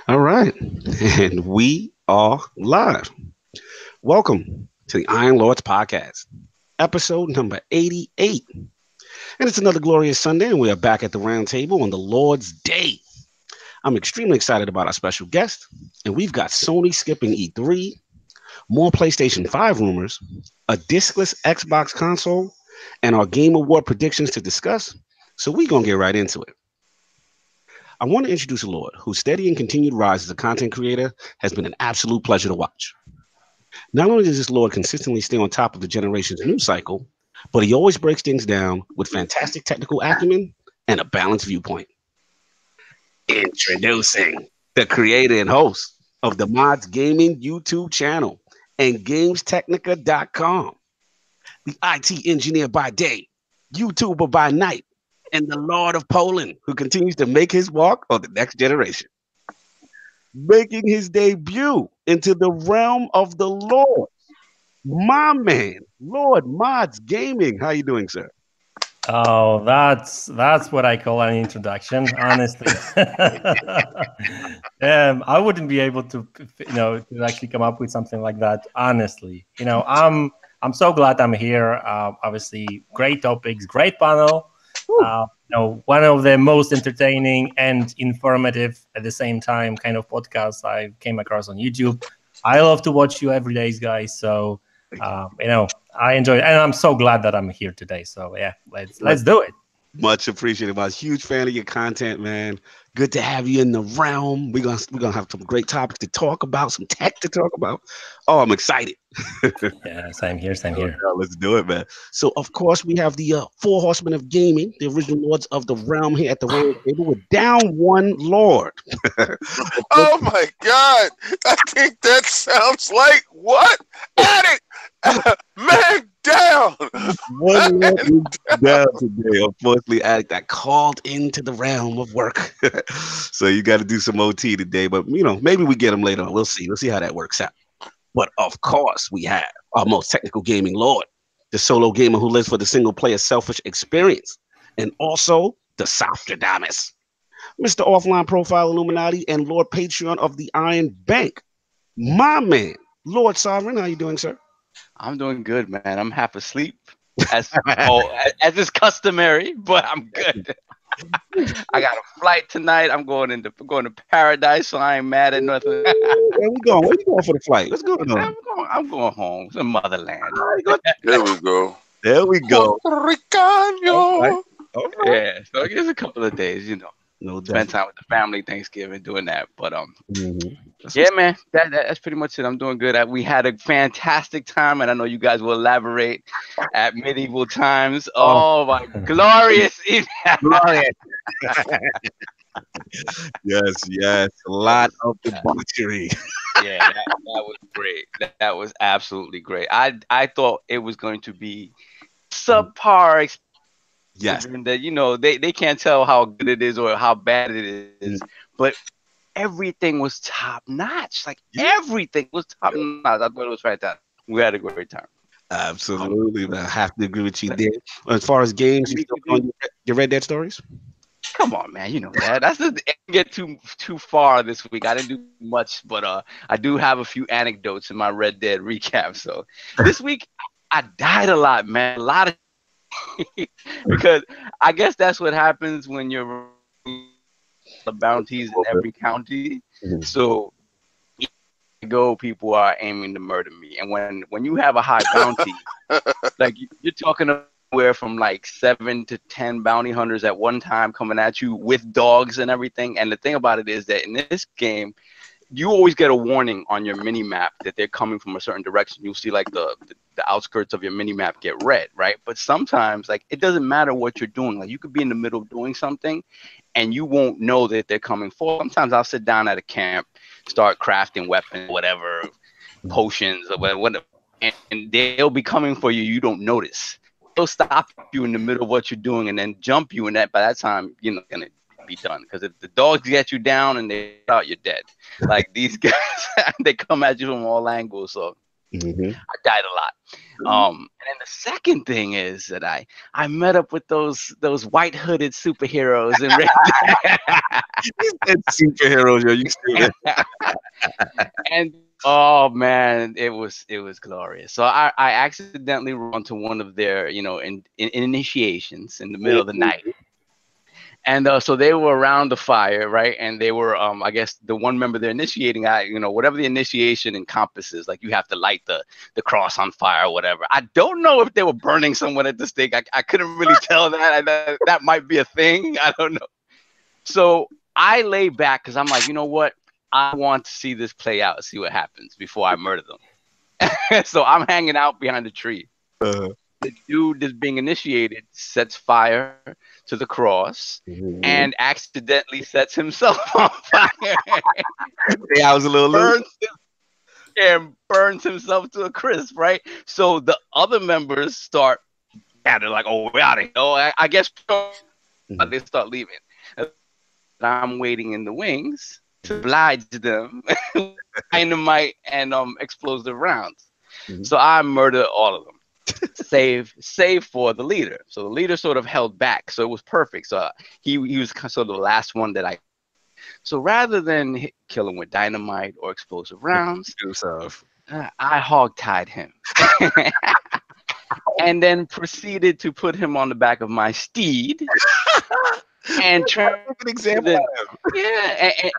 All right. And we are live. Welcome to the Iron Lords Podcast, episode number 88. And it's another glorious Sunday, and we are back at the round table on the Lord's Day. I'm extremely excited about our special guest, and we've got Sony skipping E3, more PlayStation 5 rumors, a discless Xbox console, and our Game Award predictions to discuss. So we're going to get right into it. I want to introduce a Lord whose steady and continued rise as a content creator has been an absolute pleasure to watch. Not only does this Lord consistently stay on top of the generation's news cycle, but he always breaks things down with fantastic technical acumen and a balanced viewpoint. Introducing the creator and host of the Madz Gaming YouTube channel and GamesTechnica.com, the IT engineer by day, YouTuber by night, and the Lord of Poland, who continues to make his mark on the next generation. Making his debut into the realm of the Lord, my man, Lord Madz Gaming. How you doing, sir? Oh, that's what I call an introduction, honestly. I wouldn't be able to, to actually come up with something like that, honestly. I'm so glad I'm here. Obviously, great topics, great panel. One of the most entertaining and informative at the same time kind of podcasts I came across on YouTube. I love to watch you every day, guys. So, I enjoy it, and I'm so glad that I'm here today. So yeah, let's do it. Much appreciated. I'm a huge fan of your content, man. Good to have you in the realm. We're gonna have some great topics to talk about, some tech to talk about. Oh, I'm excited. Yeah, same here. Yeah, let's do it, man. So, of course, we have the four horsemen of gaming, the original lords of the realm here at the round table. We're down one lord. Oh my God! I think that sounds like what? Addict! Man down! One lord is down today. Unfortunately, Addict got called into the realm of work. So you got to do some OT today. But, maybe we get him later on. We'll see. We'll see how that works out. But, of course, we have our most technical gaming lord, the solo gamer who lives for the single-player selfish experience, and also the Sostradamus, Mr. Offline Profile Illuminati and Lord Patreon of the Iron Bank, my man, Lord Sovereign. How you doing, sir? I'm doing good, man. I'm half asleep, as as is customary, but I'm good. I got a flight tonight. I'm going to paradise, so I ain't mad at nothing. Where we going? Where you going for the flight? What's going on? I'm going home to motherland. There we go. There we go. Puerto Ricano. All right. Yeah, so it's a couple of days, No doubt. spend time with the family, Thanksgiving, doing that. But Mhm. yeah, man, that's pretty much it. I'm doing good. We had a fantastic time, and I know you guys will elaborate at medieval times. Oh my glorious evening. Glorious. Yes. A lot of debauchery. Yeah, that was great. That was absolutely great. I thought it was going to be subpar, Yes. that they can't tell how good it is or how bad it is, but everything was top notch. Like everything was top notch. I thought it was fantastic. We had a great time. Absolutely, man. I have to agree with you there. As far as games, you still on your Red Dead stories? Come on, man. You know that. That's just get too far this week. I didn't do much, but I do have a few anecdotes in my Red Dead recap. So this week I died a lot, man. A lot of because I guess that's what happens when you're the bounties in every county. So people are aiming to murder me, and when you have a high bounty, like you're talking anywhere from like 7 to 10 bounty hunters at one time coming at you with dogs and everything. And the thing about it is that in this game, you always get a warning on your mini map that they're coming from a certain direction. You'll see like the outskirts of your mini map get red, right? But sometimes like it doesn't matter what you're doing. Like you could be in the middle of doing something and you won't know that they're coming forward. Sometimes I'll sit down at a camp, start crafting weapons, whatever, potions or whatever, and they'll be coming for you. You don't notice. They'll stop you in the middle of what you're doing and then jump you, and by that time you're not gonna be done, because if the dogs get you down and they out, you're dead. Like these guys, they come at you from all angles. So Mm-hmm. I died a lot. And then the second thing is that I met up with those white hooded superheroes in Red Dead. Superheroes, yo, you stupid. and oh man, it was glorious. So I accidentally run to one of their initiations in the middle of the night. And so they were around the fire, right? And they were, I guess, the one member they're initiating, whatever the initiation encompasses, like you have to light the cross on fire or whatever. I don't know if they were burning someone at the stake. I couldn't really tell that. That might be a thing. I don't know. So I lay back because I'm like, you know what? I want to see this play out, see what happens before I murder them. So I'm hanging out behind the tree. The dude that's being initiated sets fire to the cross and accidentally sets himself on fire. Yeah, I was a little burns himself to a crisp, right? So the other members start, they're like, oh, we're out of here. Oh, I guess they start leaving. And I'm waiting in the wings to oblige them dynamite and explosive rounds. So I murder all of them. save for the leader. So the leader sort of held back, so it was perfect. So he was sort of the last one that I. So rather than kill him with dynamite or explosive rounds, I hogtied him, and then proceeded to put him on the back of my steed, and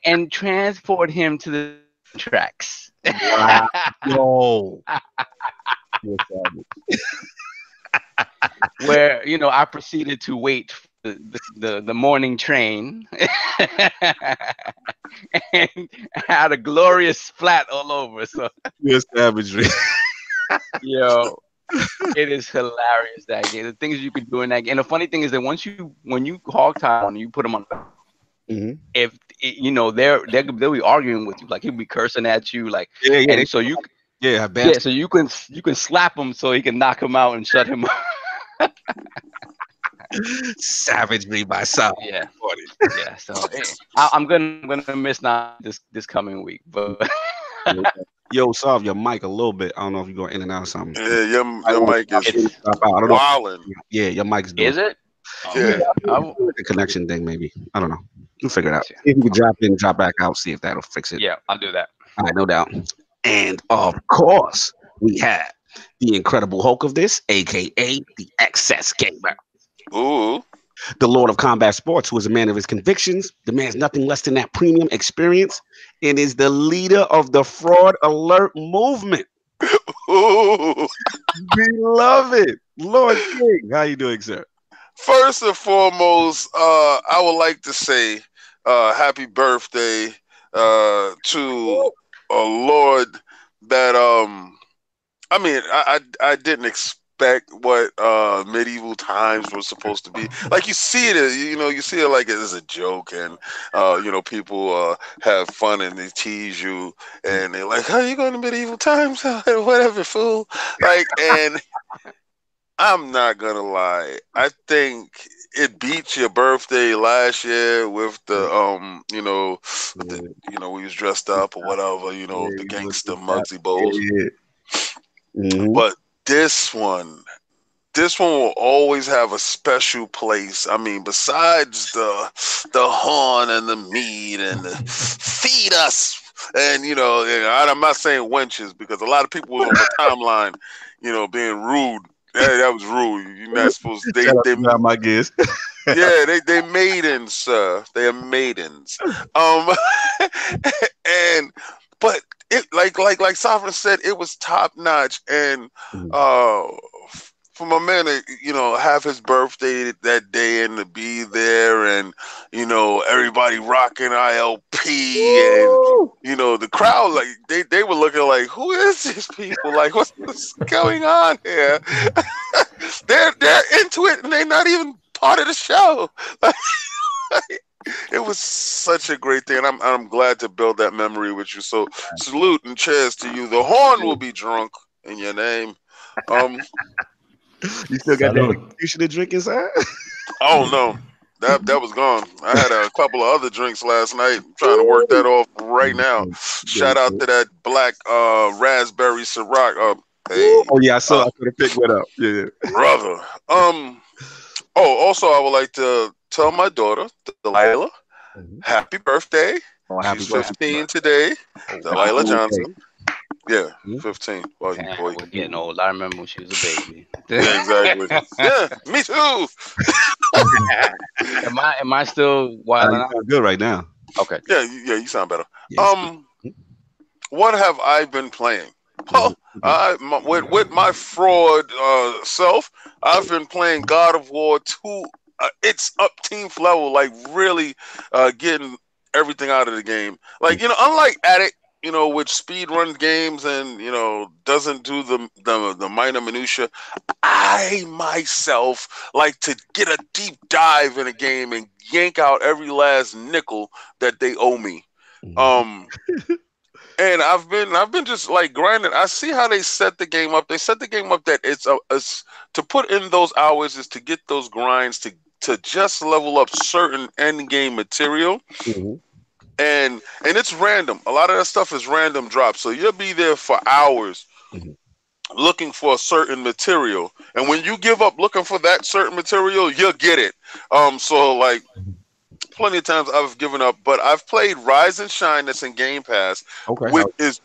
and transport him to the tracks. Wow. Where I proceeded to wait for the morning train and had a glorious splat all over. So your savagery. Yo, it is hilarious, that game. The things you could do in that game. And the funny thing is that when you hog tie on, you put them on. If they'll be arguing with you, like he'll be cursing at you, like so you. So you can slap him so he can knock him out and shut him up. Savagery by South. Yeah. So I'm gonna miss not this coming week, but yo, solve your mic a little bit. I don't know if you're going in and out or something. Yeah, your mic is wilding. Yeah, your mic's doing. Is it? Yeah. The connection thing, maybe. I don't know. We'll figure it out. If you can drop in, drop back out, see if that'll fix it. Yeah, I'll do that. All right, no doubt. And of course, we have the Incredible Hulk of this, aka the Excess Gamer. Ooh. The Lord of Combat Sports, who is a man of his convictions, demands nothing less than that premium experience, and is the leader of the Fraud Alert movement. Ooh. Beloved Lord King. How you doing, sir? First and foremost, I would like to say happy birthday to a Lord that I didn't expect what medieval times were supposed to be. Like you see it like as a joke, and people have fun and they tease you and they're like, "How you going to medieval times?" Whatever, fool. Like, and I'm not gonna lie, I think it beat your birthday last year with the we was dressed up or whatever, the gangster Muggsy Bowles. But this one will always have a special place. I mean, besides the horn and the meat and the feed us, and I'm not saying wenches, because a lot of people was on the timeline, being rude. Hey, that was rude. You're not supposed to. They my guess. Yeah, they maidens, sir. They are maidens. But it like Sovereign said, it was top notch, and for my man to have his birthday that day and to be there, and everybody rocking ILP, and the crowd, like they were looking like, who is these people? Like, what's going on here? they're into it, and they're not even part of the show. It was such a great thing, and I'm glad to build that memory with you. So salute and cheers to you. The horn will be drunk in your name. You still got the executioner drink inside? Oh no. That was gone. I had a couple of other drinks last night. I'm trying to work that off right now. Shout out to that black raspberry Ciroc. Hey, Oh yeah, I saw. I could have picked one up. Yeah. brother. Also, I would like to tell my daughter, Delilah, happy birthday. Oh, happy She's birthday. 15 today. Delilah Johnson. Yeah, 15. Boy, Damn, boy. we're getting old. I remember when she was a baby. Yeah, exactly. Yeah, me too. Am I still wild You out? sound good right now. Okay. Yeah, you sound better. Yes. What have I been playing? Well, with my fraud self, I've been playing God of War 2. It's upteenth level, like really getting everything out of the game. Like, unlike Addict, which speed runs games and doesn't do the minor minutia, I myself like to get a deep dive in a game and yank out every last nickel that they owe me. And I've been just like grinding. I see how they set the game up. They set the game up that it's to put in those hours is to get those grinds to just level up certain end game material. And it's random. A lot of that stuff is random drops. So you'll be there for hours looking for a certain material. And when you give up looking for that certain material, you'll get it. So like plenty of times I've given up, but I've played Rise and Shine that's in Game Pass, which is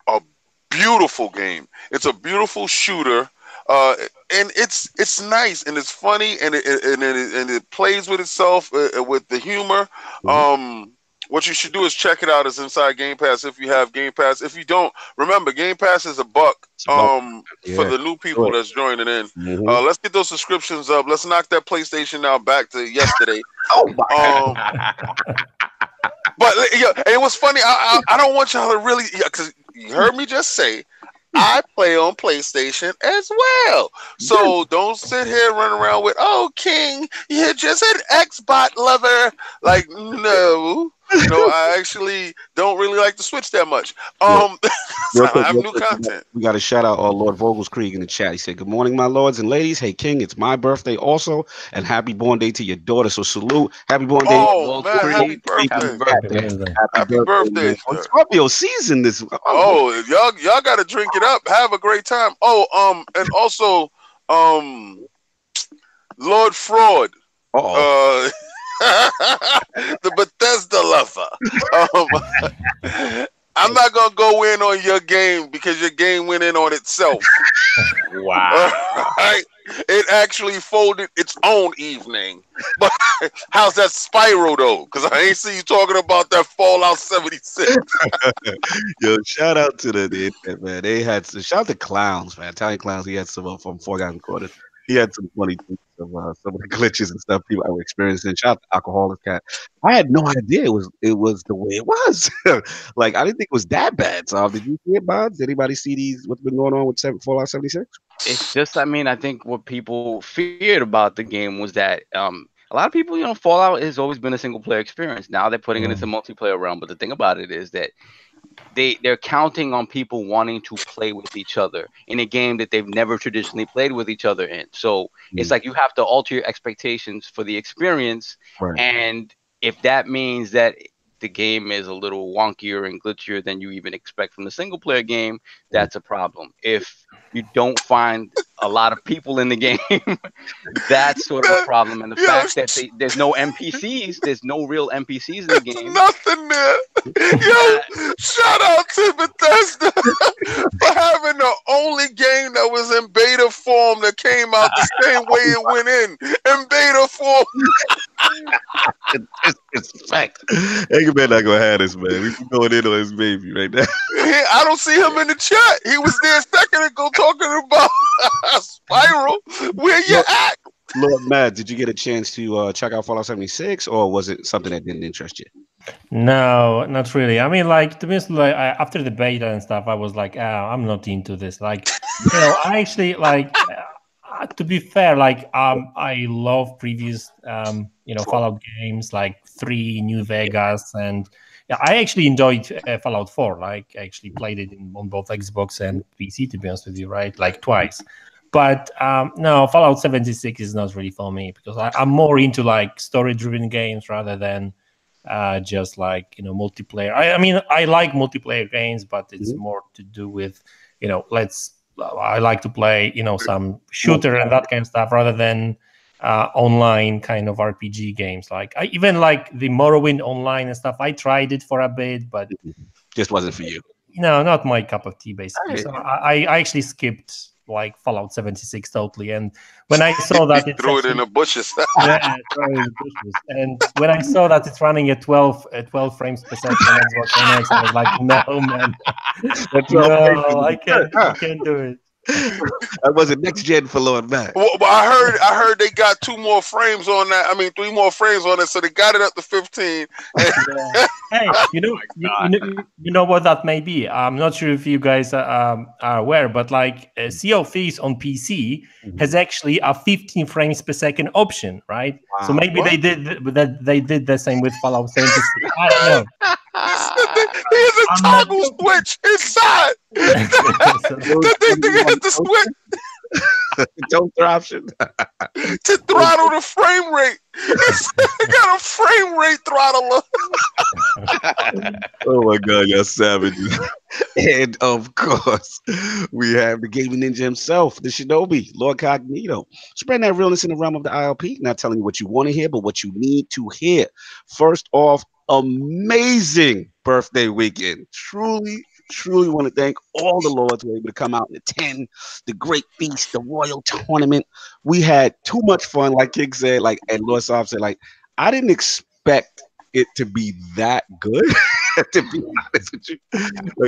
a beautiful game. It's a beautiful shooter. And it's nice and it's funny and it plays with itself with the humor. What you should do is check it out. It's inside Game Pass if you have Game Pass. If you don't, remember Game Pass is $1 for the new people that's joining in. Let's get those subscriptions up. Let's knock that PlayStation now back to yesterday. But yeah, it was funny. I don't want y'all to really, because you heard me just say I play on PlayStation as well. So don't sit here and run around with, oh, King, you're just an Xbox lover. Like, no. I actually don't really like to Switch that much. I have new content. We got to shout out Lord Vogelskrieg in the chat. He said, "Good morning, my lords and ladies. Hey, King, it's my birthday also, and happy born day to your daughter. So salute, happy born day. Oh man, happy birthday! Happy birthday! Scorpio season this. Y'all got to drink it up. Have a great time. And also, Lord Fraud. The Bethesda lover. I'm not gonna go in on your game because your game went in on itself. Wow. Right? It actually folded its own evening. But how's that Spyro though? Because I ain't see you talking about that Fallout 76. Yo, shout out to the internet, man. They had shout out to Clowns, man. Italian Clowns. He had some from Forgotten Quarters. He had some funny things of some of the glitches and stuff people were experiencing. Shout out to Alcoholic Cat. I had no idea it was the way it was. Like I didn't think it was that bad. So did you see it, Bob? Did anybody see what's been going on with Fallout 76? It's just, I think what people feared about the game was that a lot of people, Fallout has always been a single player experience. Now they're putting it into multiplayer realm. But the thing about it is that they're counting on people wanting to play with each other in a game that they've never traditionally played with each other in. So it's like you have to alter your expectations for the experience. Right. And if that means that the game is a little wonkier and glitchier than you even expect from the single player game, that's a problem. If you don't find a lot of people in the game, that's sort of a problem. And the fact that there's no NPCs, there's no real NPCs in the game. Nothing there. Yo, shout out to Bethesda for having the only game that was in beta form that came out the same way it went in beta form. It's fact. Eggman not gonna have this, man. We be going in on his baby right now. I don't see him in the chat. He was there a second ago talking about Spiral. Where you at? Lord Madz, did you get a chance to check out Fallout 76, or was it something that didn't interest you? No, not really. I mean, like, to be honest, like, after the beta and stuff, I was like, I'm not into this. Like, I actually, like, to be fair, like, I love previous, Fallout games, like 3, New Vegas, and I actually enjoyed Fallout 4. Like, I actually played it on both Xbox and PC, to be honest with you, right? Like, twice. But no, Fallout 76 is not really for me because I'm more into like story-driven games rather than just like multiplayer. I mean, I like multiplayer games, but it's more to do with I like to play some shooter and that kind of stuff rather than online kind of RPG games. Like I even like the Morrowind online and stuff. I tried it for a bit, but just wasn't for you. No, not my cup of tea, basically. So I actually skipped like Fallout 76 totally. And when I saw that it threw it in the bushes. Yeah, threw it in the bushes. And when I saw that it's running at 12 frames per second on Xbox One X, I was like, no, man. No, I can't do it. That wasn't next gen for Lord Madz. Well, but I heard they got 2 more frames on that. I mean, 3 more frames on it, so they got it up to 15. Hey, you know what that may be. I'm not sure if you guys are aware, but like Sea of Thieves on PC has actually a 15 frames per second option, right? Wow. So maybe they did the same with Fallout 76. I don't know. Here's a toggle switch inside. The thing has the switch. Don't option to throttle the frame rate. I got a frame rate throttler. Oh my God, you're savages. And of course, we have the gaming ninja himself, the Shinobi, LordCognito. Spreading that realness in the realm of the ILP, not telling you what you want to hear, but what you need to hear. First off, amazing birthday weekend. Truly want to thank all the Lords who were able to come out and attend the great feast, the royal tournament. We had too much fun, like King said, and LordSov said, I didn't expect it to be that good, to be honest with you.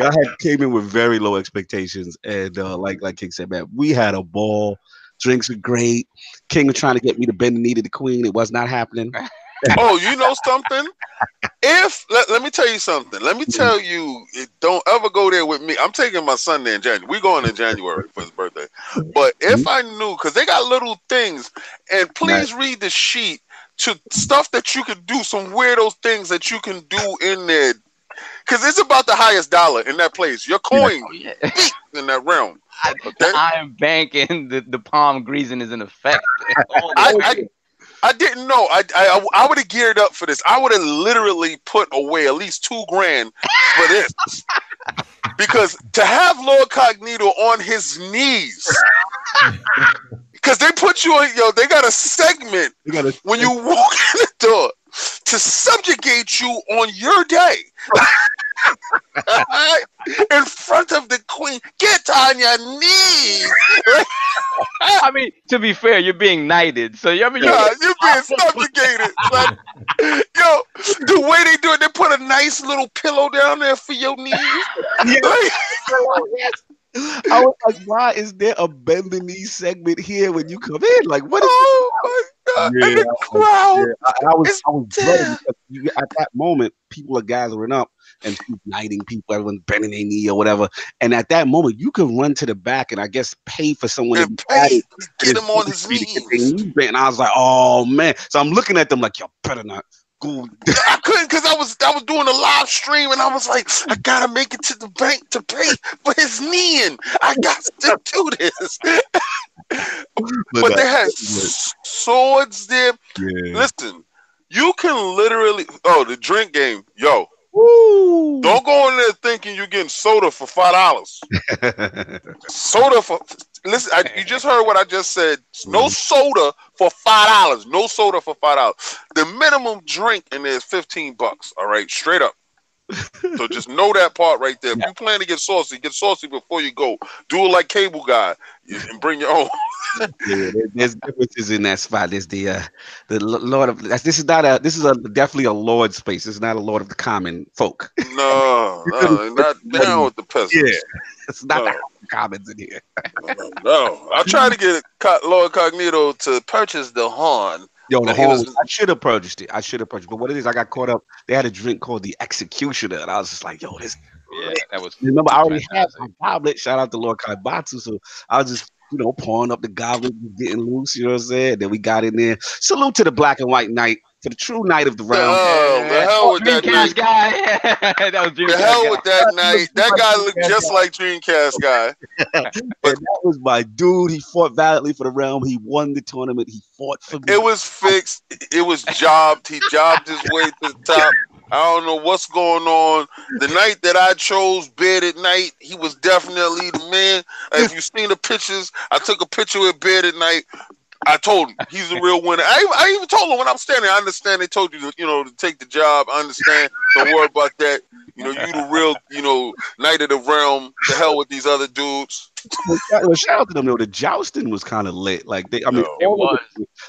I came in with very low expectations, and like King said, man, we had a ball. Drinks were great. King was trying to get me to bend the knee to the queen. It was not happening. Oh, you know something? Let me tell you something. Let me tell you, don't ever go there with me. I'm taking my son there in January. We're going in January for his birthday. But if I knew, because they got little things, and please read the sheet to stuff that you can do, some weirdo things that you can do in there. Because it's about the highest dollar in that place. Your coin in that realm. The Iron Bank and the palm greasing is in effect. I didn't know. I would have geared up for this. I would have literally put away at least $2,000 for this. Because to have LordCognito on his knees, because they put you on, they got a segment when you walk in the door to subjugate you on your day. In front of the queen, get on your knees. I mean, to be fair, you're being knighted, so you're being subjugated. Yo, the way they do it, they put a nice little pillow down there for your knees. I was like, why is there a bend the knee segment here when you come in? Like, what is my God. Yeah, and the crowd I was ready because at that moment, people are gathering up and knighting people, everyone's bending their knee or whatever. And at that moment, you can run to the back and I guess pay for someone to get him on his knees. And I was like, oh man. So I'm looking at them like, y'all better not. I couldn't because I was doing a live stream and I was like, I gotta make it to the bank to pay for his kneeing. I got to do this. But they had swords there. Yeah. Listen, you can literally the drink game, Woo. Don't go in there thinking you're getting soda for $5. Soda for you just heard what I just said. No soda for $5. No soda for $5. The minimum drink in there is $15. All right, straight up. So just know that part right there. If you plan to get saucy before you go. Do it like Cable Guy and bring your own. There's differences in that spot. There's the Lord of this is definitely a Lord space. It's not a Lord of the common folk. No, not down with the peasants. Yeah, it's not the commons in here. No, I tried to get LordCognito to purchase the horn. Yo, the horn. I should have purchased it. But what it is, I got caught up. They had a drink called the Executioner, and I was just like, yo, this. Yeah, that was. Remember, I already had my goblet. Shout out to Lord Kaibatsu. So I was just, pouring up the goblet, getting loose. You know what I'm saying? Then we got in there. Salute to the Black and White Knight. for the true night of the realm. Oh, the hell with that Dreamcast night. guy. That was Dreamcast The hell guy. with that night. That guy looked just like Dreamcast guy. And that was my dude. He fought valiantly for the realm. He won the tournament. He fought for me. It was fixed. It was jobbed. He jobbed his way to the top. I don't know what's going on. The night that I chose Bed at Night, he was definitely the man. If you've seen the pictures, I took a picture with Bed at Night. I told him he's the real winner. I even told him when I'm standing, I understand they told you to take the job. I understand. Don't worry about that. You the real, knight of the realm. To hell with these other dudes. Well, shout out to them though. The jousting was kind of lit. Like it was.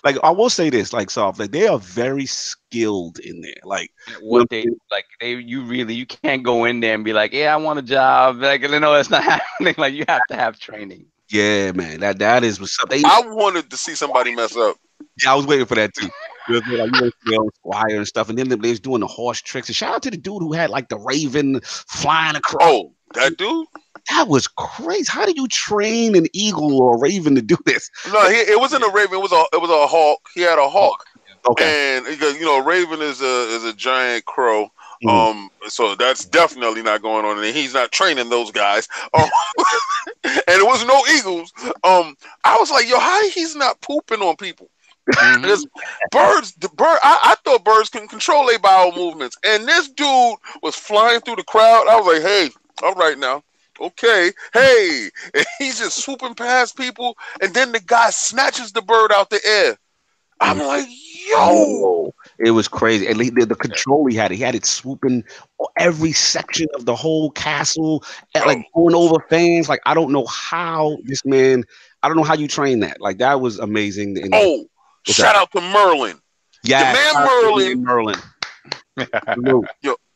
Like I will say this, like Soft, like they are very skilled in there. Like what you can't go in there and be like, yeah, I want a job. Like no, that's not happening. Like you have to have training. Yeah, man, that is what's up. I wanted to see somebody mess up. Yeah, I was waiting for that too. Squire and stuff, and then they was doing the horse tricks. And shout out to the dude who had like the raven flying across. Oh, that dude? That was crazy. How do you train an eagle or a raven to do this? No, it wasn't a raven. It was a hawk. He had a hawk. Okay. And because raven is a giant crow. So that's definitely not going on, and he's not training those guys. And it was no eagles. I was like, yo, how he's not pooping on people? Because I thought birds can control their bowel movements, and this dude was flying through the crowd. I was like, hey, all right now. Okay, hey, and he's just swooping past people, and then the guy snatches the bird out the air. I'm like, yo, it was crazy. And the control he had it swooping every section of the whole castle, and like going over fans. Like I don't know how you train that. Like that was amazing. And, shout out to Merlin. Yeah, the man Merlin.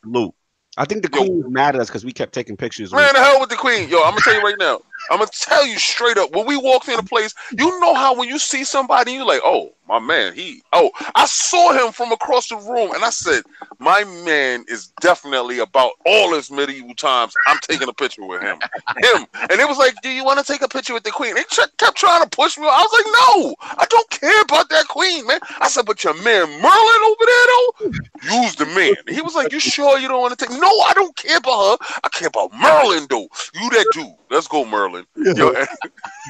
Luke. I think the queen was mad at us because we kept taking pictures. Man, the hell with the queen. Yo, I'm going to tell you right now. I'm going to tell you straight up. When we walked in a place, you know how when you see somebody, you're like, oh, my man, I saw him from across the room, and I said, my man is definitely about all his medieval times. I'm taking a picture with him. And it was like, do you want to take a picture with the queen? They kept trying to push me. I was like, no, I don't care about that queen, man. I said, but your man Merlin over there, though, use the man. He was like, you sure you don't want to take? No, I don't care about her. I care about Merlin, though. You that dude. Let's go, Merlin. Yo,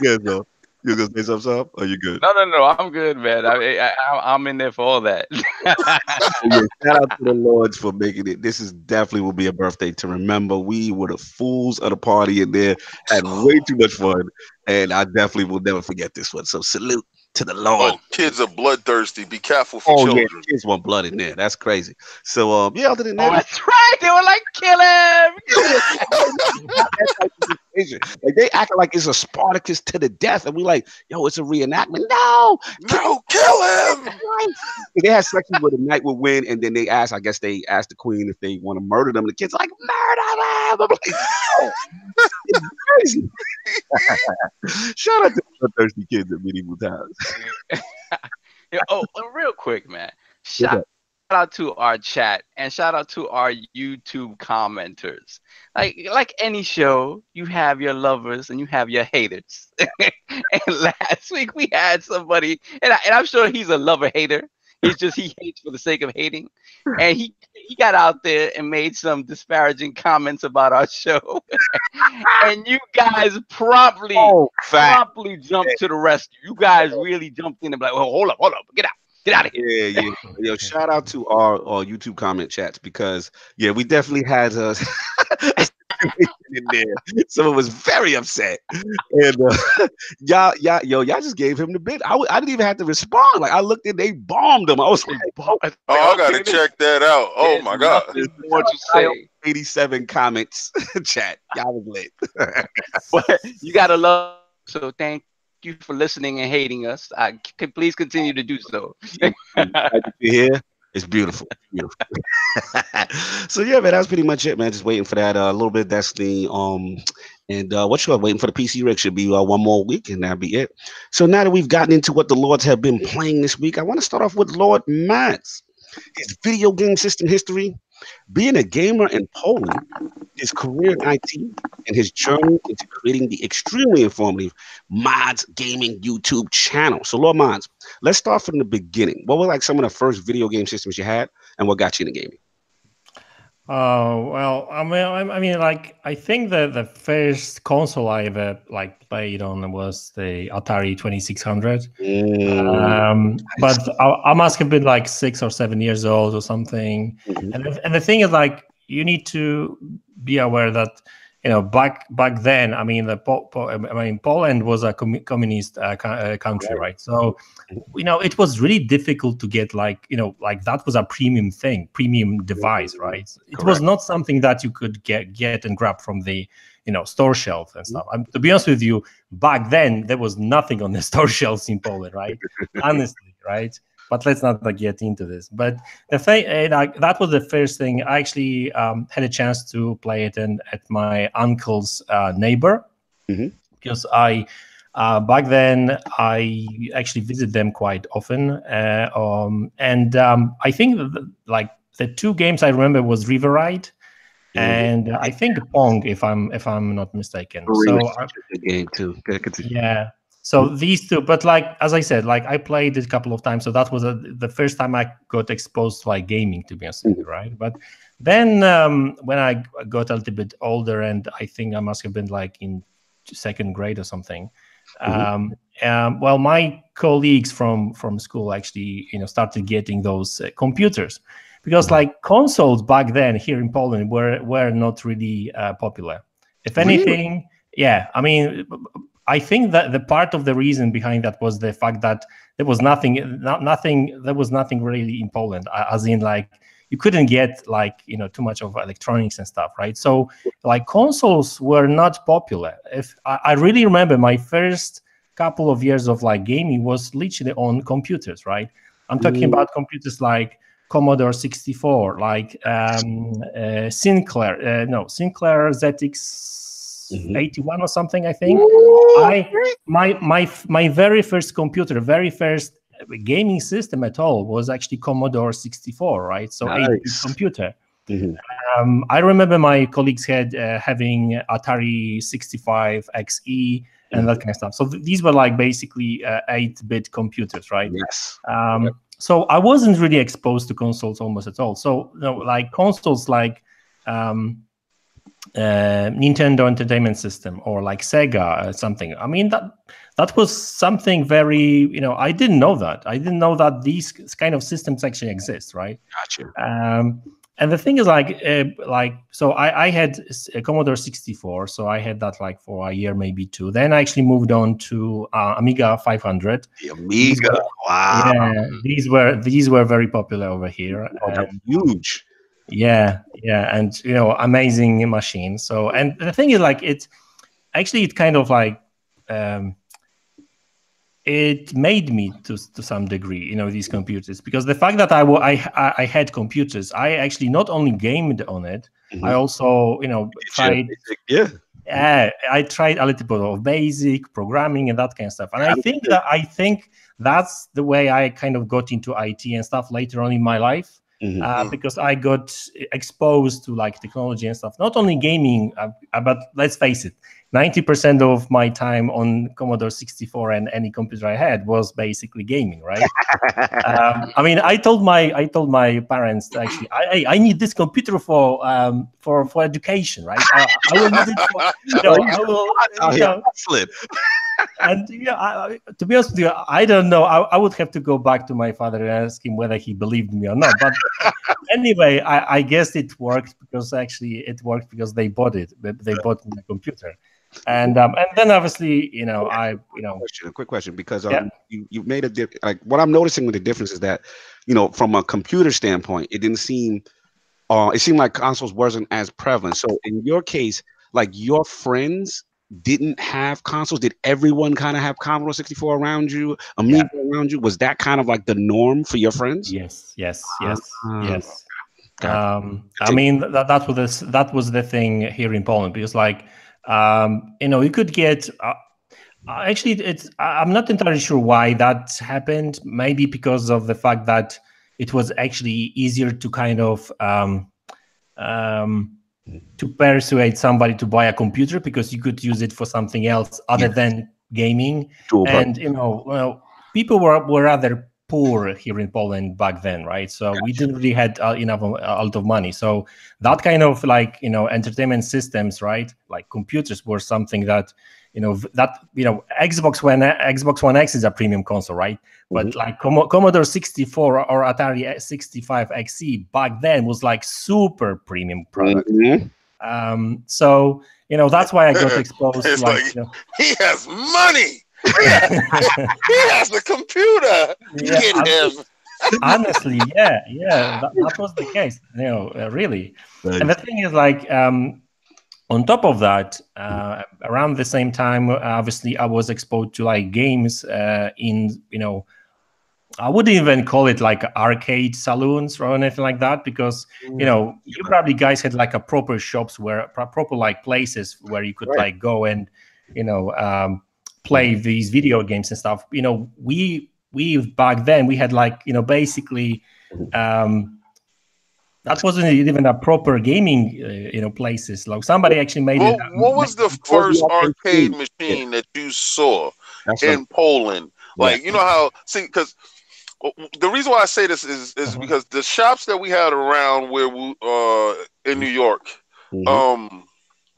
good, though. You gonna say something? Are you good? No, I'm good, man. I'm in there for all that. Shout out to the Lords for making it. This is definitely will be a birthday to remember. We were the fools of the party in there, had way too much fun, and I definitely will never forget this one. So salute to the Lord. Oh, kids are bloodthirsty. Be careful for children. Yeah, kids want blood in there. That's crazy. So other than that, that's right. They were like, kill him. Like they acting like it's a Spartacus to the death, and we like, yo, it's a reenactment. No, kill him. They had sections where the knight would win, and then they asked the queen if they want to murder them. And the kids are like, murder them. I'm like, oh, it's crazy. Shout out to the thirsty kids at medieval times. Real quick, man. Shout out to our chat and shout out to our YouTube commenters. Like any show, you have your lovers and you have your haters. And last week we had somebody, and I'm sure he's a lover hater. He hates for the sake of hating, and he got out there and made some disparaging comments about our show, and you guys promptly jumped to the rescue. You guys really jumped in and be like, well, hold up, get out of here. Yeah. Yo, shout out to our YouTube comment chats because we definitely had in there. Someone was very upset, and y'all just gave him the bid. I didn't even have to respond. Like I looked in, they bombed him. I was like, I gotta check that out. Oh my god! What you say? 87 comments chat. Y'all was lit. But you gotta love. So thank you for listening and hating us. Please continue to do so. Here. It's beautiful. So man, that's pretty much it, man. Just waiting for that little bit of Destiny. And what you are waiting for the PC rig should be one more week, and that'll be it. So now that we've gotten into what the Lords have been playing this week, I want to start off with Lord Madz. His video game system history, being a gamer in Poland, his career in IT, and his journey into creating the extremely informative Madz Gaming YouTube channel. So, Lord Madz, let's start from the beginning. What were like some of the first video game systems you had, and what got you into gaming? Oh well, I mean, like I think that the first console I ever like played on was the Atari 2600. But I must have been like 6 or 7 years old or something. And the thing is, like, you need to be aware that back then, I mean, Poland was a communist country, right? So it was really difficult to get like that was a premium device, right? It was not something that you could get and grab from the store shelf and stuff. To be honest with you, back then there was nothing on the store shelves in Poland, right? Honestly, right? But let's not get into this. But the thing, that was the first thing. I actually had a chance to play it at my uncle's neighbor, because back then I actually visited them quite often, and I think like the two games I remember was River Ride, and I think Pong, if I'm not mistaken. So good game too. Yeah. So these two, but like as I said, like I played it a couple of times, so that was the first time I got exposed to like gaming, to be honest with you, right? But then when I got a little bit older, and I think I must have been like in second grade or something. Well, my colleagues from school actually started getting those computers, because like consoles back then here in Poland were not really popular. If anything, yeah, I mean, I think that the part of the reason behind that was the fact that there was nothing really in Poland, as in like you couldn't get like too much of electronics and stuff, right? So like consoles were not popular. If I really remember, my first couple of years of like gaming was literally on computers, right? I'm talking about computers like Commodore 64, like Sinclair ZX 81 or something, I think. My very first computer, very first gaming system at all was actually Commodore 64, right? So nice. 8-bit computer. I remember my colleagues having Atari 65 XE and that kind of stuff. So these were like basically 8-bit computers, right? Yes. So I wasn't really exposed to consoles almost at all. So like consoles like Nintendo Entertainment System or like Sega or something. I mean, that was something very, I didn't know that. I didn't know that these kind of systems actually exist, right? Gotcha. And the thing is so I had a Commodore 64, so I had that like for a year, maybe two. Then I actually moved on to Amiga 500. The Amiga, wow. Yeah, these were very popular over here. Huge. Yeah, and amazing machine. So, and the thing is, like, it kind of like it made me to some degree, these computers, because the fact that I had computers, I actually not only gamed on it, I also tried. I tried a little bit of basic programming and that kind of stuff, and I think that's the way I kind of got into IT and stuff later on in my life. Because I got exposed to like technology and stuff, not only gaming, but let's face it, 90% of my time on Commodore 64 and any computer I had was basically gaming, right? I mean, I told my parents that actually, I need this computer for education, right? I will need it for, And to be honest with you, I don't know. I would have to go back to my father and ask him whether he believed me or not. But anyway, I guess it worked because they bought it. They bought the computer, and then obviously a quick question, because you made a like what I'm noticing with the difference is that from a computer standpoint, it didn't seem it seemed like consoles wasn't as prevalent. So in your case, like your friends didn't have consoles? Did everyone kind of have Commodore 64 around you, Amiga around you? Was that kind of like the norm for your friends? Yes. I mean, that was the thing here in Poland, because like you could get actually I'm not entirely sure why that happened. Maybe because of the fact that it was actually easier to kind of to persuade somebody to buy a computer because you could use it for something else other than gaming. And well, people were rather poor here in Poland back then, right? So we didn't really had a lot of money. So that kind of like entertainment systems, right? Like computers were something that Xbox One X is a premium console, right? But like Commodore 64 or Atari 65 XE back then was like super premium product. So that's why I got exposed. It's like he has money. He has the computer. Get him. Honestly, that was the case. Really. Nice. And the thing is, like, on top of that, around the same time, obviously, I was exposed to like games in I wouldn't even call it like arcade saloons or anything like that, because you probably guys had like a proper shops where proper like places where you could like go and play these video games and stuff. We back then we had like basically that wasn't even a proper gaming places. Like somebody actually made it. What was the first arcade machine that you saw in Poland? Like how because the reason why I say this is because the shops that we had around where we in New York,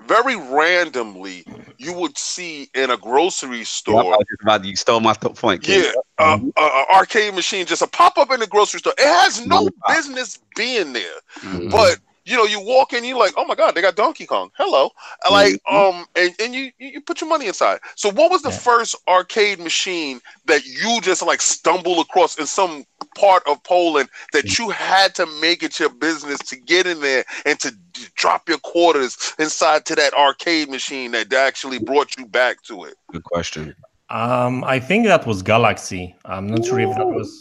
very randomly you would see in a grocery store. You stole my point. Yeah, arcade machine, just a pop up in the grocery store. It has no business being there, but you walk in, you're like, oh my God, they got Donkey Kong. Hello, like and you put your money inside. So what was the first arcade machine that you just like stumbled across in some part of Poland that you had to make it your business to get in there and to drop your quarters inside to that arcade machine that actually brought you back to it? Good question. I think that was Galaxy. I'm not sure if that was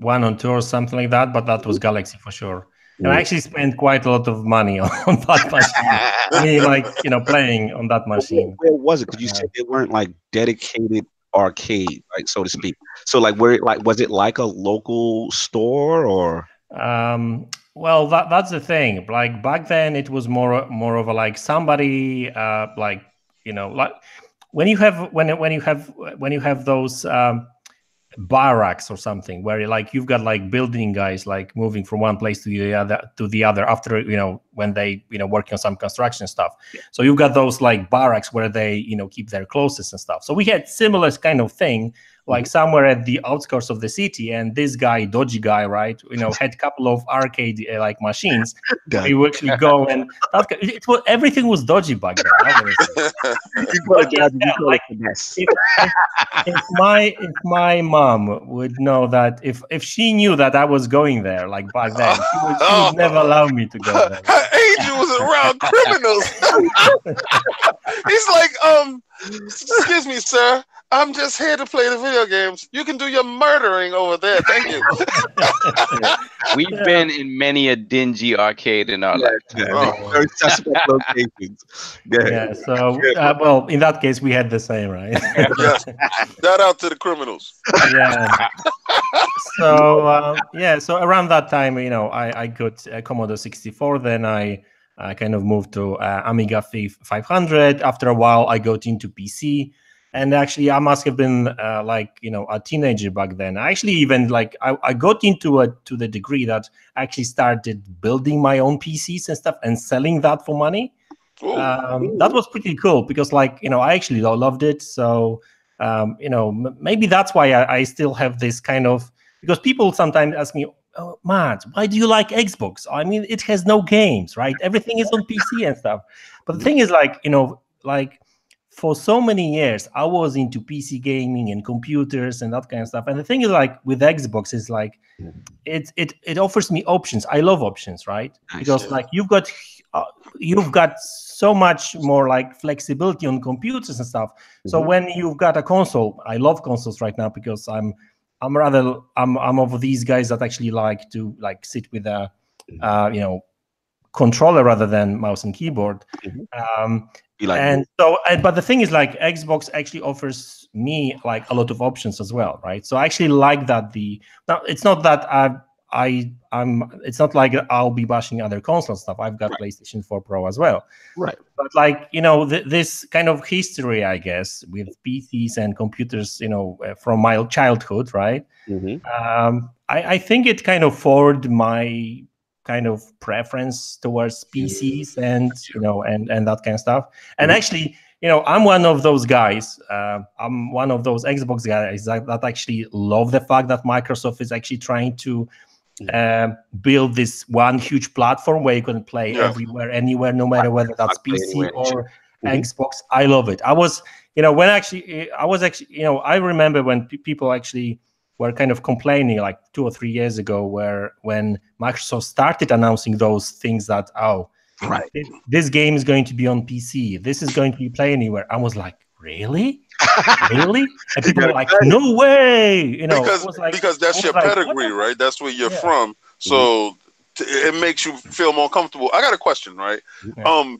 1 or 2 or something like that, but that was Galaxy for sure. And I actually spent quite a lot of money on that machine. I mean, like, playing on that machine. Where was it? Because you said they weren't like dedicated arcade, like so to speak. So like was it like a local store or? Well, that's the thing. Like back then it was more of a like somebody like when you have those barracks or something where like you've got like building guys like moving from one place to the other after when they working on some construction stuff. So you've got those like barracks where they keep their clothes and stuff. So we had similar kind of thing like somewhere at the outskirts of the city, and this guy, dodgy guy, right, had a couple of arcade like machines. We would actually go and everything was dodgy back then. If my mom would know that, if she knew that I was going there, like back then, she would never allow me to go there. Her angel was around criminals. He's like, excuse me, sir. I'm just here to play the video games. You can do your murdering over there. Thank you. We've been in many a dingy arcade in our life. Very suspect locations. Yeah. So, well, in that case, we had the same, right? Yes. Shout out to the criminals. Yeah. So, So around that time, I got Commodore 64. Then I kind of moved to Amiga 500. After a while, I got into PC. And actually, I must have been a teenager back then. I actually even I got into it to the degree that I actually started building my own PCs and stuff and selling that for money. That was pretty cool because I actually loved it. So maybe that's why I still have this kind of, because people sometimes ask me, oh, Matt, why do you like Xbox? I mean, it has no games, right? Everything is on PC and stuff. But the thing is, for so many years, I was into PC gaming and computers and that kind of stuff. And the thing is, with Xbox, is it offers me options. I love options, right? Because you've got so much more flexibility on computers and stuff. So when you've got a console, I love consoles right now because I'm of these guys that actually like to sit with a controller rather than mouse and keyboard. But the thing is, Xbox actually offers me a lot of options as well, right? So I actually like that. Now it's not that it's not like I'll be bashing other console stuff. I've got PlayStation 4 Pro as well. Right. But like, you know, this kind of history, I guess, with PCs and computers, you know, from my childhood, right? I think it kind of forwarded my kind of preference towards PCs and, you know, and that kind of stuff. And actually, you know, I'm one of those guys. I'm one of those Xbox guys that actually love the fact that Microsoft is actually trying to build this one huge platform where you can play everywhere, anywhere, no matter whether that's PC or Xbox. I love it. I was, you know, you know, I remember when people actually were kind of complaining like 2 or 3 years ago, when Microsoft started announcing those things that, this game is going to be on PC. This is going to be play anywhere. I was like, really? Really? And people were like, no way. You know, because that's your pedigree, right? That's where you're from. So it makes you feel more comfortable. I got a question, right?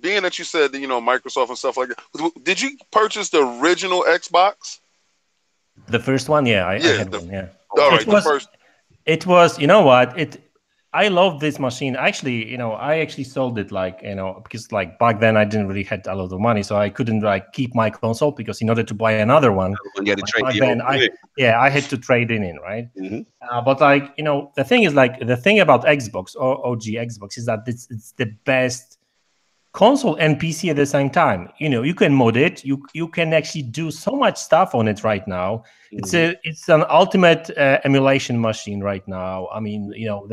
Being that you said that, you know, Microsoft and stuff like that, did you purchase the original Xbox? The first one, I had one. Yeah. All right, the first. It was, you know what? I love this machine. Actually, you know, I actually sold it, like, you know, because like back then I didn't really had a lot of money, so I couldn't like keep my console, because in order to buy another one, I had to trade in, right? But like, you know, the thing is, like, the thing about Xbox or OG Xbox is that it's the best console and PC at the same time. You know, you can mod it. You can actually do so much stuff on it right now. It's an ultimate emulation machine right now. I mean, you know,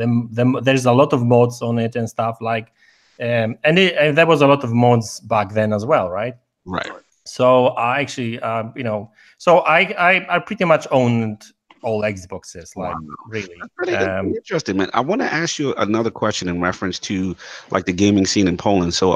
there's a lot of mods on it and stuff like, and there was a lot of mods back then as well, right? Right. So I actually, you know, so I pretty much owned all Xboxes, like, really. That's pretty interesting, man. I want to ask you another question in reference to like the gaming scene in Poland. So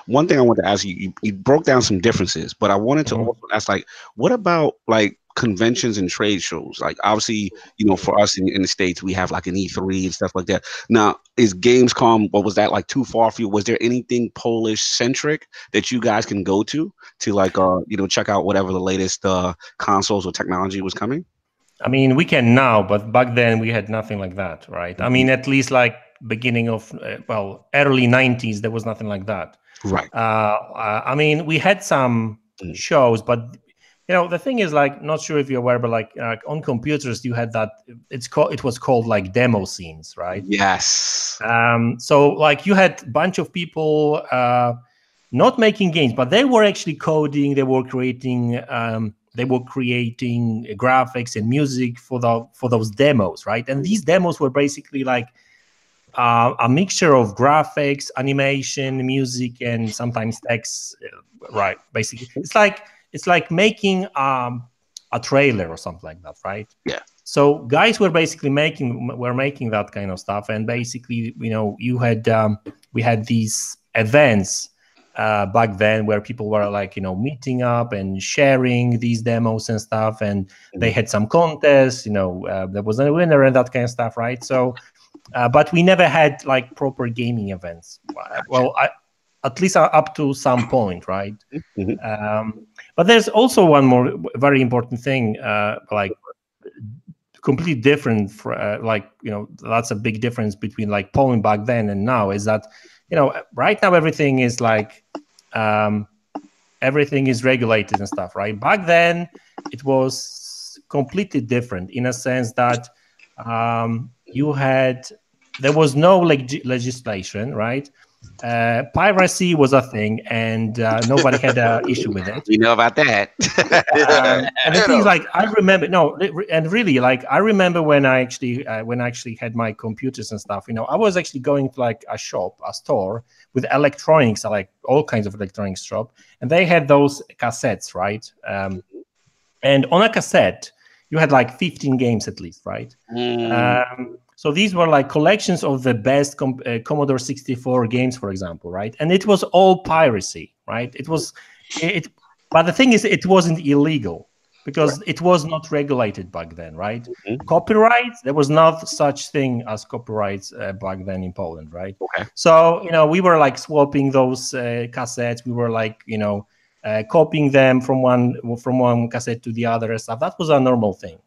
one thing I want to ask you, you broke down some differences, but I wanted to also ask, like, what about like conventions and trade shows? Like, obviously, you know, for us in the States, we have like an E3 and stuff like that. Now, is Gamescom, what was that, like, too far for you? Was there anything Polish centric that you guys can go to like, you know, check out whatever the latest consoles or technology was coming? I mean, we can now, but back then we had nothing like that, right? I mean, at least like beginning of, early 90s, there was nothing like that. Right. I mean, we had some shows, but, you know, the thing is, like, not sure if you're aware, but like on computers, you had that, it was called like demo scenes, right? Yes. So like you had a bunch of people not making games, but they were actually coding, they were creating graphics and music for those demos, right? And these demos were basically like a mixture of graphics, animation, music, and sometimes text, right? Basically, it's like making a trailer or something like that, right? Yeah. So guys were basically making that kind of stuff, and basically, you know, we had these events back then where people were like, you know, meeting up and sharing these demos and stuff, and they had some contests, you know, there was a winner and that kind of stuff, right? So but we never had like proper gaming events, well, at least up to some point, right? But there's also one more very important thing, like completely different like, you know, that's a big difference between like Poland back then and now, is that, you know, right now everything is like everything is regulated and stuff, right? Back then it was completely different in a sense that there was no legislation, right? Piracy was a thing, and nobody had an issue with it. You know about that. And the thing is, like, I remember, I remember when I actually had my computers and stuff, you know, I was actually going to like a store with electronics, like all kinds of electronics shop, and they had those cassettes, right? And on a cassette, you had like 15 games at least, right? So these were like collections of the best Commodore 64 games, for example, right? And it was all piracy, right? But the thing is, it wasn't illegal because it was not regulated back then, right? Copyrights, there was not such thing as copyrights back then in Poland, right? Okay. So, you know, we were like swapping those cassettes. We were like, you know, copying them from one cassette to the other and stuff. That was a normal thing.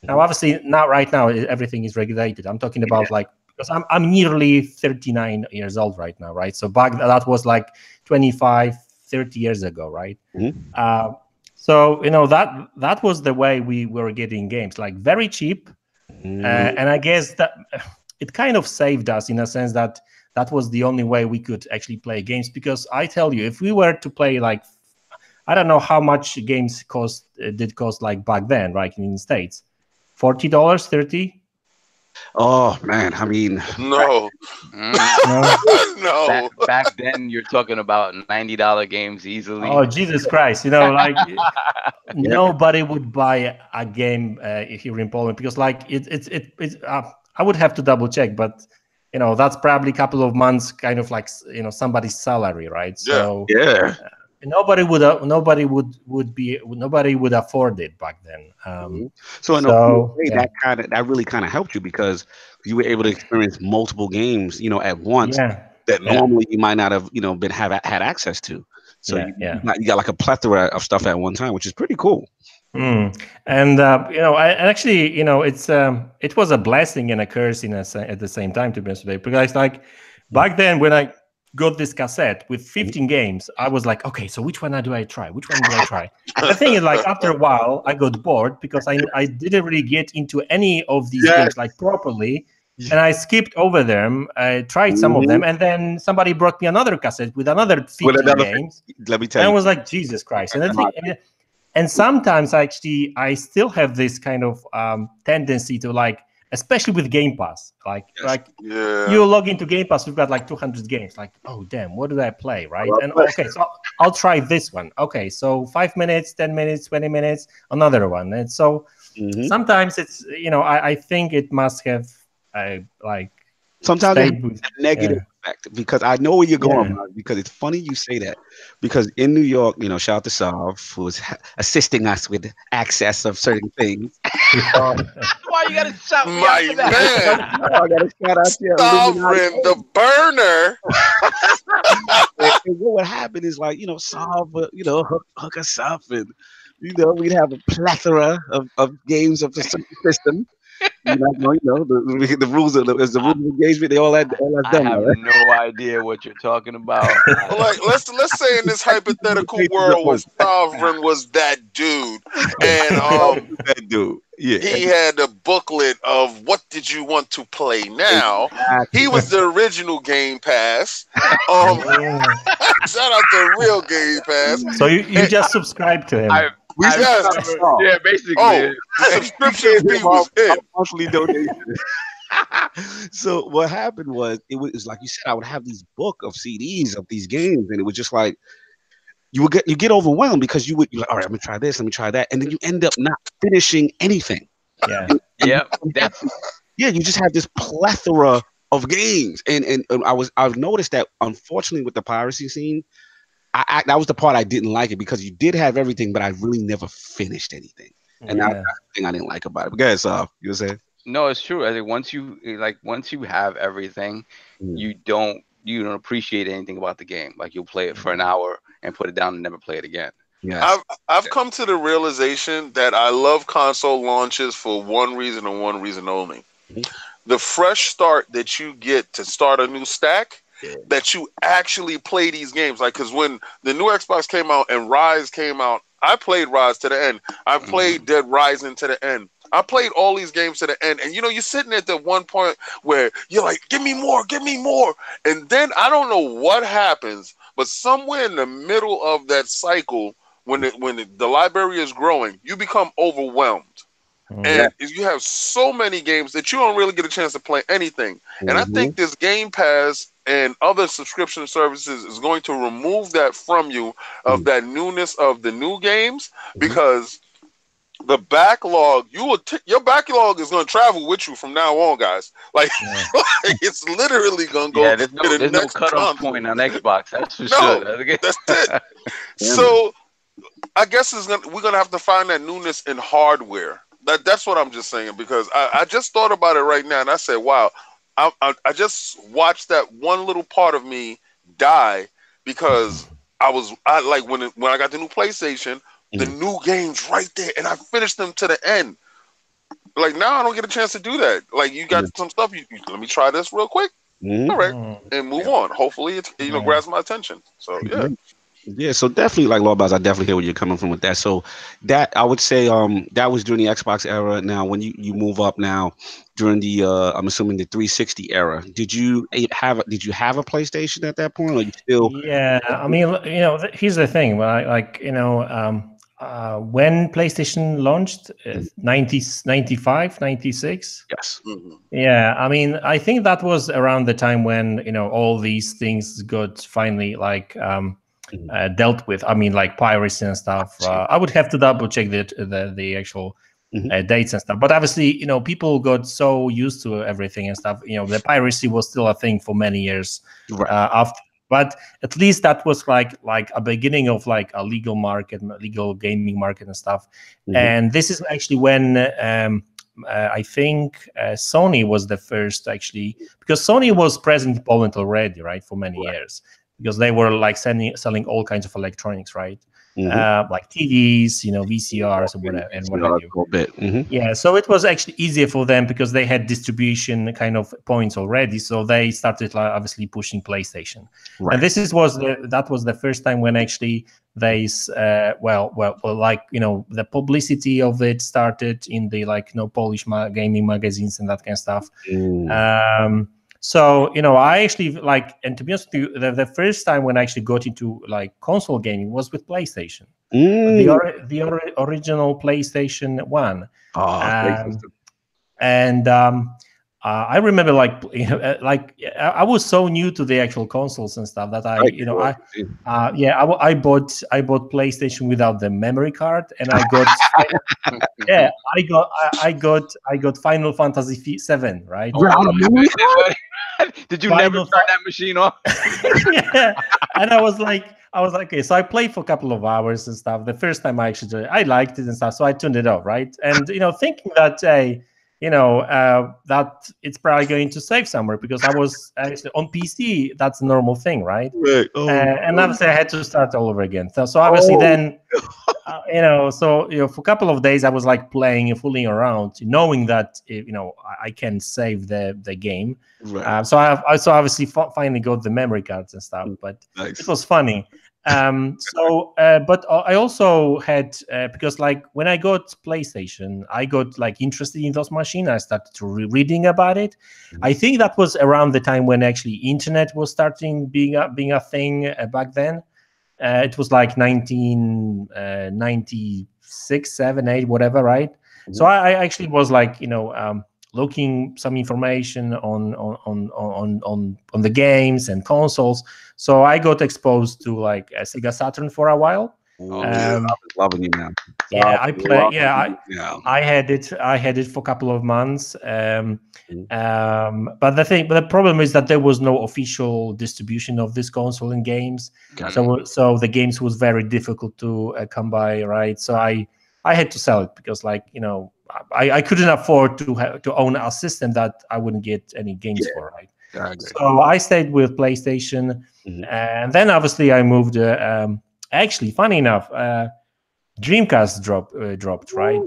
Now, obviously, not right now. Everything is regulated. I'm talking about like, because I'm nearly 39 years old right now, right? So back that was like 25, 30 years ago, right? So that was the way we were getting games, like very cheap, and I guess that it kind of saved us in a sense that was the only way we could actually play games. Because I tell you, if we were to play like, I don't know how much games did cost like back then, right, in the States, $40, $30. Oh man, I mean, No. No. Back then, you're talking about $90 games easily. Oh Jesus Christ! Like nobody would buy a game here in Poland, because like it's I would have to double check, but that's probably a couple of months, kind of like somebody's salary, right? So nobody would afford it back then. So in a way, that really kind of helped you, because you were able to experience multiple games, at once that normally you might not have, had access to. So you got like a plethora of stuff at one time, which is pretty cool. And actually, it was a blessing and a curse at the same time, to be honest with you, because like back then when I got this cassette with 15 games, I was like, okay, so which one do I try? And the thing is, like, after a while, I got bored because I didn't really get into any of these games like properly, and I skipped over them. I tried some of them, and then somebody brought me another cassette with another 15 games. Let me tell you, and I was like, Jesus Christ! And sometimes actually, I still have this kind of tendency to like, especially with Game Pass, you log into Game Pass, we've got like 200 games. Like, oh damn, what do I play, right? And okay, so I'll try this one. Okay, so 5 minutes, 10 minutes, 20 minutes, another one. And so sometimes it's I think it must have sometimes a negative effect, because I know where you're going, because it's funny you say that, because in New York, shout out to Sav, who is assisting us with access of certain things. Why you gotta shout me my out for that? man? I gotta shout out to Sovereign, the burner. And what would happen is, like, Sav, hook us up, and we'd have a plethora of games of the system. The rules of the engagement, they all that done. I have no idea what you're talking about. Like, let's say in this hypothetical world where Sovereign was that dude, and that dude, he had a booklet of what did you want to play now. He was the original Game Pass. Shout out to real Game Pass. So you just subscribe to him. Basically. Subscription fee was it. Monthly donation. So what happened was, it was like you said, I would have these book of CDs of these games, and it was just like you get overwhelmed, because you're like, all right, I'm gonna try this, let me try that, and then you end up not finishing anything. Yeah. You just have this plethora of games, and I've noticed that, unfortunately, with the piracy scene, that was the part I didn't like it, because you did have everything, but I really never finished anything, and that's the thing I didn't like about it. But guys, you were saying? No, it's true. I think once you have everything, you don't appreciate anything about the game. Like, you'll play it for an hour and put it down and never play it again. Yeah, I've come to the realization that I love console launches for one reason and one reason only: the fresh start that you get to start a new stack. That you actually play these games, like, because when the new Xbox came out and Rise came out, I played Rise to the end. I played Dead Rising to the end. I played all these games to the end, and you're sitting at the one point where you're like, give me more, and then I don't know what happens, but somewhere in the middle of that cycle, when the library is growing, you become overwhelmed. And you have so many games that you don't really get a chance to play anything. And I think this Game Pass and other subscription services is going to remove that from you, of that newness of the new games, because the backlog, your backlog is going to travel with you from now on, guys. Like, it's literally going to go. There's no cutoff point on Xbox. That's for sure. That's it. So I guess we're going to have to find that newness in hardware. That's what I'm just saying, because I just thought about it right now, and I said, wow, I just watched that one little part of me die, because I like when I got the new PlayStation, the new games right there, and I finished them to the end. Like now, I don't get a chance to do that. Like you got some stuff. Let me try this real quick. All right, and move on. Hopefully, it's grabs my attention. So yeah. Yeah, so definitely, like Lord Madz, I definitely hear where you're coming from with that. So that I would say that was during the Xbox era. Now when you move up now during the I'm assuming the 360 era, did you have a PlayStation at that point, or you still? Yeah, I mean, here's the thing. When PlayStation launched, 95, 96. Yes. Yeah, I mean, I think that was around the time when all these things got finally dealt with. I mean, like piracy and stuff. I would have to double check the actual dates and stuff. But obviously, people got so used to everything and stuff. The piracy was still a thing for many years after. But at least that was like a beginning of like a legal gaming market and stuff. And this is actually when I think Sony was the first actually, because Sony was present in Poland already, right, for many years. Because they were like selling all kinds of electronics, right? Like TVs, VCRs, and what have you. Yeah, so it was actually easier for them because they had distribution kind of points already. So they started obviously pushing PlayStation, and that was the first time when actually they the publicity of it started in the Polish gaming magazines and that kind of stuff. So, I actually and to be honest with you, the first time when I actually got into console gaming was with PlayStation, the original PlayStation 1. I remember I was so new to the actual consoles and stuff that I bought PlayStation without the memory card, and I got I got Final Fantasy VII, right? Did you never turn that machine off? Yeah, and I was like, okay. So I played for a couple of hours and stuff. The first time I actually did it, I liked it and stuff, so I turned it off, right? And thinking that that it's probably going to save somewhere because I was actually on PC. That's a normal thing, right? Right. And obviously I had to start all over again. So obviously then, for a couple of days I was playing and fooling around, knowing that I can save the game. Right. So I obviously finally got the memory cards and stuff, but it was funny. But I also had because when I got PlayStation, I got interested in those machines. I started to reading about it. I think that was around the time when actually internet was starting being a thing back then. It was 1996, 7, 8, whatever, right? So I actually was looking some information on the games and consoles. So I got exposed to a Sega Saturn for a while. I'm loving you now. Yeah, I played. Yeah, I had it. I had it for a couple of months. But the problem is that there was no official distribution of this console in games. So the games was very difficult to come by, right? So I had to sell it because I couldn't afford to own a system that I wouldn't get any games for, right? So I stayed with PlayStation, and then obviously I moved. Actually, funny enough, Dreamcast dropped, right?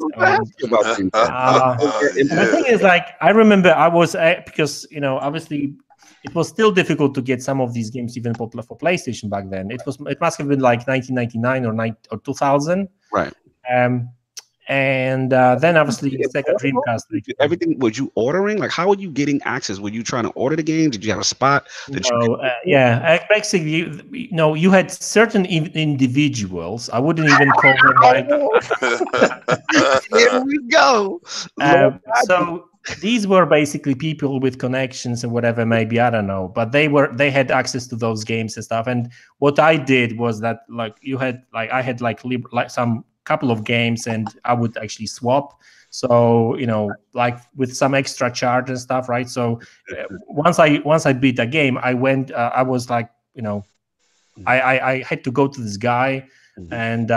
The thing is, I remember I was because obviously it was still difficult to get some of these games even for PlayStation back then. It must have been 1999 or 2000, right? And then obviously the second Dreamcast. Everything, was you ordering? How were you getting access? Were you trying to order the game? Did you have a spot? Basically, you had certain individuals. I wouldn't even call them Here we go. So these were basically people with connections and whatever, maybe, I don't know, but they had access to those games and stuff. And what I did was that I had some couple of games and I would actually swap. So, with some extra charge and stuff, right? So once I beat a game, I went, I was I had to go to this guy and,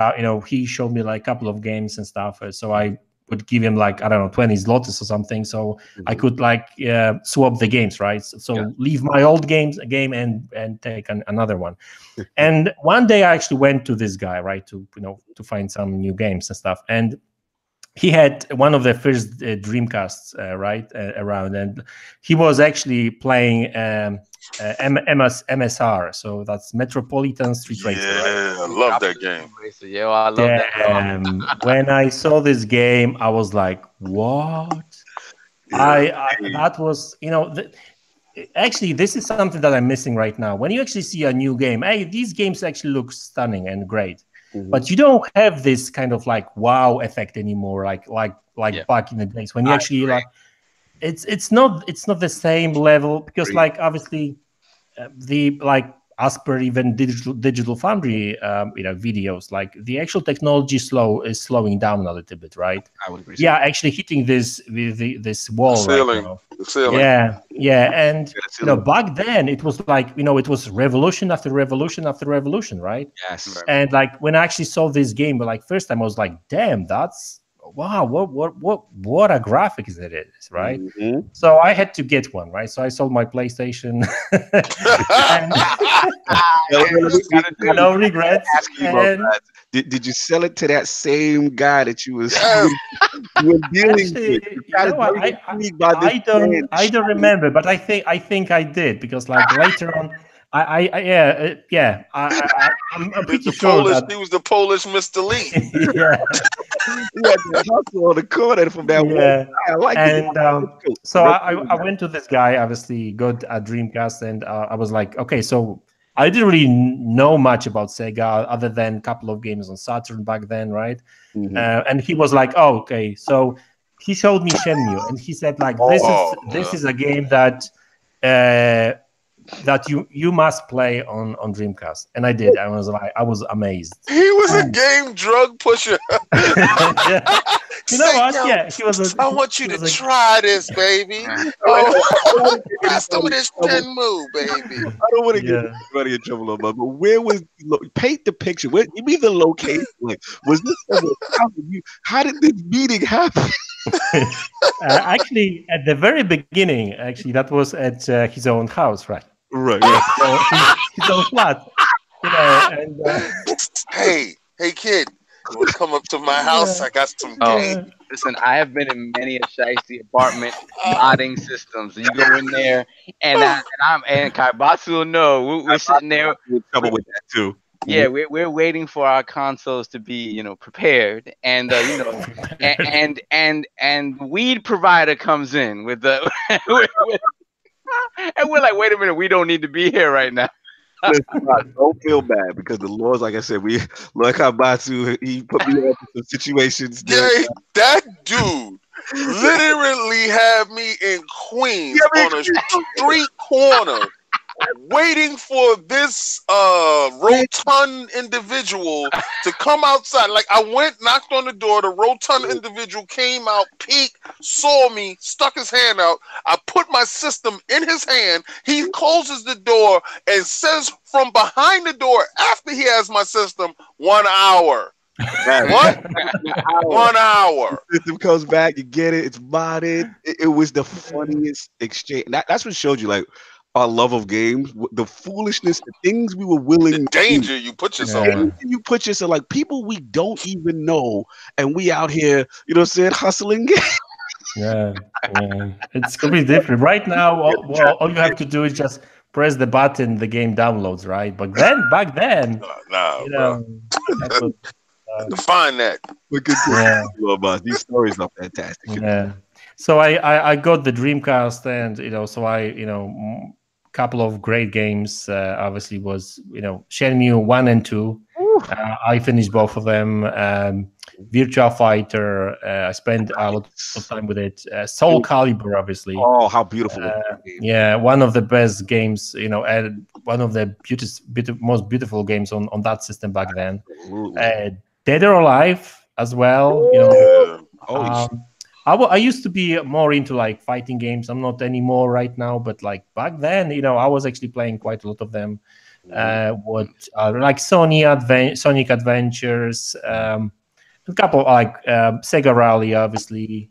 he showed me a couple of games and stuff. So I would give him 20 zlotys or something. So I could swap the games, right? So leave my old game and take another one. And one day I actually went to this guy, right, to find some new games and stuff. And he had one of the first Dreamcasts around, and he was actually playing MSR, so that's Metropolitan Street Racer. Yeah, I love that game. Yeah, I love that. When I saw this game, I was like, "What?" Yeah. That was, actually, this is something that I'm missing right now. When you actually see a new game, hey, these games actually look stunning and great, but you don't have this kind of like wow effect anymore, like back in the days when you actually like. It's not the same level because like obviously the like as per even digital foundry videos, like the actual technology is slowing down a little bit, right? I would agree. Yeah, actually hitting this wall Ceiling. right now. The ceiling. Yeah, and back then it was like it was revolution after revolution after revolution, right? Yes. And like when I actually saw this game, like first time I was like, damn, that's wow, what a graphics it is, right? So I had to get one, right? So I sold my PlayStation. No regrets. Did you sell it to that same guy that you was dealing with? I don't remember, but I think I did because like later on, I'm pretty sure that he was the Polish Mr. Lee. Yeah. On the corner from that one. I like it. So I went to this guy, obviously got a Dreamcast, and I was like, okay, so I didn't really know much about Sega other than a couple of games on Saturn back then, right? And he was like, oh, okay. So he showed me Shenmue, and he said like, this is a game that you must play on Dreamcast, and I did. I was amazed. He was a game drug pusher. You know what? Yeah, he was. I want you to try this, baby. Try some of this Shenmue, baby. I don't want to get anybody in trouble, but where was? Paint the picture. Where? Give me the location. Like, was this? How did this meeting happen? Actually, at the very beginning, that was at his own house, right? Right. So his own flat. And hey, kid, you want to come up to my house? I got some game. Listen, I have been in many a shiesty apartment modding systems. You go in there, and Kaibatsu will know we're sitting there. We're in trouble with that too. Yeah, we're waiting for our consoles to be prepared, and and weed provider comes in with the and we're like, wait a minute, we don't need to be here right now. Don't feel bad because the Lord's, like I said, Lord Kabatsu, he put me in some situations. Yeah, that dude literally had me in Queens on a street corner waiting for this rotund individual to come outside. Like, I went, knocked on the door, the rotund individual came out, peeked, saw me, stuck his hand out. I put my system in his hand. He closes the door and says from behind the door, after he has my system, 1 hour. What? 1 hour. The system comes back, you get it, it's modded. It was the funniest exchange. That's what showed you, like, our love of games, the foolishness, the things we were willing the danger you put yourself in. You put yourself, like, people we don't even know, and we out here, hustling games. Yeah. It's completely different. Right now, all you have to do is just press the button, the game downloads, right? But then, back then, define that. These stories are fantastic. Yeah. So I got the Dreamcast, and so I couple of great games. Obviously, was Shenmue 1 and 2. I finished both of them. Virtua Fighter. I spent a lot of time with it. Soul Calibur, obviously. Oh, how beautiful! Yeah, one of the best games. And one of the most beautiful games on that system back then. Dead or Alive as well. I used to be more into like fighting games. I'm not anymore right now, but like back then, I was actually playing quite a lot of them. Like Sonic Adventures, a couple like Sega Rally, obviously.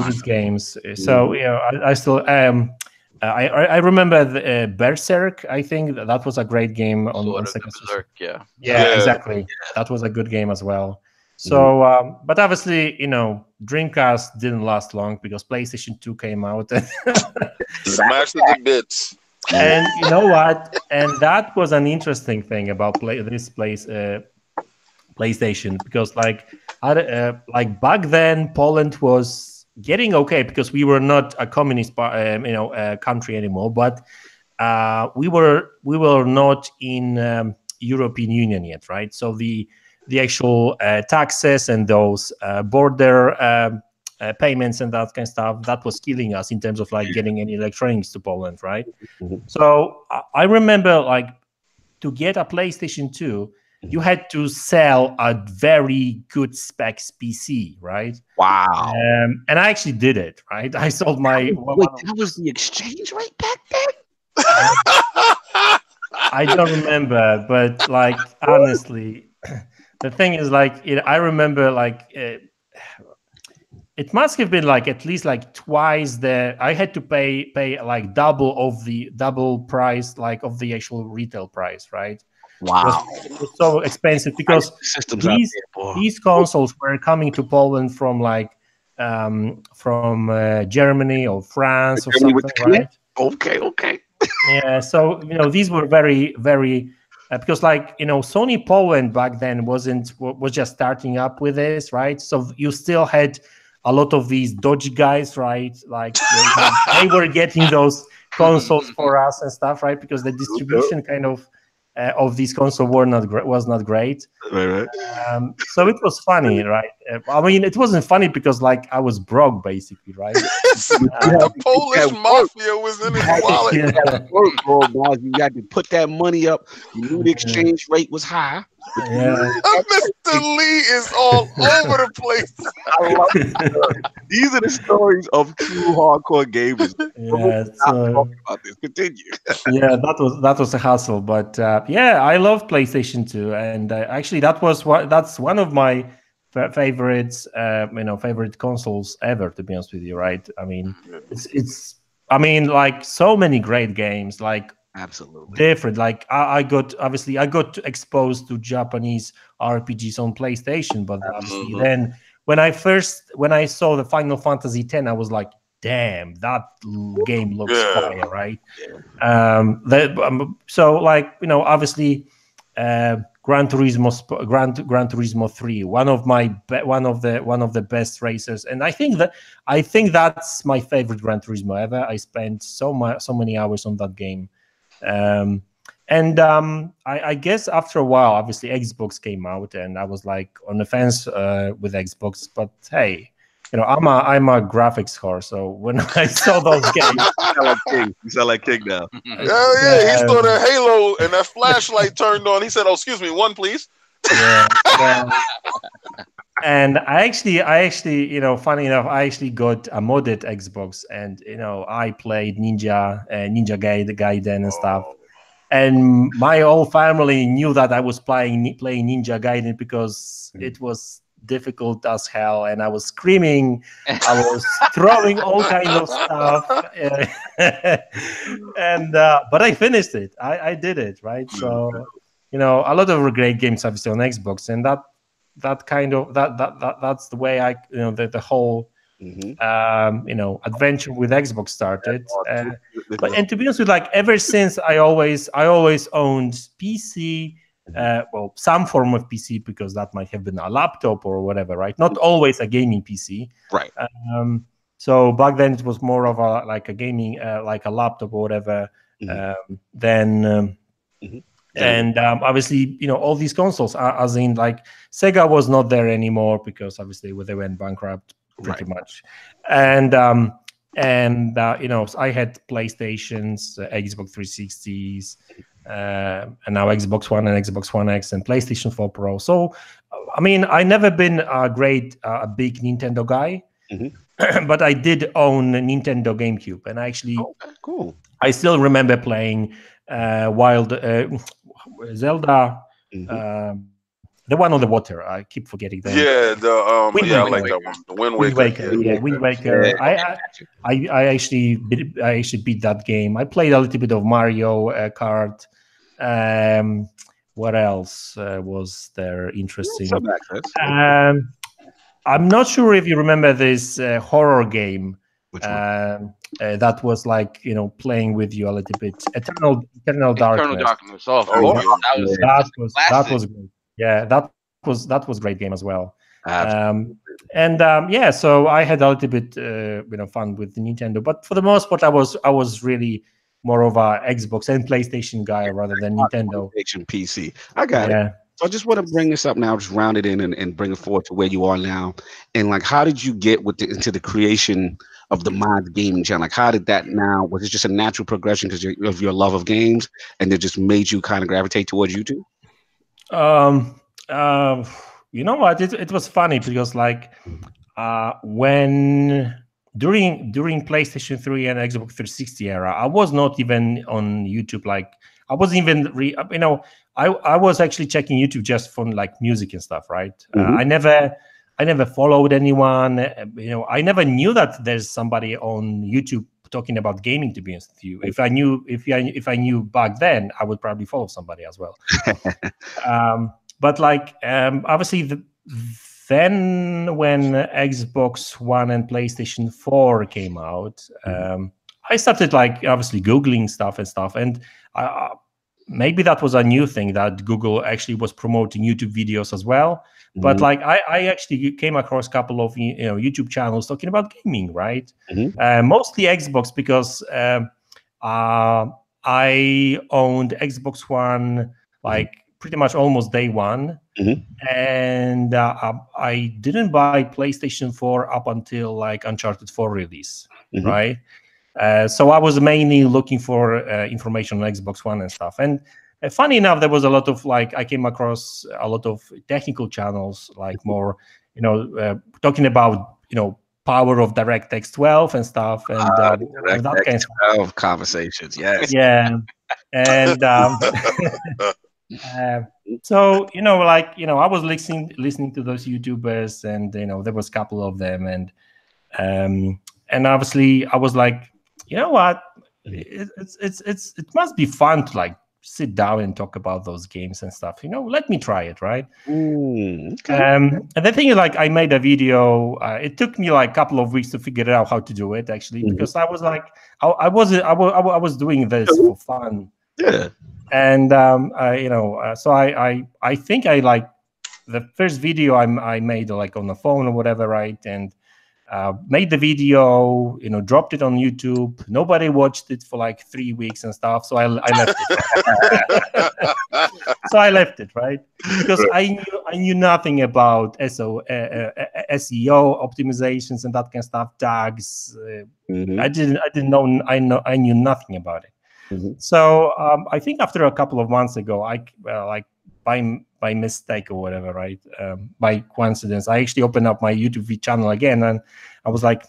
These games. So I still I remember the, Berserk. I think that was a great game on Sega. Berserk, yeah, exactly. That was a good game as well. So, but obviously, Dreamcast didn't last long because PlayStation 2 came out. Smashed it to bits. And you know what? And that was an interesting thing about PlayStation, because like back then Poland was getting okay because we were not a communist country anymore, but we were not in European Union yet, right? So the actual taxes and those border payments and that kind of stuff, that was killing us in terms of like getting any electronics to Poland, right? So I remember, like, to get a PlayStation 2, you had to sell a very good specs PC, right? Wow. And I actually did it, right? I sold my... Wait, that was the exchange rate back then? I don't remember, but like, honestly, the thing is, like, I remember, like, it must have been like at least like twice I had to pay like double price, like, of the actual retail price, right? Wow. It was so expensive because these consoles were coming to Poland from like Germany or France or something, right? Okay. Yeah, so these were very, very because, like, Sony Poland back then was just starting up with this, right? So you still had a lot of these dodgy guys, right? Like they were getting those consoles for us and stuff, right? Because the distribution kind of these consoles was not great. Right. So it was funny, right? I mean, it wasn't funny because, like, I was broke basically, right? The Polish mafia was in his wallet. You got to put that money up. You knew the exchange rate was high. Yeah. Mr. Lee is all over the place. I love it. These are the stories of true hardcore gamers. Yeah, Talking about this. Continue. Yeah, that was a hassle, but yeah, I love PlayStation 2, and actually that's one of my favorites, favorite consoles ever, to be honest with you, right? I mean, it's like so many great games, like, absolutely different. Like I got exposed to Japanese RPGs on PlayStation, but obviously then when I saw the Final Fantasy X, I was like, damn, that game looks fire, right? So, like, obviously, Gran Turismo 3, one of the best racers, and I think that's my favorite Gran Turismo ever. I spent so many hours on that game. I guess after a while, obviously, Xbox came out, and I was like on the fence with Xbox. But hey, I'm a graphics whore, so when I saw those games, you sound like King now. Hell yeah, he saw that Halo and that flashlight turned on. He said, "Oh, excuse me, one please." Yeah. And I actually, funny enough, I actually got a modded Xbox, and I played Ninja Gaiden and stuff. And my whole family knew that I was playing Ninja Gaiden because it was difficult as hell, and I was screaming, I was throwing all kinds of stuff, and but I finished it. I did it, right? So a lot of great games obviously on Xbox, and that's the way I the whole adventure with Xbox started. And to be honest with, like, ever since I always owned PC, some form of PC, because that might have been a laptop or whatever, right? Not always a gaming PC, right? So back then it was more of a gaming, like a laptop or whatever. And obviously, all these consoles, as in, like, Sega was not there anymore because obviously they went bankrupt pretty much. And I had PlayStations, Xbox 360s, and now Xbox One and Xbox One X and PlayStation 4 Pro. So, I mean, I never been a big Nintendo guy, but I did own a Nintendo GameCube, and actually, cool. I still remember playing Zelda. The one on the water. I keep forgetting that. Yeah, I like that one. The Wind Waker. Wind Waker. I actually beat that game. I played a little bit of Mario Kart. What else was there interesting? Some access. I'm not sure if you remember this horror game Which one? that was like, you know, playing with you a little bit. Eternal Darkness. Eternal Darkness. Oh, Oh, yeah. That was great. Yeah, that was great game as well. Absolutely. Yeah, so I had a little bit fun with the Nintendo, but for the most part, I was really more of a Xbox and PlayStation guy rather than Nintendo. PlayStation, PC. I got it. So I just want to bring this up now, just round it in and bring it forward to where you are now. And like, how did you get into the creation of the Madz Gaming channel? Like, how did that now? Was it just a natural progression because of your love of games, and it just made you kind of gravitate towards YouTube? You know what? It was funny because like when during PlayStation 3 and Xbox 360 era, I was not even on YouTube. Like I wasn't even I was actually checking YouTube just for like music and stuff, right? I never followed anyone. I never knew that there's somebody on YouTube talking about gaming. To be honest with you, if I knew back then, I would probably follow somebody as well. But like obviously then when Xbox One and PlayStation 4 came out, I started like obviously Googling stuff, and maybe that was a new thing that Google actually was promoting YouTube videos as well. But like I actually came across a couple of YouTube channels talking about gaming, right? Mostly Xbox because I owned Xbox One like pretty much almost day one, and I didn't buy PlayStation 4 up until like Uncharted 4 release, right? So I was mainly looking for information on Xbox One and stuff. And funny enough, there was a lot of like I came across a lot of technical channels, like more talking about power of DirectX 12 and stuff, and that kind of conversations. Yes. Yeah, and so I was listening to those YouTubers, and there was a couple of them, and obviously I was like, you know what, it must be fun to like sit down and talk about those games and stuff. Let me try it, right? Okay. And the thing is, like, I made a video. It took me like a couple of weeks to figure out how to do it, actually, because I was like, I was doing this for fun. Yeah. And so I think I like the first video I made like on the phone or whatever, right? And made the video, dropped it on YouTube. Nobody watched it for like 3 weeks and stuff, so I left it. So I left it, right? Because I knew nothing about SEO optimizations and that kind of stuff, tags. I didn't know. I knew nothing about it. So I think after a couple of months ago, like by mistake or whatever, right? By coincidence, I actually opened up my YouTube channel again, and I was like,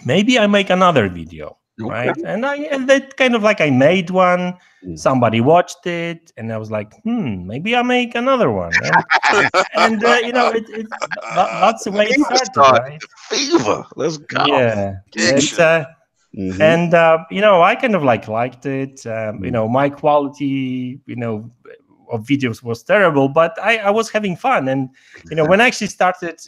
maybe I make another video, right? And that kind of like I made one. Somebody watched it, and I was like, maybe I make another one. And that's the way it started, right? Fever. Let's go. Yeah. And I kind of like liked it. My quality, of videos was terrible, but I was having fun. And when I actually started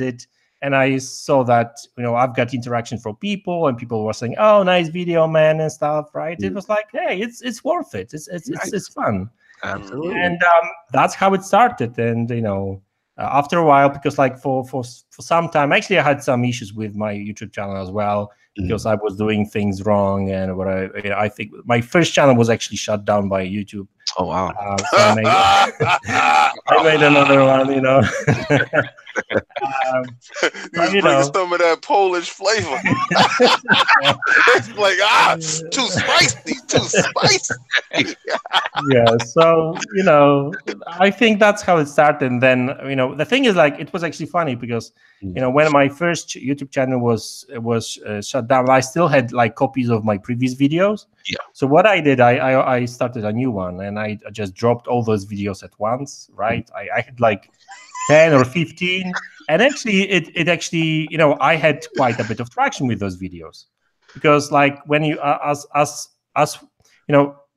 it, and I saw that I've got interaction from people, and people were saying, "Oh, nice video, man," and stuff, right? It was like, hey, it's worth it. It's fun. Absolutely. And that's how it started. And after a while, because like for some time, actually I had some issues with my YouTube channel as well, because I was doing things wrong, and what I think my first channel was actually shut down by YouTube. Oh wow! So I made another one, you bring some of that Polish flavor. It's like too spicy. Yeah, so I think that's how it started. And then the thing is, like, it was actually funny because when my first YouTube channel was shut down, I still had like copies of my previous videos. Yeah. So what I did, I started a new one, and I just dropped all those videos at once, right? I had like 10 or 15, and actually it actually I had quite a bit of traction with those videos, because like when you as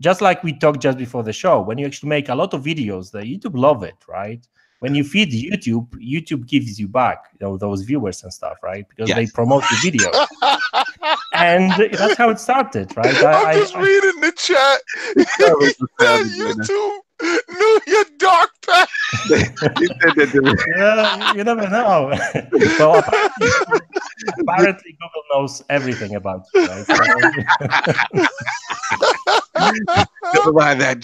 just like we talked just before the show, when you actually make a lot of videos, the YouTube love it, right? When you feed YouTube, YouTube gives you back, those viewers and stuff, right? Because they promote your videos. And that's how it started, right? I'm just reading the chat. YouTube knew your dark past. Yeah, you never know. Well, apparently Google knows everything about you, right? Never mind that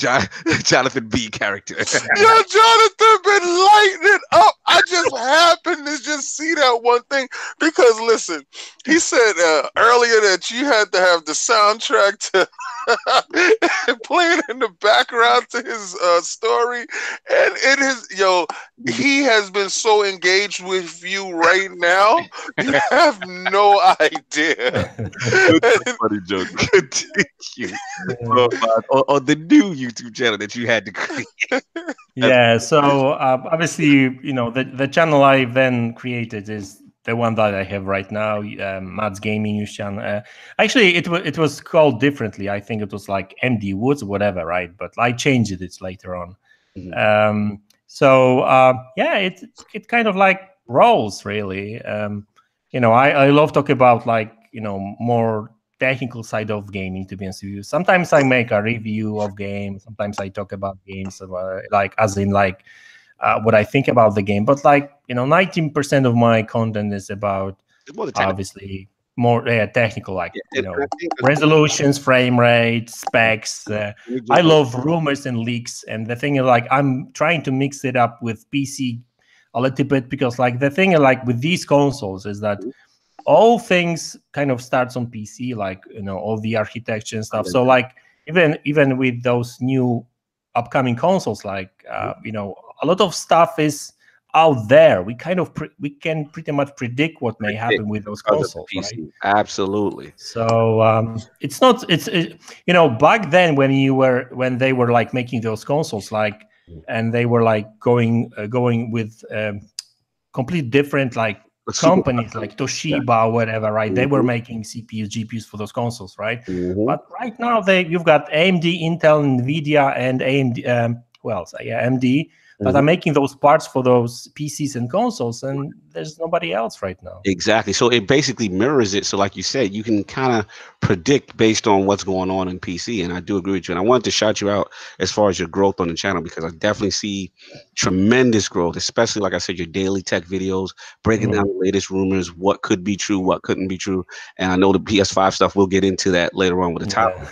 Jonathan B character. Yo, Jonathan been lighting it up. I just happened to just see that one thing because listen, he said earlier that you had to have the soundtrack to playing in the background to his story, and it is he has been so engaged with you right now. You have no idea. Funny joke. Continue. Or the new YouTube channel that you had to create. Yeah. So obviously, the channel I then created is the one that I have right now, Madz Gaming channel. Actually, it was called differently. I think it was like MD Woods, whatever, right? But I changed it later on. Mm-hmm. It kind of like rolls really. I love talk about like more technical side of gaming, to be honest with you. Sometimes I make a review of games. Sometimes I talk about games, like as in like what I think about the game. But like 19% of my content is about obviously more technical, like resolutions, frame rate, specs. I love rumors and leaks, and the thing is like I'm trying to mix it up with PC a little bit because like the thing like with these consoles is that all things kind of starts on PC, like all the architecture and stuff. So like even with those new upcoming consoles, like a lot of stuff is out there. We kind of we can pretty much predict what may happen with those consoles, right? Absolutely. So it's back then when they were like making those consoles, like, and they were like going with complete different like companies like Toshiba or whatever, right? They were making CPUs, GPUs for those consoles, right? But right now you've got AMD, Intel, Nvidia, and AMD. AMD that are making those parts for those PCs and consoles, and there's nobody else right now. Exactly. So it basically mirrors it. So like you said, you can kind of predict based on what's going on in PC. And I do agree with you. And I wanted to shout you out as far as your growth on the channel, because I definitely see tremendous growth, especially, like I said, your daily tech videos, breaking down the latest rumors, what could be true, what couldn't be true. And I know the PS5 stuff, we'll get into that later on with the topic.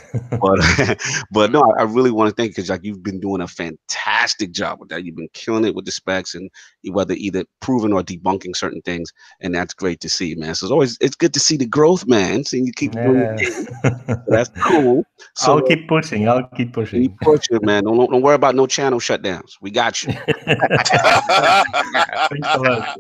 But no, I really want to thank you because like you've been doing a fantastic job with that. You've been killing it with the specs and whether either proving or debunking certain things, and that's great to see, man. So it's good to see the growth, man. Seeing you keep doing it. So that's cool. So I'll keep pushing. Keep pushing, man. Don't worry about no channel shutdowns. We got you. Thanks a lot.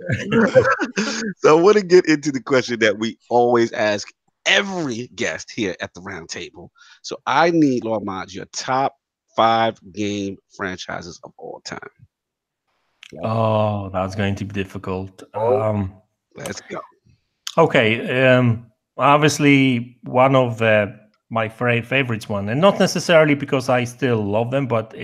So I want to get into the question that we always ask every guest here at the round table. So I need, Lord Madz, your top 5 game franchises of all time. Oh, that's going to be difficult. Let's go. Okay. Obviously, one of my favorites one, and not necessarily because I still love them, but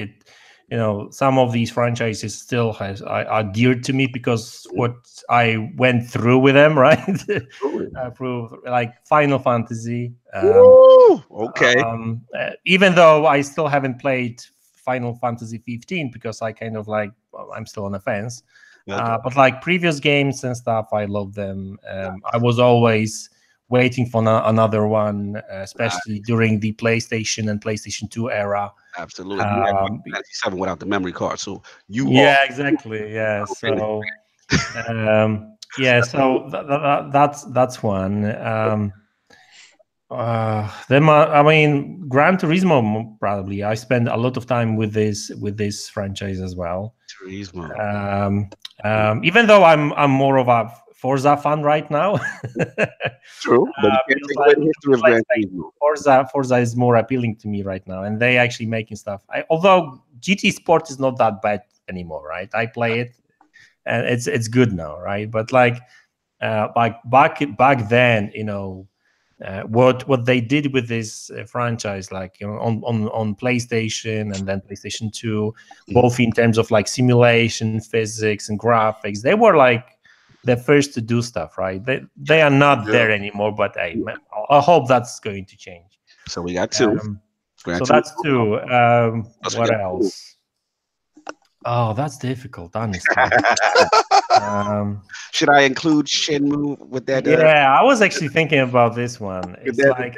some of these franchises still are dear to me because what I went through with them, right? Through like Final Fantasy. Okay. Even though I still haven't played Final Fantasy 15 because I kind of like I'm still on the fence. But like previous games and stuff, I love them. I was always waiting for another one, especially during the PlayStation and PlayStation 2 era. Absolutely. 97 without the memory card. So exactly. Yeah. So so that's one. Gran Turismo probably. I spend a lot of time with this franchise as well. Turismo. Even though I'm more of a Forza fan right now. True, but you can't take away the history of Gran Turismo. Forza is more appealing to me right now, and they actually making stuff. Although GT Sport is not that bad anymore, right? I play it, and it's good now, right? But like back then, what they did with this franchise, like on PlayStation and then PlayStation 2, both in terms of like simulation, physics, and graphics. They were like the first to do stuff, right? They are not there anymore, but hey, I hope that's going to change. So we got two. So that's two. What else? Oh, that's difficult, honestly. Should I include Shenmue with that? Yeah, I was actually thinking about this one. It's like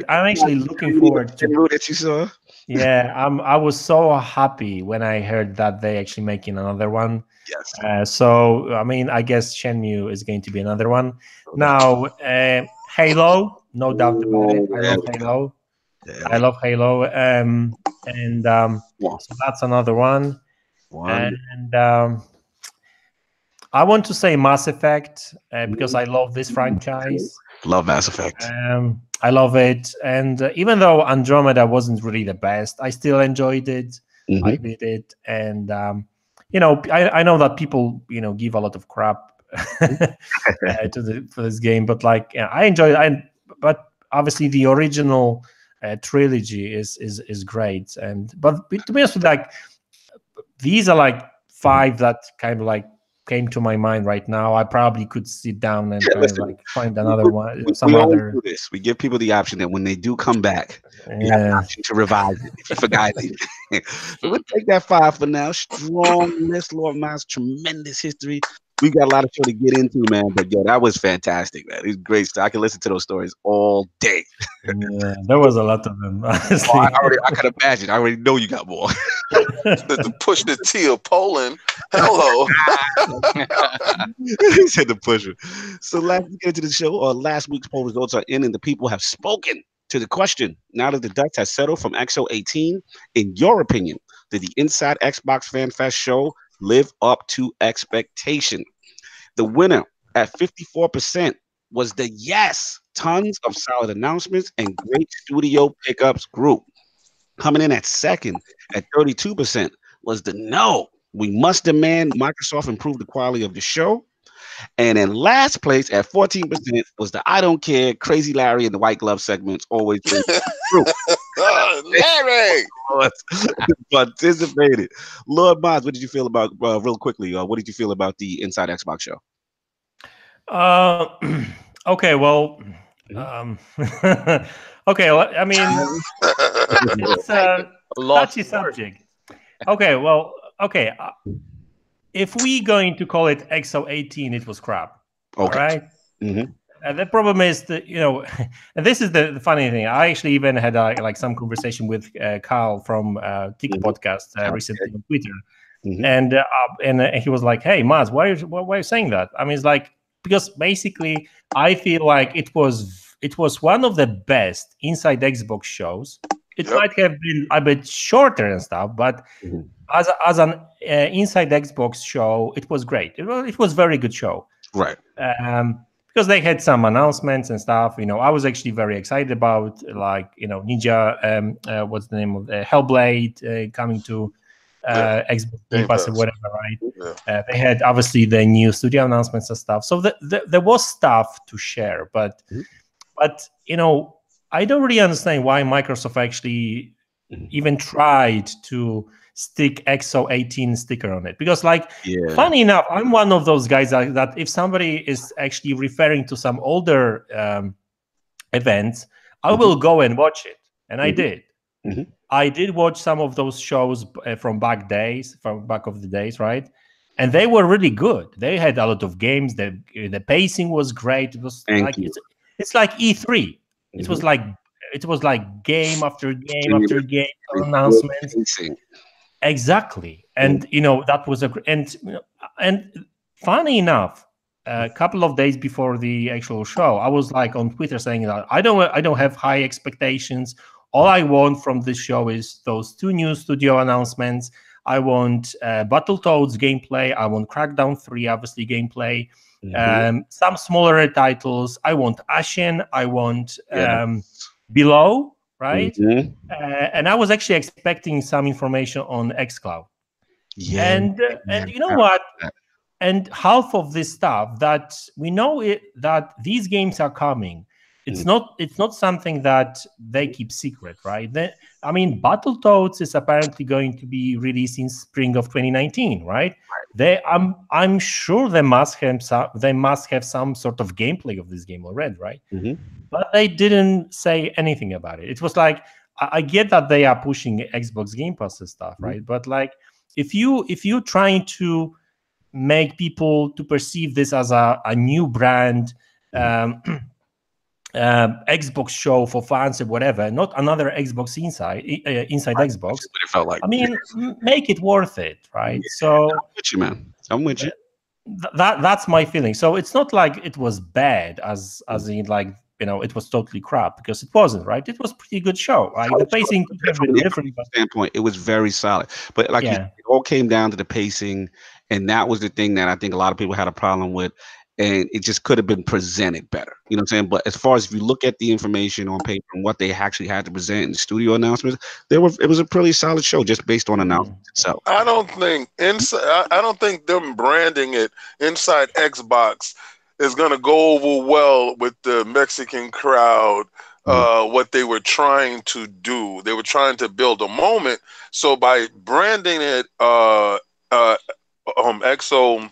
I'm actually looking forward to Shenmue that you saw. Yeah, I was so happy when I heard that they actually making another one. Yes. So I mean, I guess Shenmue is going to be another one. Now, Halo, no doubt about it. I love Halo. I love Halo. So that's another one. And I want to say Mass Effect because I love this franchise. Love Mass Effect. I love it. And even though Andromeda wasn't really the best, I still enjoyed it. I did it. And, I know that people, give a lot of crap for this game, but like, I enjoy it. But obviously the original trilogy is great. But to be honest with like, these are like 5 that kind of like came to my mind right now. I probably could sit down and find another one. Do this. We give people the option that when they do come back, you have an option to revise it if you forgot anything. So we'll take that 5 for now. Strong list, Lord Madz, tremendous history. We got a lot of show to get into, man. But yo, that was fantastic, man. It was great stuff. I can listen to those stories all day. Yeah, there was a lot of them. Honestly. I can imagine. I already know you got more. The push the T of Poland. Hello. He said the pusher. So let's get into the show. Last week's poll results are in, and the people have spoken to the question. Now that the dust has settled from XO18, in your opinion, did the Inside Xbox Fan Fest show live up to expectation? The winner at 54% was the yes. Tons of solid announcements and great studio pickups group. Coming in at second at 32% was the no. We must demand Microsoft improve the quality of the show. And in last place at 14% was the I don't care, Crazy Larry and the White Glove segments always been true. Larry participated. Lord Madz, what did you feel about real quickly? What did you feel about the Inside Xbox show? Okay, well, okay, well, I mean, it's a touchy subject. Okay, well, okay. If we going to call it XO18, it was crap. Okay. All right. The problem is that, and this is the funny thing. I actually even had some conversation with Carl from Tick Podcast recently on Twitter, and he was like, "Hey, Madz, why are you saying that?" I mean, it's like, because basically I feel like it was one of the best Inside Xbox shows. It might have been a bit shorter and stuff, but as an Inside Xbox show, it was great. It was a very good show, right? Because they had some announcements and stuff. I was actually very excited about Ninja. What's the name of Hellblade coming to Xbox Game Pass or whatever, right? Yeah. They had obviously the new studio announcements and stuff. So there was stuff to share, but I don't really understand why Microsoft actually even tried to stick XO18 sticker on it. Because funny enough, I'm one of those guys that if somebody is actually referring to some older events, I will go and watch it. And I did. I did watch some of those shows from back of the days, right? And they were really good. They had a lot of games. The pacing was great. It was it's like E3. It was like game after game after game announcements. Exactly, and that was and funny enough, a couple of days before the actual show, I was like on Twitter saying that I don't have high expectations. All I want from this show is those 2 new studio announcements. I want Battletoads gameplay. I want Crackdown 3, obviously gameplay. Some smaller titles. I want Ashen. I want Below, right? And I was actually expecting some information on xCloud. And you know what? And half of this stuff that we know that these games are coming. It's not something that they keep secret, right? I mean, Battletoads is apparently going to be released in spring of 2019, right? I'm sure they must have some sort of gameplay of this game already, right? But they didn't say anything about it. It was like, I get that they are pushing Xbox Game Pass and stuff, right? But like, if you're trying to make people to perceive this as a new brand, Xbox show for fans or whatever, not another Xbox inside Xbox. It felt like. I mean, make it worth it, right? So I'm with you, man. I'm with you. That's my feeling. So it's not like it was bad, as in like, you know, it was totally crap, because it wasn't, right? It was a pretty good show, right? The pacing could have been different, but standpoint, it was very solid. But like, it all came down to the pacing, and that was the thing that I think a lot of people had a problem with. And it just could have been presented better. You know what I'm saying? But as far as if you look at the information on paper and what they actually had to present in the studio announcements, it was a pretty solid show just based on announcements itself. I don't think them branding it inside Xbox is gonna go over well with the Mexican crowd. What they were trying to do, they were trying to build a moment. So by branding it XO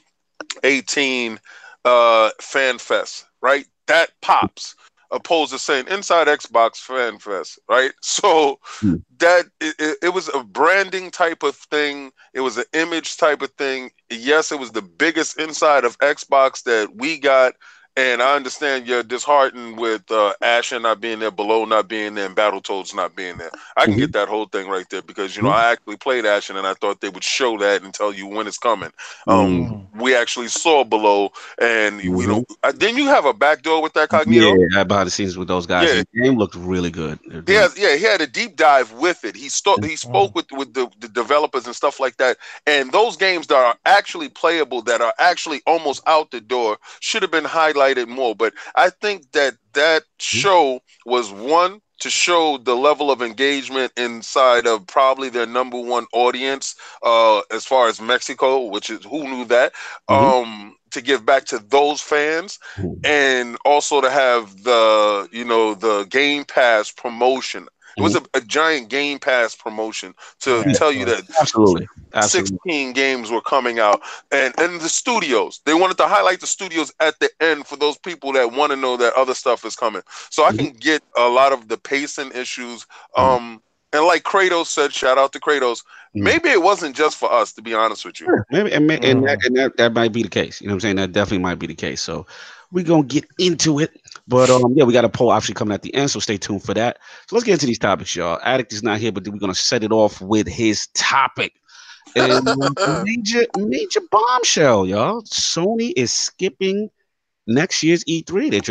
18 Fan Fest, right? That pops, opposed to saying Inside Xbox Fan Fest, right? So that it was a branding type of thing. It was an image type of thing. Yes, it was the biggest inside of Xbox that we got. And I understand you're disheartened with Ashen not being there, Below not being there, and Battletoads not being there. I can get that whole thing right there, because, you know, I actually played Ashen and I thought they would show that and tell you when it's coming. We actually saw Below, and you know, didn't you have a backdoor with that, Cognito? Yeah, behind the scenes with those guys. Yeah. The game looked really good. He had a deep dive with it. He spoke with the developers and stuff like that. And those games that are actually playable, that are actually almost out the door, should have been highlighted more. But I think that show was one to show the level of engagement inside of probably their number one audience, as far as Mexico, which is, who knew that, to give back to those fans, and also to have the Game Pass promotion. It was a giant Game Pass promotion to tell you that absolutely 16 games were coming out, and the studios. They wanted to highlight the studios at the end for those people that want to know that other stuff is coming. So I can get a lot of the pacing issues. And like Kratos said, shout out to Kratos. Maybe it wasn't just for us, to be honest with you. Sure. Maybe, and that might be the case. You know what I'm saying? That definitely might be the case. So we're gonna get into it. But we got a poll actually coming at the end, so stay tuned for that. So let's get into these topics, y'all. Addict is not here, but we're gonna set it off with his topic. And major bombshell, y'all. Sony is skipping next year's E3. They're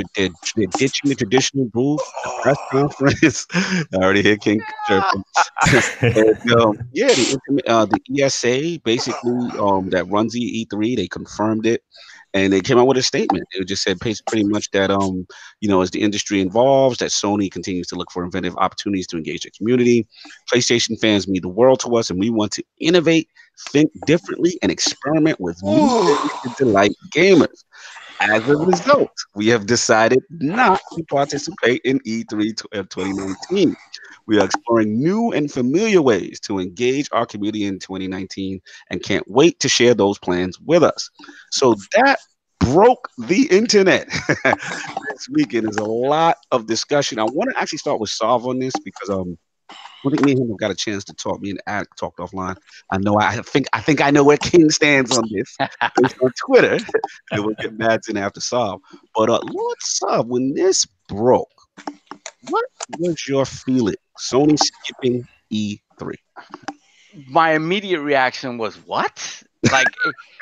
ditching the traditional booth, the press conference. I already hear King chirping. The ESA basically that runs the E3, they confirmed it. And they came out with a statement. It just said pretty much that, as the industry evolves, that Sony continues to look for inventive opportunities to engage the community. PlayStation fans mean the world to us, and we want to innovate, think differently, and experiment with new ways to delight gamers. As a result, we have decided not to participate in E3 2019. We are exploring new and familiar ways to engage our community in 2019 and can't wait to share those plans with us. So that broke the internet this weekend. There's a lot of discussion. I want to actually start with Solve on this because I think me and him have got a chance to talk. Me and Addict talked offline. I think I know where King stands on this based on Twitter. And we'll get Madz in after Solve. But Lord Sov, when this broke, what was your feeling? Sony skipping E3. My immediate reaction was, what? Like,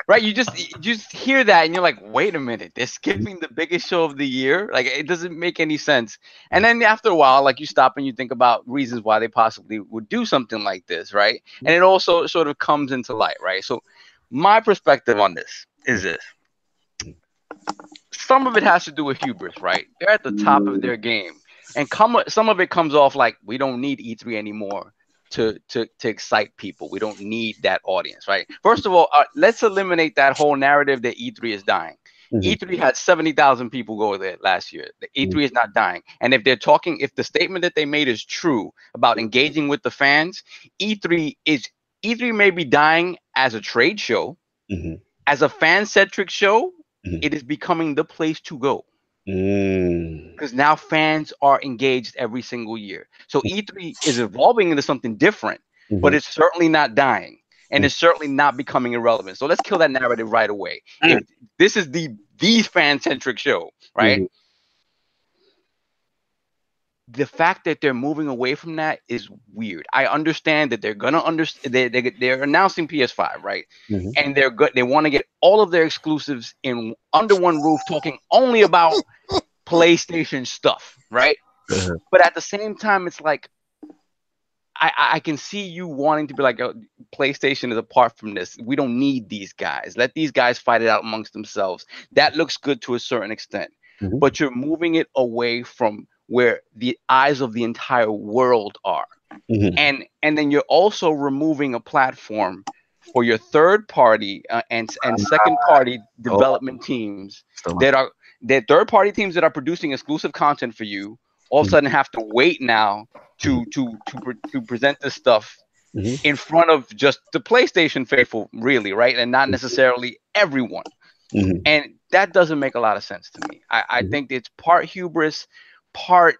right? You just hear that and you're like, wait a minute, they're skipping the biggest show of the year. Like, it doesn't make any sense. And then after a while, like, you stop and you think about reasons why they possibly would do something like this, right? And it also sort of comes into light, right? So my perspective on this is this. Some of it has to do with hubris, right? They're at the top of their game. And some of it comes off like, we don't need E3 anymore to excite people. We don't need that audience, right? First of all, let's eliminate that whole narrative that E3 is dying. E3 had 70,000 people go there last year. The E3 is not dying. And if the statement that they made is true about engaging with the fans, E3 may be dying as a trade show. As a fan-centric show, it is becoming the place to go. Because now fans are engaged every single year. So E3 is evolving into something different, but it's certainly not dying. And it's certainly not becoming irrelevant. So let's kill that narrative right away. If this is the fan-centric show, right? The fact that they're moving away from that is weird. I understand that they're gonna they're announcing PS5, right? And they're good. They want to get all of their exclusives in under one roof, talking only about PlayStation stuff, right? But at the same time, it's like I can see you wanting to be like, oh, PlayStation is apart from this. We don't need these guys. Let these guys fight it out amongst themselves. That looks good to a certain extent, but you're moving it away from where the eyes of the entire world are. And then you're also removing a platform for your third party and second party development teams that third party teams that are producing exclusive content for you all of a sudden have to wait now to present this stuff in front of just the PlayStation faithful, really, right? And not necessarily everyone. And that doesn't make a lot of sense to me. I think it's part hubris, part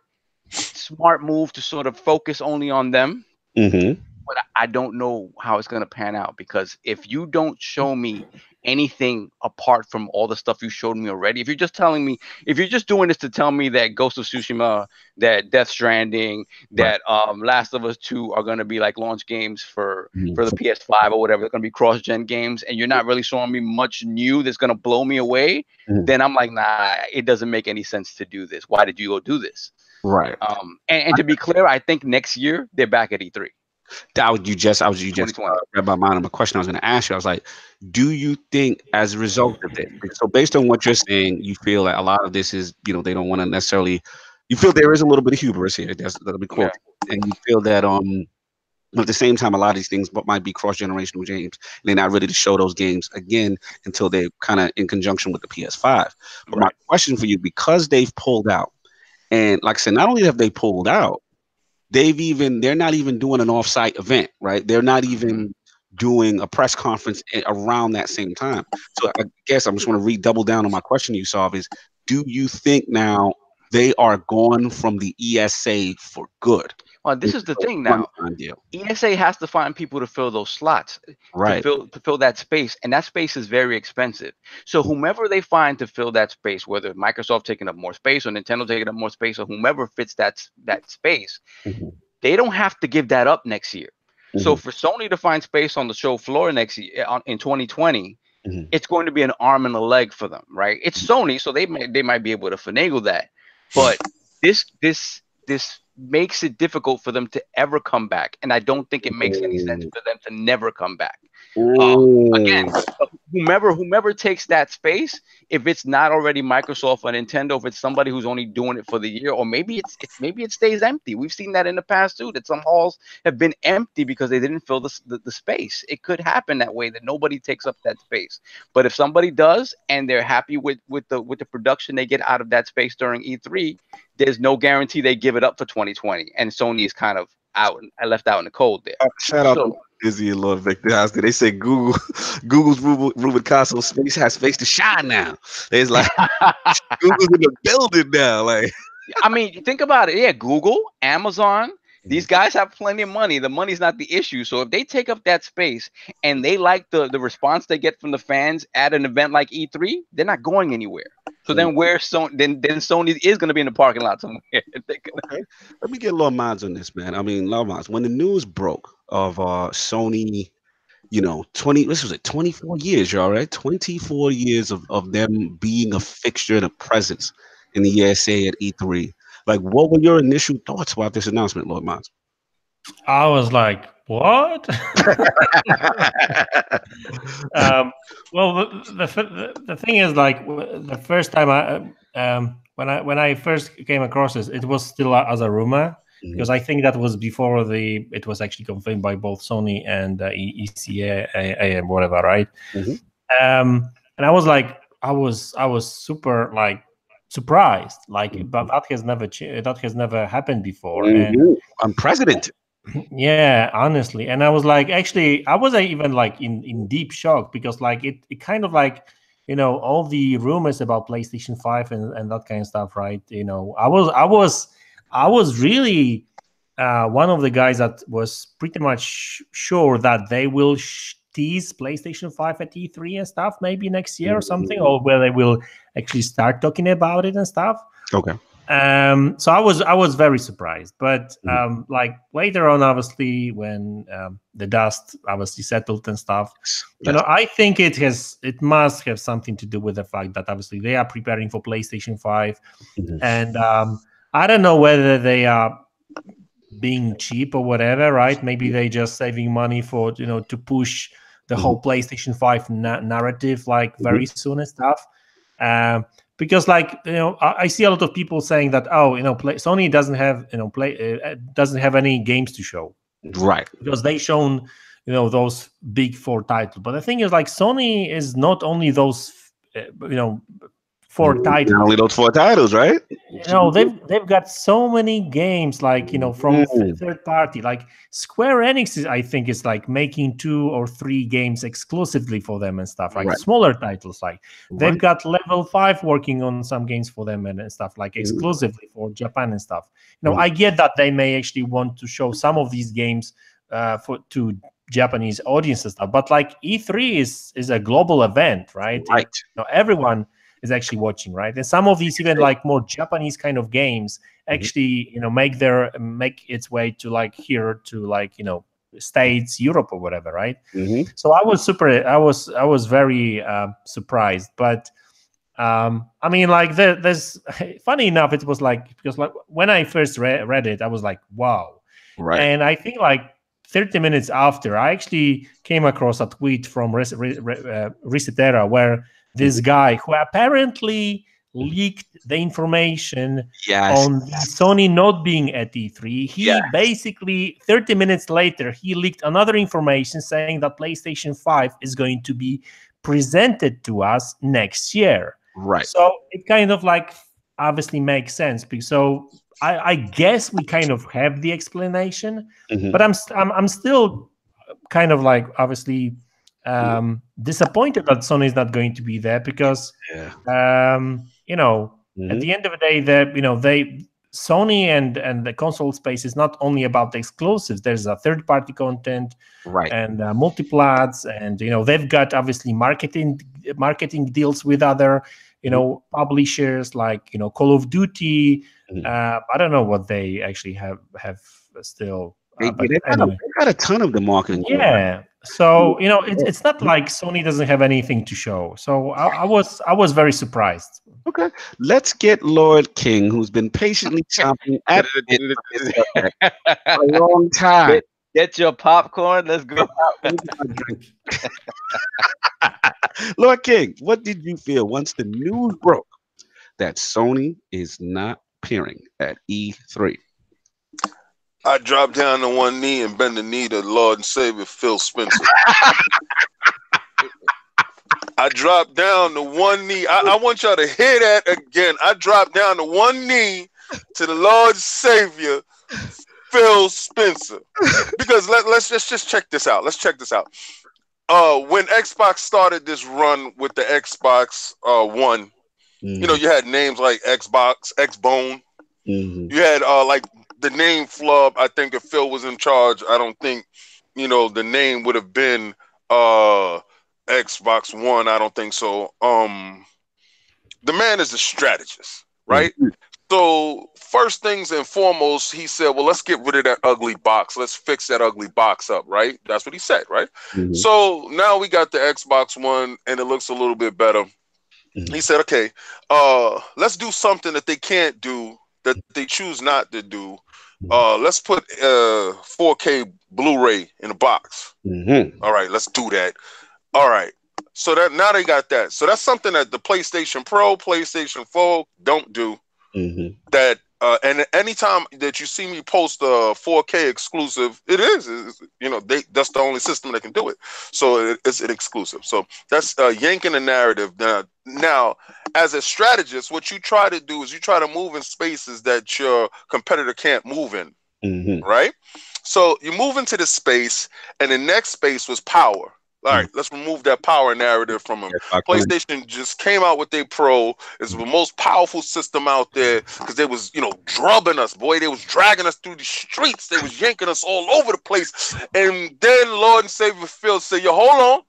smart move to sort of focus only on them. But I don't know how it's going to pan out, because if you don't show me anything apart from all the stuff you showed me already, if you're just doing this to tell me that Ghost of Tsushima, that Death Stranding, that Last of Us 2 are going to be like launch games for the PS5 or whatever, they're going to be cross-gen games, and you're not really showing me much new that's going to blow me away, then I'm like, nah, it doesn't make any sense to do this. Why did you go do this? Right. And to be clear, I think next year they're back at E3. You just read my mind on the question I was going to ask you. I was like, do you think as a result of it, so based on what you're saying, you feel that a lot of this is, they don't want to necessarily, you feel there is a little bit of hubris here. That'll be cool. And you feel that, but at the same time, a lot of these things might be cross-generational games. And they're not ready to show those games again until they're kind of in conjunction with the PS5. But my question for you, because they've pulled out, and like I said, not only have they pulled out, they're not even doing an off-site event, right? They're not even doing a press conference around that same time. So I guess I just want to double down on my question you saw is, do you think now they are gone from the ESA for good? Well, this is the thing now. ESA has to find people to fill those slots, right? To fill that space, and that space is very expensive. So whomever they find to fill that space, whether Microsoft taking up more space or Nintendo taking up more space, or whomever fits that space, they don't have to give that up next year. So for Sony to find space on the show floor next year in 2020, it's going to be an arm and a leg for them, right? It's Sony, so they might be able to finagle that, but this makes it difficult for them to ever come back, and I don't think it makes any sense for them to never come back. Again, whomever takes that space, if it's not already Microsoft or Nintendo, if it's somebody who's only doing it for the year, or maybe it stays empty. We've seen that in the past too, that some halls have been empty because they didn't fill the space. It could happen that way, that nobody takes up that space. But if somebody does, and they're happy with the production they get out of that space during E3, there's no guarantee they give it up for 2020. And Sony is kind of left out in the cold there. Shout out to Izzy and Lord Victor House. They say Google's Ruben Castle space has space to shine now. It's like Google's in the building now. Like, I mean, think about it. Yeah, Google, Amazon, these guys have plenty of money. The money's not the issue. So if they take up that space and they like the response they get from the fans at an event like E3, they're not going anywhere. So then then Sony is going to be in the parking lot somewhere. Okay. Let me get Lord Madz on this, man. I mean, Lord Madz, when the news broke of Sony, 24 years, y'all, right? 24 years of them being a fixture and a presence in the ESA at E3. Like, what were your initial thoughts about this announcement, Lord Madz? I was like, what? Well, the thing is, like, the first time when I first came across this, it was still as a rumor, because I think that was before it was actually confirmed by both Sony and ECA and whatever, right? And I was like, I was super like surprised, like, but that has never happened before, and unprecedented. yeah, honestly, and I was like, actually, I was even like in deep shock because like it kind of like, all the rumors about PlayStation 5 and that kind of stuff, right? I was really one of the guys that was pretty much sure that they will tease PlayStation 5 at E3 and stuff, maybe next year or something, or where they will actually start talking about it and stuff. Okay. So I was very surprised, but like later on, obviously, when the dust obviously settled and stuff, I think it must have something to do with the fact that obviously they are preparing for PlayStation 5, and I don't know whether they are being cheap or whatever, right? Maybe they just saving money for to push the whole PlayStation 5 narrative like very soon and stuff. Because like I see a lot of people saying that Sony doesn't have doesn't have any games to show, right? Because they shown those big 4 titles. But the thing is, like, Sony is not only those 4 titles. Not only those 4 titles, right? They've got so many games, like from third party. Like Square Enix, I think, is like making 2 or 3 games exclusively for them and stuff, like smaller titles. Like they've got Level 5 working on some games for them and stuff, like exclusively for Japan and stuff. I get that they may actually want to show some of these games to Japanese audience and stuff, but like E3 is a global event, right? Everyone is actually watching, right? And some of these even like more Japanese kind of games actually make its way to like here to like States, Europe, or whatever, right? So I was very surprised, but I mean, like there's funny enough, it was like, because like when I first read it, I was like, wow, right? And I think like 30 minutes after, I actually came across a tweet from Resetera where this guy who apparently leaked the information on Sony not being at E3, he basically 30 minutes later, he leaked another information saying that PlayStation 5 is going to be presented to us next year. Right. So it kind of like obviously makes sense. So I guess we kind of have the explanation, but I'm still kind of like obviously disappointed that Sony is not going to be there because at the end of the day, Sony and the console space is not only about the exclusives. There's a third-party content, and multiplats, and they've got obviously marketing deals with other publishers like Call of Duty. I don't know what they actually have still. They got a ton of the marketing. Yeah. So it's not like Sony doesn't have anything to show. So I was very surprised. Okay, let's get Lord King, who's been patiently chomping at it a long time. Get your popcorn. Let's go. Lord King, what did you feel once the news broke that Sony is not appearing at E3? I dropped down to one knee and bent the knee to Lord and Savior Phil Spencer. I dropped down to one knee. I want y'all to hear that again. I dropped down to one knee to the Lord Savior Phil Spencer. Because let's just check this out. Let's check this out. When Xbox started this run with the Xbox One, you had names like Xbox, Xbone. You had like the name flub. I think if Phil was in charge, I don't think the name would have been Xbox One. I don't think so. The man is a strategist, right? So first things and foremost, he said, well, let's get rid of that ugly box. Let's fix that ugly box up, right? That's what he said, right? So now we got the Xbox One and it looks a little bit better. He said, okay, let's do something that they can't do, that they choose not to do. Let's put 4K Blu-ray in a box. All right, let's do that. All right. So that now they got that. So that's something that the PlayStation Pro, PlayStation 4 don't do. That And anytime that you see me post a 4K exclusive, it's, you know, that's the only system that can do it. So it's an exclusive. So that's yanking the narrative. Now, as a strategist, what you try to do is you try to move in spaces that your competitor can't move in, right? So you move into this space, and the next space was power. All right, let's remove that power narrative from them. PlayStation just came out with their Pro. It's the most powerful system out there because they was, you know, drubbing us, boy. They was dragging us through the streets. They was yanking us all over the place. And then Lord and Savior Phil said, yo, hold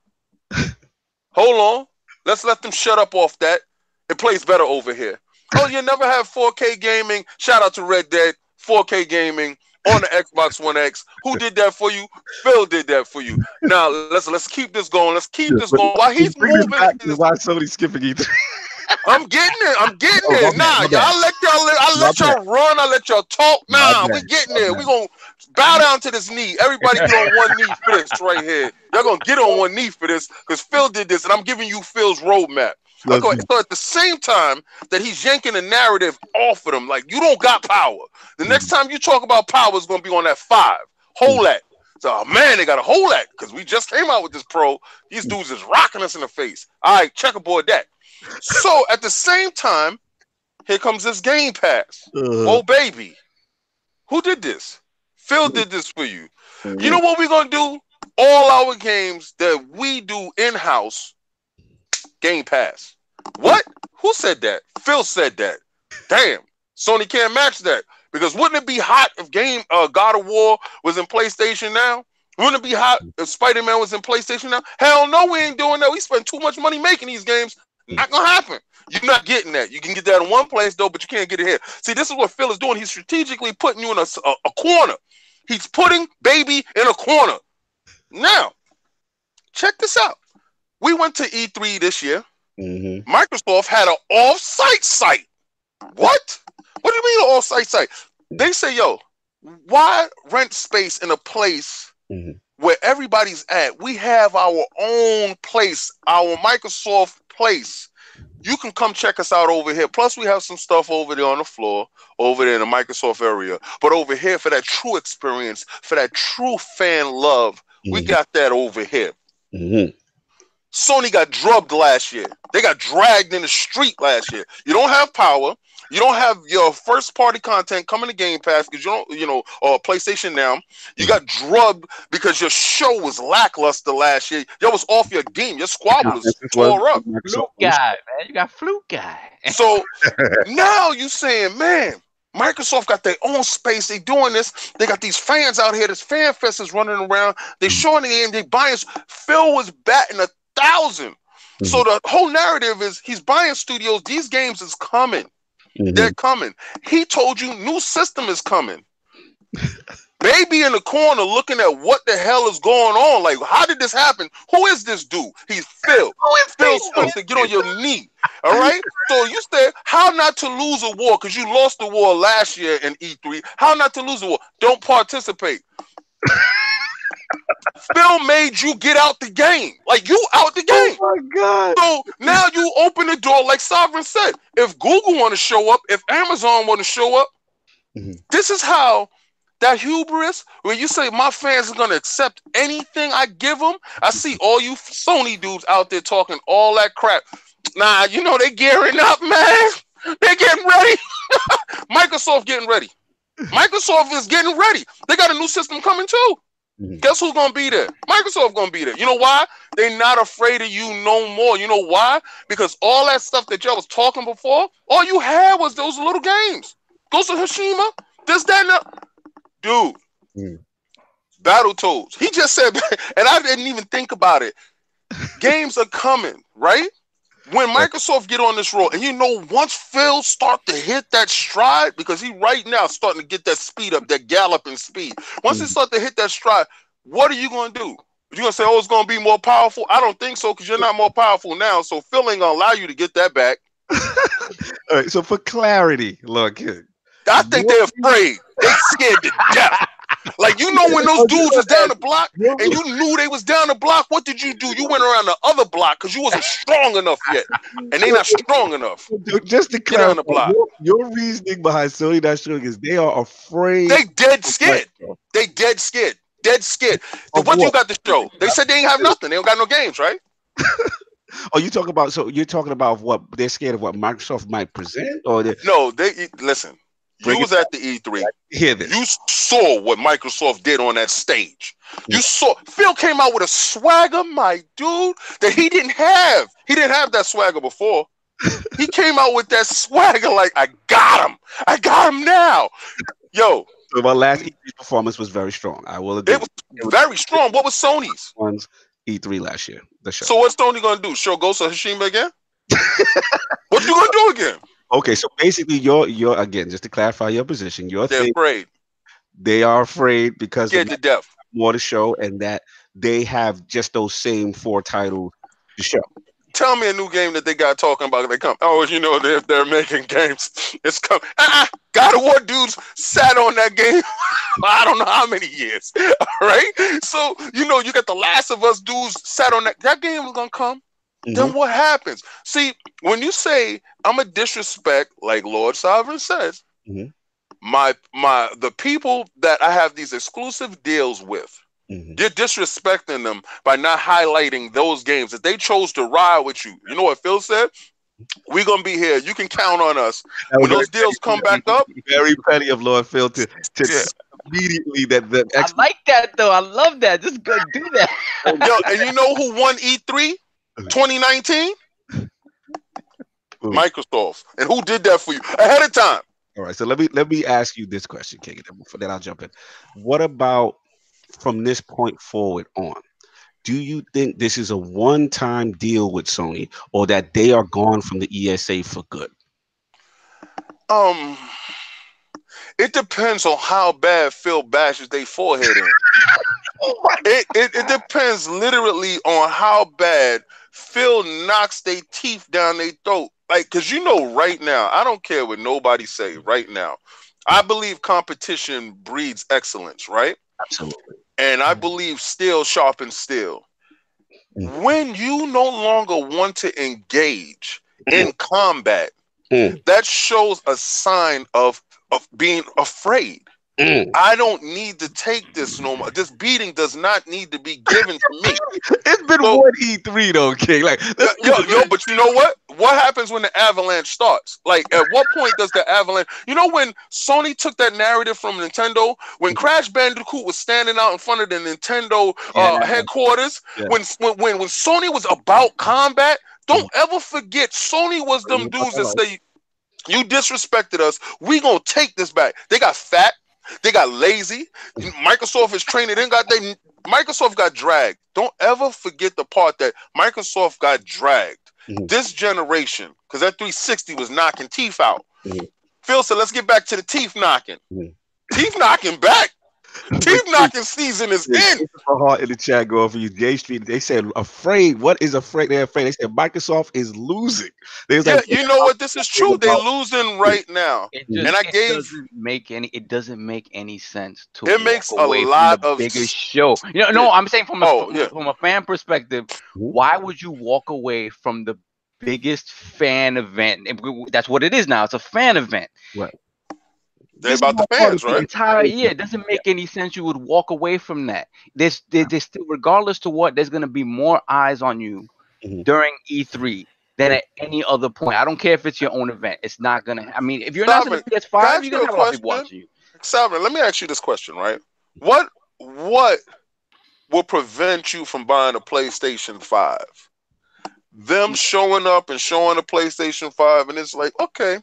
on. Let's let them shut up off that. It plays better over here. Oh, you never have 4K gaming? Shout out to Red Dead, 4K gaming on the Xbox One X. Who did that for you? Phil did that for you. Now let's keep this going. Let's keep this going. While he's moving, why Sony skipping E3? I'm getting it. Nah, I'll let y'all run. I'll let y'all talk. Nah, we getting there. We gonna bow down to this knee. Everybody get on one knee for this right here. Y'all gonna get on one knee for this because Phil did this, and I'm giving you Phil's roadmap. Okay, so at the same time that he's yanking the narrative off of them, like, you don't got power. The next time you talk about power is going to be on that 5. Hold that. So, oh, man, they got to hold that because we just came out with this Pro. These dudes is rocking us in the face. All right, checkerboard that. So at the same time, here comes this Game Pass. Oh, baby. Who did this? Phil did this for you. You know what we're going to do? All our games that we do in-house, Game Pass. What? Who said that? Phil said that. Damn. Sony can't match that. Because wouldn't it be hot if God of War was in PlayStation now? Wouldn't it be hot if Spider-Man was in PlayStation now? Hell no, we ain't doing that. We spend too much money making these games. Not gonna happen. You're not getting that. You can get that in one place though, but you can't get it here. See, this is what Phil is doing. He's strategically putting you in a corner. He's putting baby in a corner. Now, check this out. We went to E3 this year. Microsoft had an off-site site. What? What do you mean an off-site site? They say, yo, why rent space in a place where everybody's at? We have our own place, our Microsoft place. You can come check us out over here. Plus, we have some stuff over there on the floor, over there in the Microsoft area. But over here, for that true experience, for that true fan love, we got that over here. Sony got drubbed last year. They got dragged in the street last year. You don't have power. You don't have your first party content coming to Game Pass because you don't, or PlayStation Now. You got drubbed because your show was lackluster last year. Y'all was off your game. Your squad was tore up. Fluke guy, man. You got fluke guy. So now you saying, man, Microsoft got their own space. They doing this. They got these fans out here. This fan fest is running around. They showing the game. They buying. Phil was batting 1,000. So the whole narrative is he's buying studios. These games is coming. They're coming. He told you new system is coming. Baby in the corner looking at what the hell is going on. Like, how did this happen? Who is this dude? He's Phil. Phil's supposed to get on your knee. All right? So you said how not to lose a war because you lost the war last year in E3. How not to lose a war? Don't participate. Phil made you get out the game. Like, you out the game. Oh my God. So now you open the door, like Sovereign said. If Google want to show up, if Amazon want to show up, this is how that hubris, where you say my fans are going to accept anything I give them. I see all you Sony dudes out there talking all that crap. Nah, you know they gearing up, man. They're getting ready. Microsoft getting ready. Microsoft is getting ready. They got a new system coming too. Guess who's gonna be there? Microsoft gonna be there. You know why? They not afraid of you no more. You know why? Because all that stuff that y'all was talking before, all you had was those little games. Ghost of Tsushima, this, that, and that. Dude, Battletoads. He just said, and I didn't even think about it. Games are coming, right? When Microsoft get on this roll, and you know, once Phil start to hit that stride, because he right now starting to get that speed up, that galloping speed. Once he start to hit that stride, what are you going to do? You're going to say, oh, it's going to be more powerful? I don't think so, because you're not more powerful now, so Phil ain't going to allow you to get that back. All right, so for clarity, look, I think they're afraid. They scared to death. Like, you know, when those dudes was down the block and you knew they was down the block, what did you do? You went around the other block because you wasn't strong enough yet, and they not strong enough. Just to Get on the clarify, block. your reasoning behind Sony not showing is they are afraid. They dead scared. They dead scared. Dead scared. What you got to show? They said they ain't have nothing. They don't got no games, right? Oh, you talking about? So you're talking about what they're scared of? What Microsoft might present, or no? They listen. You was at the E3. Hear this. You saw what Microsoft did on that stage. You saw Phil came out with a swagger, my dude, that he didn't have. He didn't have that swagger before. He came out with that swagger like, I got him. I got him now. Yo. So my last E3 performance was very strong. I will agree. It was very strong. What was Sony's? E3 last year. The show. So what's Sony gonna do? Show Ghost of Tsushima again? What you gonna do again? Okay, so basically, you're again, just to clarify your position, they're afraid. They are afraid because scared to death. More to show, and that they have just those same 4 titles to show. Tell me a new game that they got talking about. They come. Oh, you know, if they're making games, it's come. God of War dudes sat on that game. I don't know how many years. All right. So you know, you got the Last of Us dudes sat on that. That game was gonna come. Then what happens? See, when you say I'm a disrespect, like Lord Sovereign says, the people that I have these exclusive deals with, you're disrespecting them by not highlighting those games that they chose to ride with you. You know what Phil said? We're gonna be here. You can count on us when those deals come back up. Very petty of Lord Phil to immediately that. I like that though. I love that. Just go do that. Yo, and you know who won E3 2019? Microsoft. And who did that for you ahead of time? All right. So let me ask you this question, King, and then I'll jump in. What about from this point forward on? Do you think this is a one-time deal with Sony, or that they are gone from the ESA for good? It depends on how bad Phil bashes their forehead in. It depends literally on how bad Phil knocks their teeth down their throat. Like, because you know, right now, I don't care what nobody say right now. I believe competition breeds excellence, right? Absolutely. And I believe steel sharpens steel. When you no longer want to engage in combat, that shows a sign of being afraid. I don't need to take this no more. This beating does not need to be given to me. It's been one E3 though, King. Like, yo, but you know what? What happens when the avalanche starts? Like, at what point does the avalanche? You know, when Sony took that narrative from Nintendo, when Crash Bandicoot was standing out in front of the Nintendo headquarters, when Sony was about combat, don't ever forget Sony was them dudes that say, "You disrespected us. We gonna take this back." They got fat. They got lazy. Microsoft is training. Microsoft got dragged. Don't ever forget the part that Microsoft got dragged. This generation, because that 360 was knocking teeth out. Phil said, let's get back to the teeth knocking. Teeth knocking back. Teeth knocking season is in. A heart in the chat going for you, J Street. They said afraid. What is afraid? They're afraid. They said Microsoft is losing. Yeah, like, you know what? This is true. They're losing right now. It doesn't make any sense to. It makes a lot of biggest show. You know, no, I'm saying from a fan perspective, why would you walk away from the biggest fan event? That's what it is now. It's a fan event. Right. They're about the fans, right? Entire year. It doesn't make any sense. You would walk away from that. There's still, regardless to what, there's going to be more eyes on you during E3 than at any other point. I don't care if it's your own event. It's not going to. I mean, if you're not going to PS5, you're going to have a lot of people watching you. Salvin, let me ask you this question, right? What will prevent you from buying a PlayStation 5? Them showing up and showing a PlayStation 5, and it's like, okay.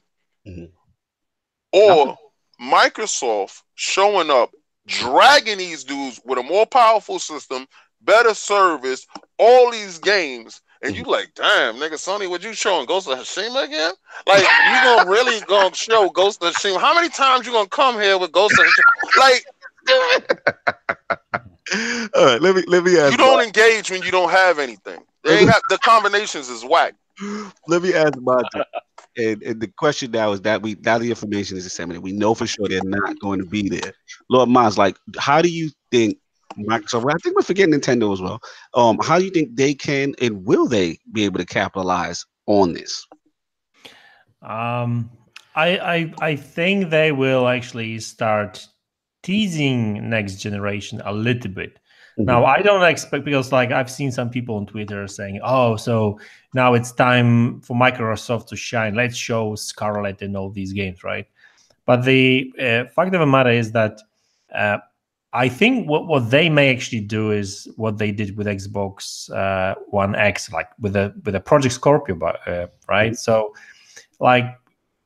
Or Microsoft showing up, dragging these dudes with a more powerful system, better service, all these games, and you like, damn, nigga, Sony, what you showing Ghost of Tsushima again? Like, you gonna really gonna show Ghost of Tsushima? How many times you gonna come here with Ghost of Tsushima? Like, all right, let me ask. You don't engage when you don't have anything. They ain't have the combinations is whack. Let me ask Monty. And the question now is that now the information is disseminated. We know for sure they're not going to be there. Lord Madz, like, how do you think Microsoft? I think we're forgetting Nintendo as well. How do you think they can and will they be able to capitalize on this? I think they will actually start teasing next generation a little bit. Now, I don't expect, because like I've seen some people on Twitter saying, oh, so now it's time for Microsoft to shine. Let's show Scarlet and all these games, right? But the fact of the matter is that I think what they may actually do is what they did with Xbox One X, like with a Project Scorpio, right? So like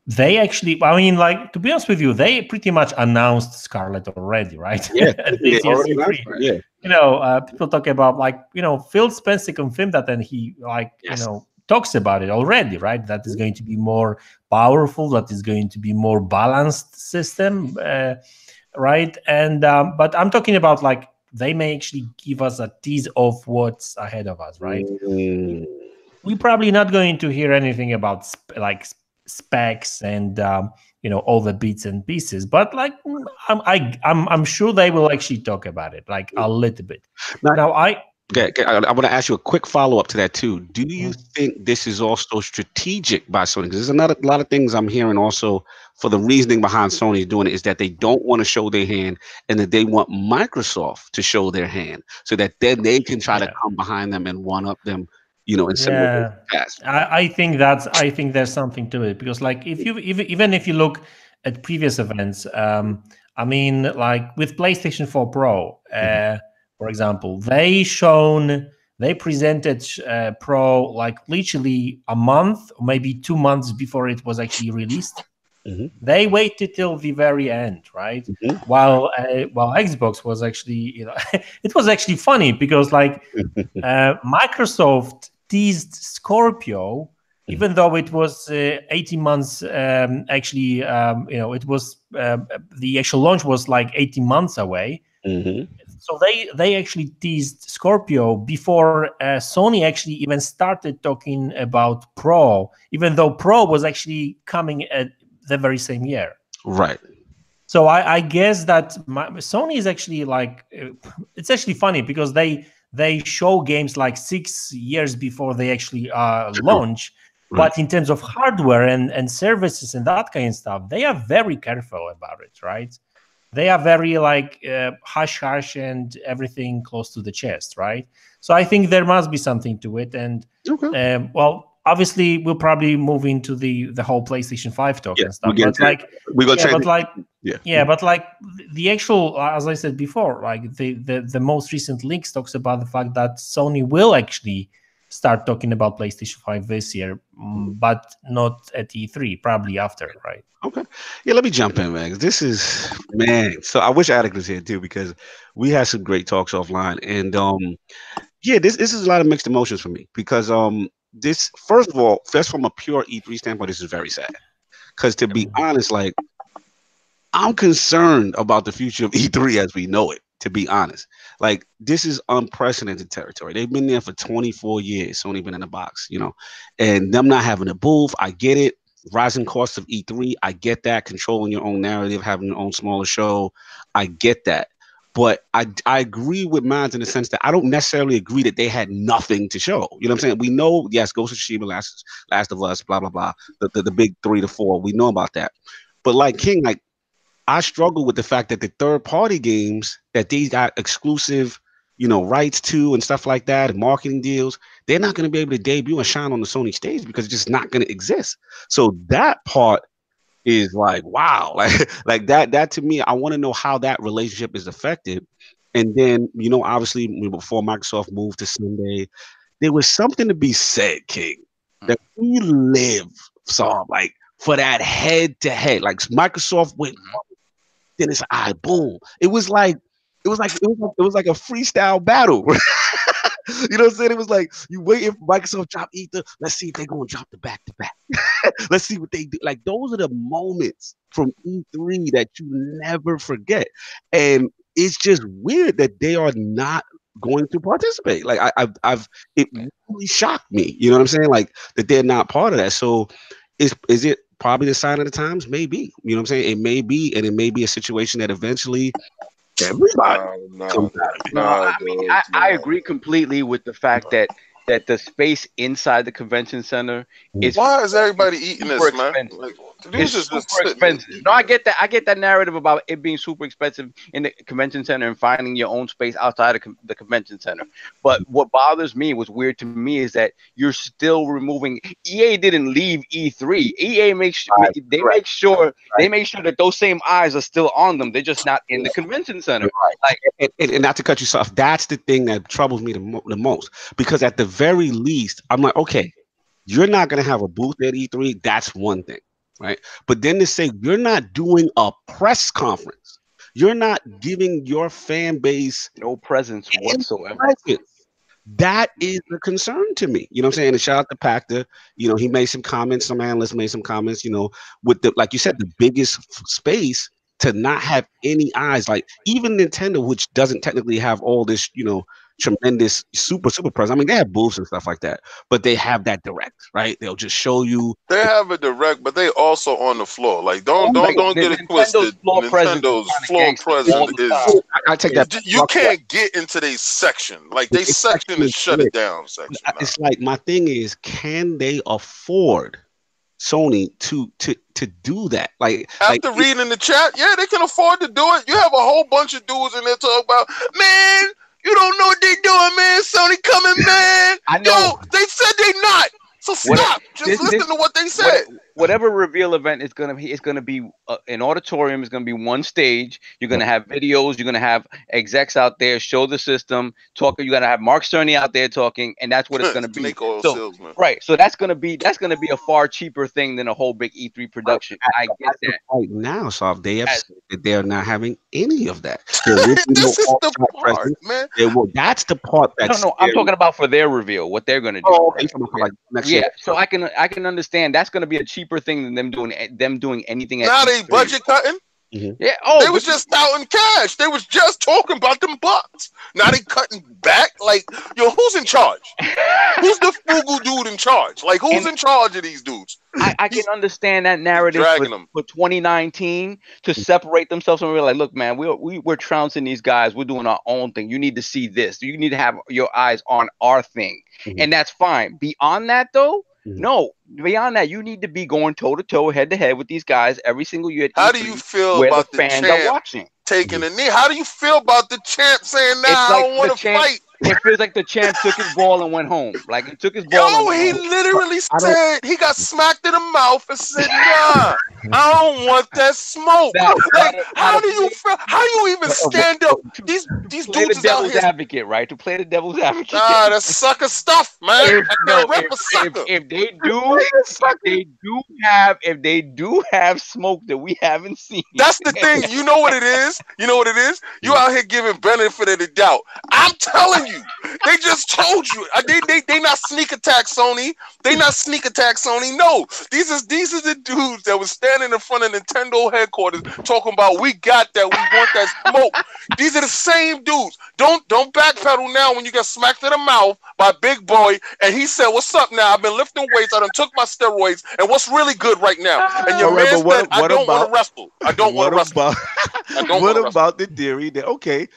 they actually, I mean, like, to be honest with you, they pretty much announced Scarlet already, right? Yeah, This year's E3. yeah. You know, people talk about, like, you know, Phil Spencer confirmed that, and he, like, you know, talks about it already, right? That is going to be more powerful, that is going to be more balanced system, right? And but I'm talking about, like, they may actually give us a tease of what's ahead of us, right? We're probably not going to hear anything about specs and you know, all the bits and pieces, but like I'm sure they will actually talk about it, like, a little bit. Now I want to ask you a quick follow-up to that too. Do you think this is also strategic by Sony? Because there's a lot of things I'm hearing also for the reasoning behind Sony doing it is that they don't want to show their hand, and that they want Microsoft to show their hand, so that then they can try to come behind them and one up them, you know, in similar past. I think there's something to it, because like even if you look at previous events, I mean, like with PlayStation 4 Pro, for example, they presented Pro like literally a month or maybe 2 months before it was actually released. They waited till the very end, right? While Xbox was actually, you know, it was actually funny because like Microsoft teased Scorpio, even though it was 18 months. Actually, you know, it was the actual launch was like 18 months away. So they actually teased Scorpio before Sony actually even started talking about Pro, even though Pro was actually coming at the very same year. Right. So I guess that Sony is actually like, it's actually funny because they show games like 6 years before they actually launch. But in terms of hardware and services and that kind of stuff, they are very careful about it, right? They are very like hush and everything close to the chest, right? So I think there must be something to it. And well, obviously we'll probably move into the whole PlayStation 5 talk and stuff. But like, but like the actual, as I said before, like the most recent leaks talks about the fact that Sony will actually start talking about PlayStation 5 this year, but not at E3, probably after, right? Okay. Yeah, let me jump in, man. This is, man. So I wish Attic was here too, because we had some great talks offline. And yeah, this is a lot of mixed emotions for me, because this, first of all, just from a pure E3 standpoint, this is very sad. Because to be honest, like, I'm concerned about the future of E3 as we know it, to be honest. Like, this is unprecedented territory. They've been there for 24 years. Sony been in the box, you know, and them not having a booth, I get it. Rising costs of E3, I get that. Controlling your own narrative, having your own smaller show, I get that. But I agree with Madz in the sense that I don't necessarily agree that they had nothing to show. You know what I'm saying? We know, yes, Ghost of Tsushima, Last of Us, blah, blah, blah, the big 3 to 4. We know about that. But like King, like, I struggle with the fact that the third-party games that these got exclusive, you know, rights to and stuff like that, and marketing deals, they're not going to be able to debut and shine on the Sony stage because it's just not going to exist. So that part is like, wow, like that to me, I want to know how that relationship is affected. And then, you know, obviously before Microsoft moved to Sunday, there was something to be said, King, that we live, saw like for that head-to-head, like Microsoft went, then it's boom. It was like a freestyle battle. You know what I'm saying? It was like you waiting for Microsoft drop Ether. Let's see if they're gonna drop the back-to-back. Let's see what they do. Like, those are the moments from E3 that you never forget. And it's just weird that they are not going to participate. Like, it really shocked me. You know what I'm saying? Like, that they're not part of that. So is it probably the sign of the times? Maybe. You know what I'm saying? It may be, and it may be a situation that eventually everybody comes out of it. I mean, I agree completely with the fact that the space inside the convention center is. Why is everybody eating this, man? Like, it's super expensive. No, I get that. I get that narrative about it being super expensive in the convention center and finding your own space outside of the convention center. But what bothers me, what's weird to me, is that you're still removing. EA didn't leave E3. EA makes sure that those same eyes are still on them. They're just not in the convention center. Like, and not to cut you off, that's the thing that troubles me the most, because at the very least, I'm like, okay, you're not going to have a booth at E3. That's one thing, right? But then to say you're not doing a press conference, you're not giving your fan base no presence whatsoever. That is a concern to me. You know what I'm saying? And shout out to Pacta. You know, he made some comments. Some analysts made some comments. You know, with the, like you said, the biggest space to not have any eyes. Like even Nintendo, which doesn't technically have all this, you know, tremendous super presence. I mean, they have booths and stuff like that, but they have that direct, right? They'll just show you. They have a direct, but they also on the floor. Like don't get it twisted. Nintendo floor presence is. I take that. You can't get into their section. Like they section is shut it down section. It's like my thing is, can they afford Sony to do that? Like after reading the chat, yeah, they can afford to do it. You have a whole bunch of dudes in there talking about, man, you don't know what they doing, man. Sony coming, man. I know. Yo, they said they not. So stop. Just listen to what they said. Whatever reveal event is gonna be, it's gonna be an auditorium. It's gonna be one stage. You're gonna have videos. You're gonna have execs out there show the system. You're gonna have Mark Cerny out there talking, and that's what it's gonna be. Right. So that's gonna be a far cheaper thing than a whole big E3 production. I get that. Right now, so they have said that they're not having any of that. This is the part, man. That's the part that's. No, I'm talking about for their reveal, what they're gonna do. Oh, okay. Like next year. So I can understand that's gonna be a cheaper thing than them doing anything. Now they budget cutting. Mm-hmm. Yeah. They was just touting cash. They was just talking about them bucks. Now they cutting back. Like, yo, who's in charge? Who's the frugal dude in charge? Like, who's in charge of these dudes? I can understand that narrative for 2019 to separate themselves from. We're like, look, man, we're trouncing these guys. We're doing our own thing. You need to see this. You need to have your eyes on our thing, and that's fine. Beyond that, though. No, beyond that, you need to be going toe to toe, head to head with these guys every single year. How do you feel about the fans are watching, taking a knee? How do you feel about the champ saying, "Nah, I don't want to fight"? It feels like the champ took his ball and went home. Like he took his ball. Yo, he literally said he got smacked in the mouth and said, "Nah, I don't want that smoke." Like, how do you feel? How you even stand up? These dudes play the is out devil's here. advocate, right? To play the devil's advocate. Nah, that's sucker stuff, man. If they do have smoke that we haven't seen. That's the thing. You know what it is? You out here giving benefit of the doubt. I'm telling you. They just told you. They not sneak attack Sony. They not sneak attack Sony. No. These are the dudes that was standing in front of Nintendo headquarters talking about we got that, we want that smoke. These are the same dudes. Don't backpedal now when you get smacked in the mouth by Big Boy and he said, "What's up now? I've been lifting weights. I done took my steroids, and what's really good right now?" And your man said, "I don't want to wrestle. I don't want to wrestle." What about the theory that, okay,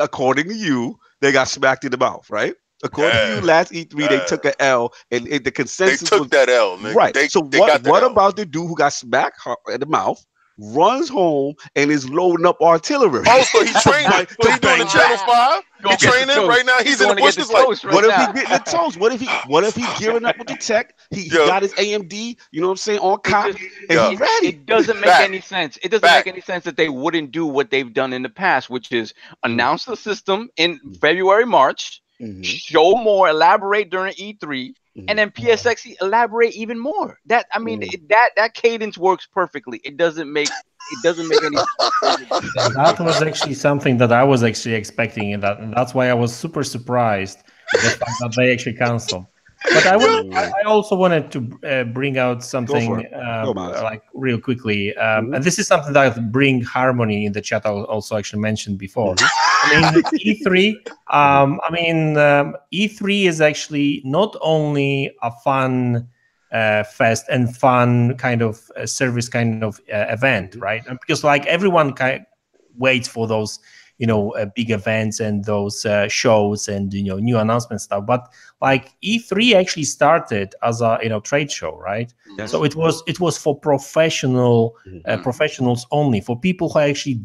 according to you, they got smacked in the mouth, right? According to you, last E3, they took an L, and the consensus they took that L, nigga. Right. They what about the dude who got smacked in the mouth, runs home, and is loading up artillery? Oh, so he trained. So he doing the Channel 5? He training right now. He's in the bushes. Like, what if he getting the toast? What if he gearing up with the tech? He got his AMD, you know what I'm saying, on cop, and he ready. It doesn't make any sense. It doesn't make any sense that they wouldn't do what they've done in the past, which is announce the system in February, March, show more, elaborate during E3, and then PSX elaborate even more. That that cadence works perfectly. It doesn't make any sense. That was actually something that I was actually expecting, and that's why I was super surprised the fact that they actually canceled. But I also wanted to bring out something like real quickly, and this is something that Bring Harmony in the chat also actually mentioned before. I mean, E3. E3 is actually not only a fun fest and fun kind of service kind of event, right? Because like everyone waits for those big events and those shows and new announcement stuff. But like E3 actually started as a trade show, right? Yes. So it was for professionals only, for people who actually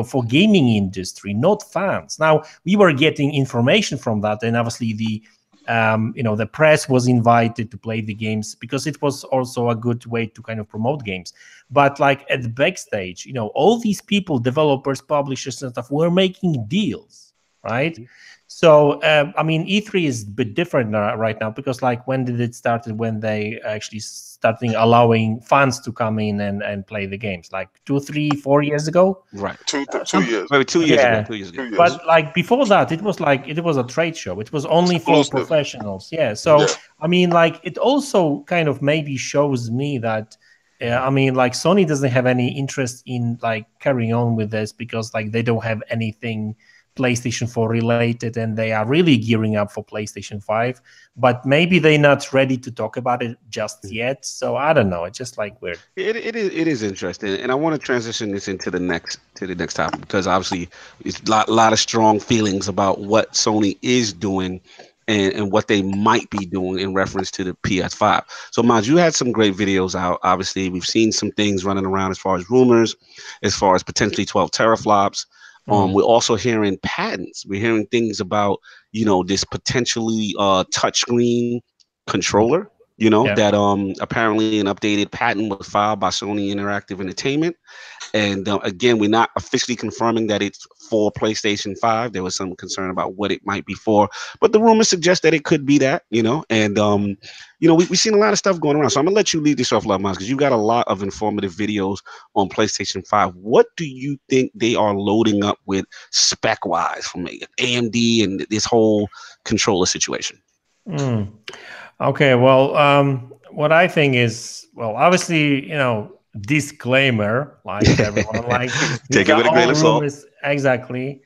for gaming industry, not fans. Now we were getting information from that, and obviously the press was invited to play the games because it was also a good way to kind of promote games. But like at the backstage, all these people, developers, publishers and stuff, were making deals, right? So I mean, E3 is a bit different right now, because like when did it start? When they actually starting allowing fans to come in and play the games, like 2, 3, 4 years ago, right? 2 years. Maybe 2 years Yeah. ago. 2 years ago. But like before that, it was a trade show. It was only for Exclusive. professionals. Yeah. So Yeah. I mean, like it also kind of maybe shows me that I mean, like Sony doesn't have any interest in like carrying on with this, because like they don't have anything PlayStation 4 related, and they are really gearing up for PlayStation 5, but maybe they're not ready to talk about it just yet. So I don't know. It's just like weird. It is interesting, and I want to transition this into the next topic, because obviously it's a lot of strong feelings about what Sony is doing and what they might be doing in reference to the PS5. So Madz, you had some great videos out. Obviously, we've seen some things running around as far as rumors, as far as potentially 12 teraflops. We're also hearing patents. We're hearing things about, this potentially touchscreen controller, that apparently an updated patent was filed by Sony Interactive Entertainment. And again, we're not officially confirming that it's for PlayStation 5. There was some concern about what it might be for, but the rumors suggest that it could be that, and we've seen a lot of stuff going around. So I'm gonna let you lead this off, Lord Madz, because you've got a lot of informative videos on PlayStation 5. What do you think they are loading up with spec-wise from AMD and this whole controller situation? Okay, well, what I think is, well, obviously, disclaimer, like everyone, like take it with a grain of salt. Exactly.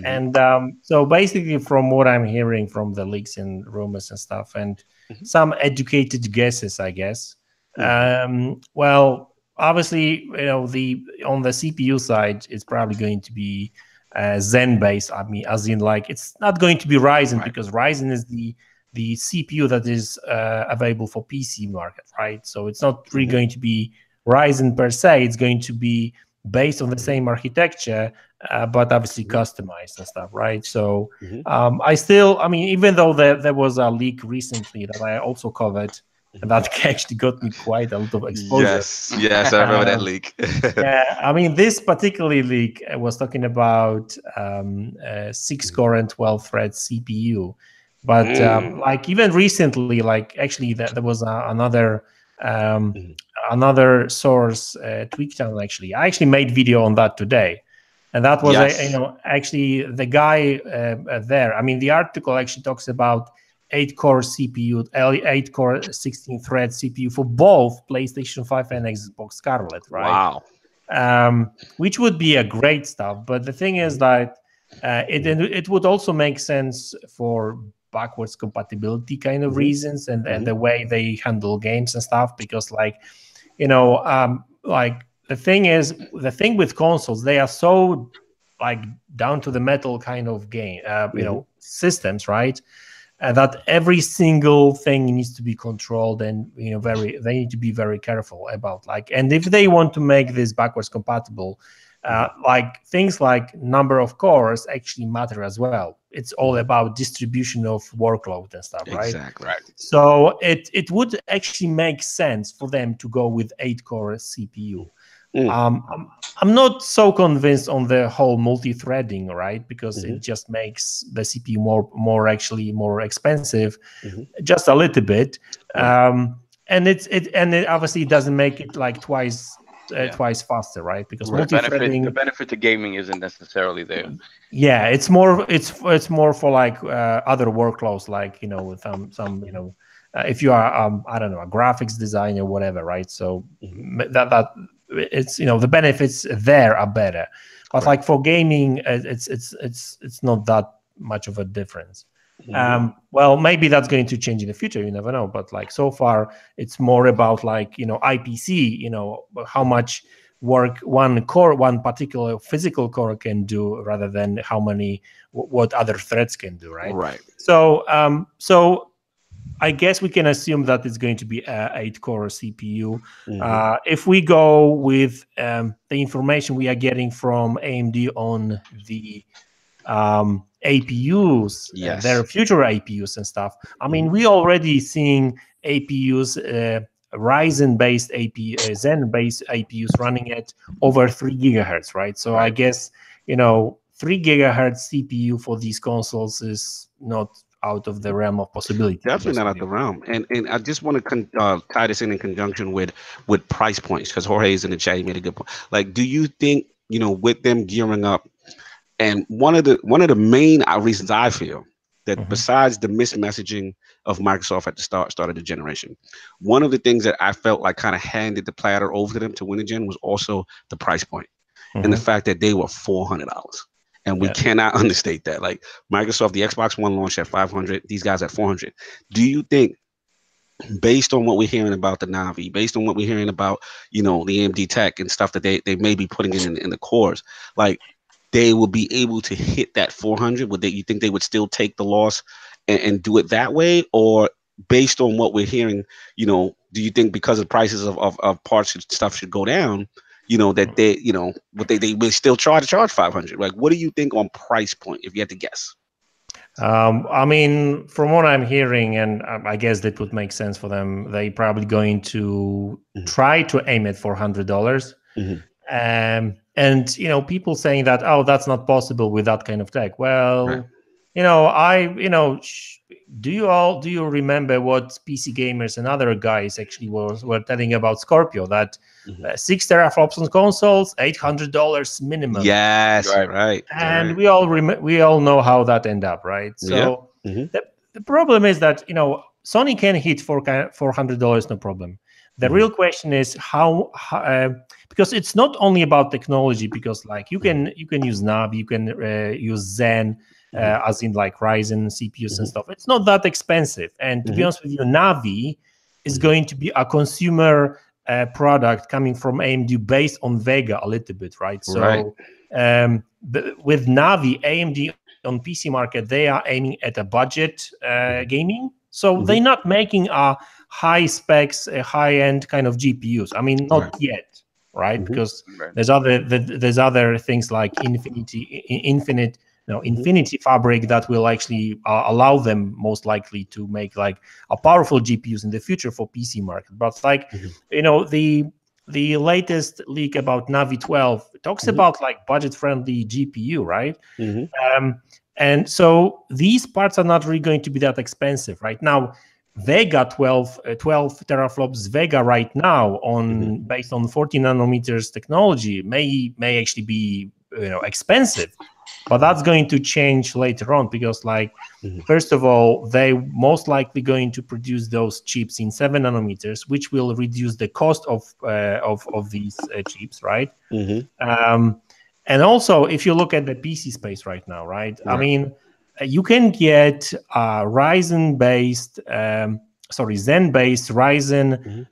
And so basically, from what I'm hearing from the leaks and rumors and stuff, and some educated guesses, I guess. Well, obviously, on the CPU side, it's probably going to be Zen based. I mean, as in, like, it's not going to be Ryzen, because Ryzen is the CPU that is available for PC market, right? So it's not really going to be Ryzen per se. It's going to be based on the same architecture, but obviously customized and stuff, right? So I mean, even though there was a leak recently that I also covered, and that actually got me quite a lot of exposure. Yes, I remember that leak. Yeah, I mean, this particular leak was talking about 6-core and 12-thread CPU. But like even recently, like actually there was another source, Tweaktown. Actually, I actually made video on that today, and that was actually the guy there. I mean, the article actually talks about 8-core CPU, 8-core 16-thread CPU for both PlayStation 5 and Xbox Scarlet, right? Wow. Which would be a great stuff. But the thing is that it would also make sense for backwards compatibility kind of reasons, and the way they handle games and stuff, because like like the thing with consoles, they are so like down to the metal kind of game systems, right? That every single thing needs to be controlled, and they need to be very careful about, like, and if they want to make this backwards compatible, like things like number of cores actually matter as well. It's all about distribution of workload and stuff, right? Exactly. Right. So it would actually make sense for them to go with 8-core CPU. I'm not so convinced on the whole multi-threading, right? Because it just makes the CPU more expensive, just a little bit, and it obviously doesn't make it like twice faster, right? Because multi-threading, the benefit to gaming isn't necessarily there. Yeah, it's more for like other workloads, like with some if you are I don't know, a graphics designer or whatever, right? So that it's the benefits there are better, but like for gaming, it's not that much of a difference. Well, maybe that's going to change in the future. You never know. But like so far, it's more about like, IPC, how much work one particular physical core can do rather than how many, what other threads can do. Right. So, I guess we can assume that it's going to be a 8-core CPU. If we go with the information we are getting from AMD on the APUs, their future APUs and stuff. I mean, we already seeing APUs, Ryzen-based Zen-based APUs running at over 3 gigahertz, right? So I guess 3 gigahertz CPU for these consoles is not out of the realm of possibility. Definitely not out the realm. And I just want to tie this in conjunction with price points, because Jorge's in the chat, he made a good point. Like, do you think, with them gearing up, and one of the main reasons I feel that besides the mismessaging of Microsoft at the start of the generation, one of the things that I felt like kind of handed the platter over to them to win the gen was also the price point and the fact that they were $400. And we cannot understate that. Like Microsoft, the Xbox One launched at $500. These guys at $400. Do you think, based on what we're hearing about the Navi, based on what we're hearing about, the AMD tech and stuff that they may be putting in the cores, like they will be able to hit that 400? You think they would still take the loss and do it that way? Or based on what we're hearing, do you think because the prices of parts and stuff should go down, that they will still charge 500? Like, what do you think on price point, if you had to guess? I mean, from what I'm hearing, and I guess that would make sense for them, they probably going to try to aim at $400. And people saying that, oh, that's not possible with that kind of tech. Well, do you remember what PC gamers and other guys actually were telling about Scorpio, that 6 teraflops on consoles, $800 minimum. Yes, right. And we all know how that ended up, right? So the problem is that Sony can hit $400, no problem. The real question is how because it's not only about technology, because like you can use Navi, you can use Zen, as in like Ryzen CPUs and stuff. It's not that expensive, and to be honest with you, Navi is going to be a consumer product coming from AMD based on Vega a little bit, right? So with Navi, AMD on PC market, they are aiming at a budget gaming. So they're not making a high specs, high end kind of GPUs. I mean, not yet, right? Because there's other things like Infinity Fabric that will actually allow them most likely to make like a powerful GPUs in the future for PC market. But like the latest leak about Navi 12 talks about like budget friendly GPU, right? And so these parts are not really going to be that expensive right now. Vega 12 teraflops Vega right now based on 40 nanometers technology may actually be expensive, but that's going to change later on, because like first of all, they most likely going to produce those chips in 7 nanometers, which will reduce the cost of these chips, right? And also, if you look at the PC space right now, right? I mean, you can get Zen-based Ryzen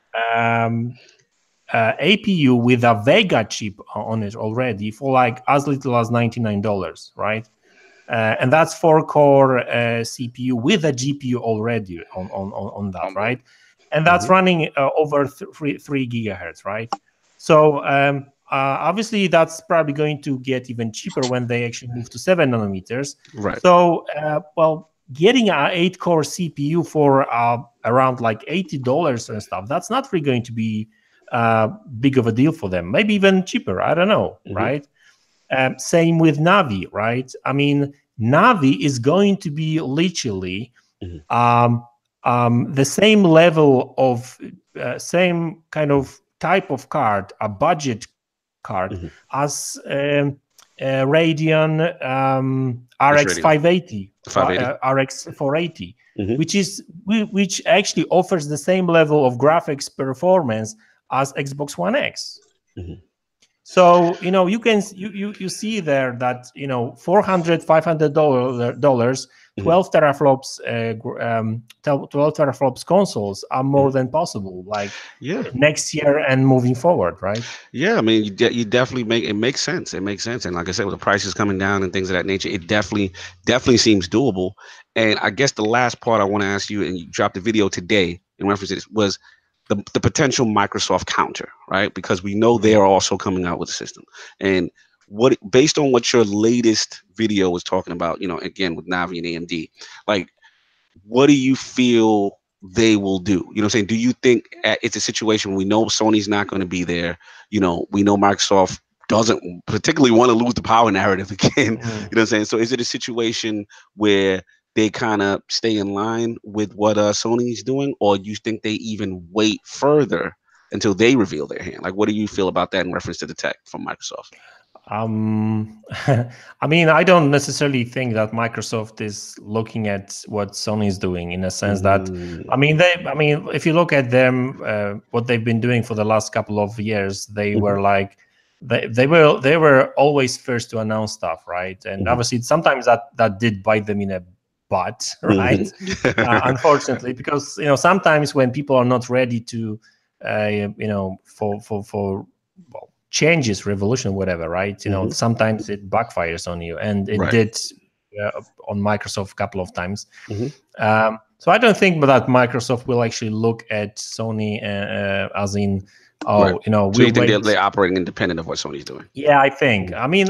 APU with a Vega chip on it already for like as little as $99, right? And that's 4-core CPU with a GPU already on that, right? And that's running over 3 gigahertz, right? So obviously, that's probably going to get even cheaper when they actually move to 7 nanometers. Right. So, getting an 8-core CPU for around like $80 and stuff, that's not really going to be big of a deal for them. Maybe even cheaper. I don't know, right? Same with Navi, right? I mean, Navi is going to be literally the same level of same kind of type of card, a budget card, as Radeon RX 580, RX 480, which actually offers the same level of graphics performance as Xbox One X. So you can you see there that $400-$500, 12 teraflops 12 teraflops consoles are more than possible, like next year and moving forward, right? Yeah, I mean, you definitely makes sense. It makes sense, and like I said, with the prices coming down and things of that nature, it definitely seems doable. And I guess the last part I want to ask you, and you dropped the video today in reference to this, was the potential Microsoft counter, right? Because we know they are also coming out with a system, and based on what your latest video was talking about, again with Navi and AMD, like, what do you feel they will do? You know what I'm saying? Do you think it's a situation we know Sony's not going to be there? We know Microsoft doesn't particularly want to lose the power narrative again. You know what I'm saying? So is it a situation where they kind of stay in line with what Sony's doing, or you think they even wait further until they reveal their hand? Like, what do you feel about that in reference to the tech from Microsoft? I mean, I don't necessarily think that Microsoft is looking at what Sony is doing, in a sense that, I mean, if you look at them, what they've been doing for the last couple of years, they were like, they were always first to announce stuff, right? And obviously, sometimes that did bite them in a butt, right? Unfortunately, because sometimes when people are not ready to, for changes, revolution, whatever, right? Sometimes it backfires on you, and it did on Microsoft a couple of times. So I don't think that Microsoft will actually look at Sony as in, So you think they're operating independent of what Sony's doing? Yeah, I think. I mean,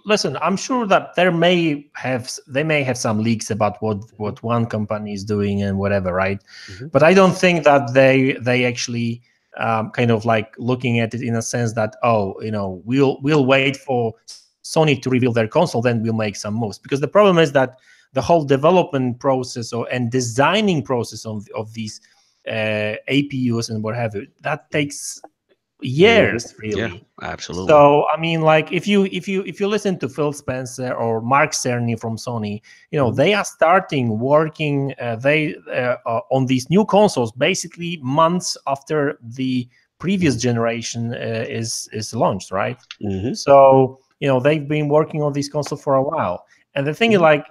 listen, I'm sure that they may have some leaks about what one company is doing and whatever, right? But I don't think that they actually kind of like looking at it in a sense that, we'll wait for Sony to reveal their console, then we'll make some moves. Because the problem is that the whole development process and designing process of these APUs and what have you, that takes years, really. Yeah, absolutely. So I mean, like, if you listen to Phil Spencer or Mark Cerny from Sony, they are starting working on these new consoles basically months after the previous generation is launched, right? So they've been working on this console for a while, and the thing is, like,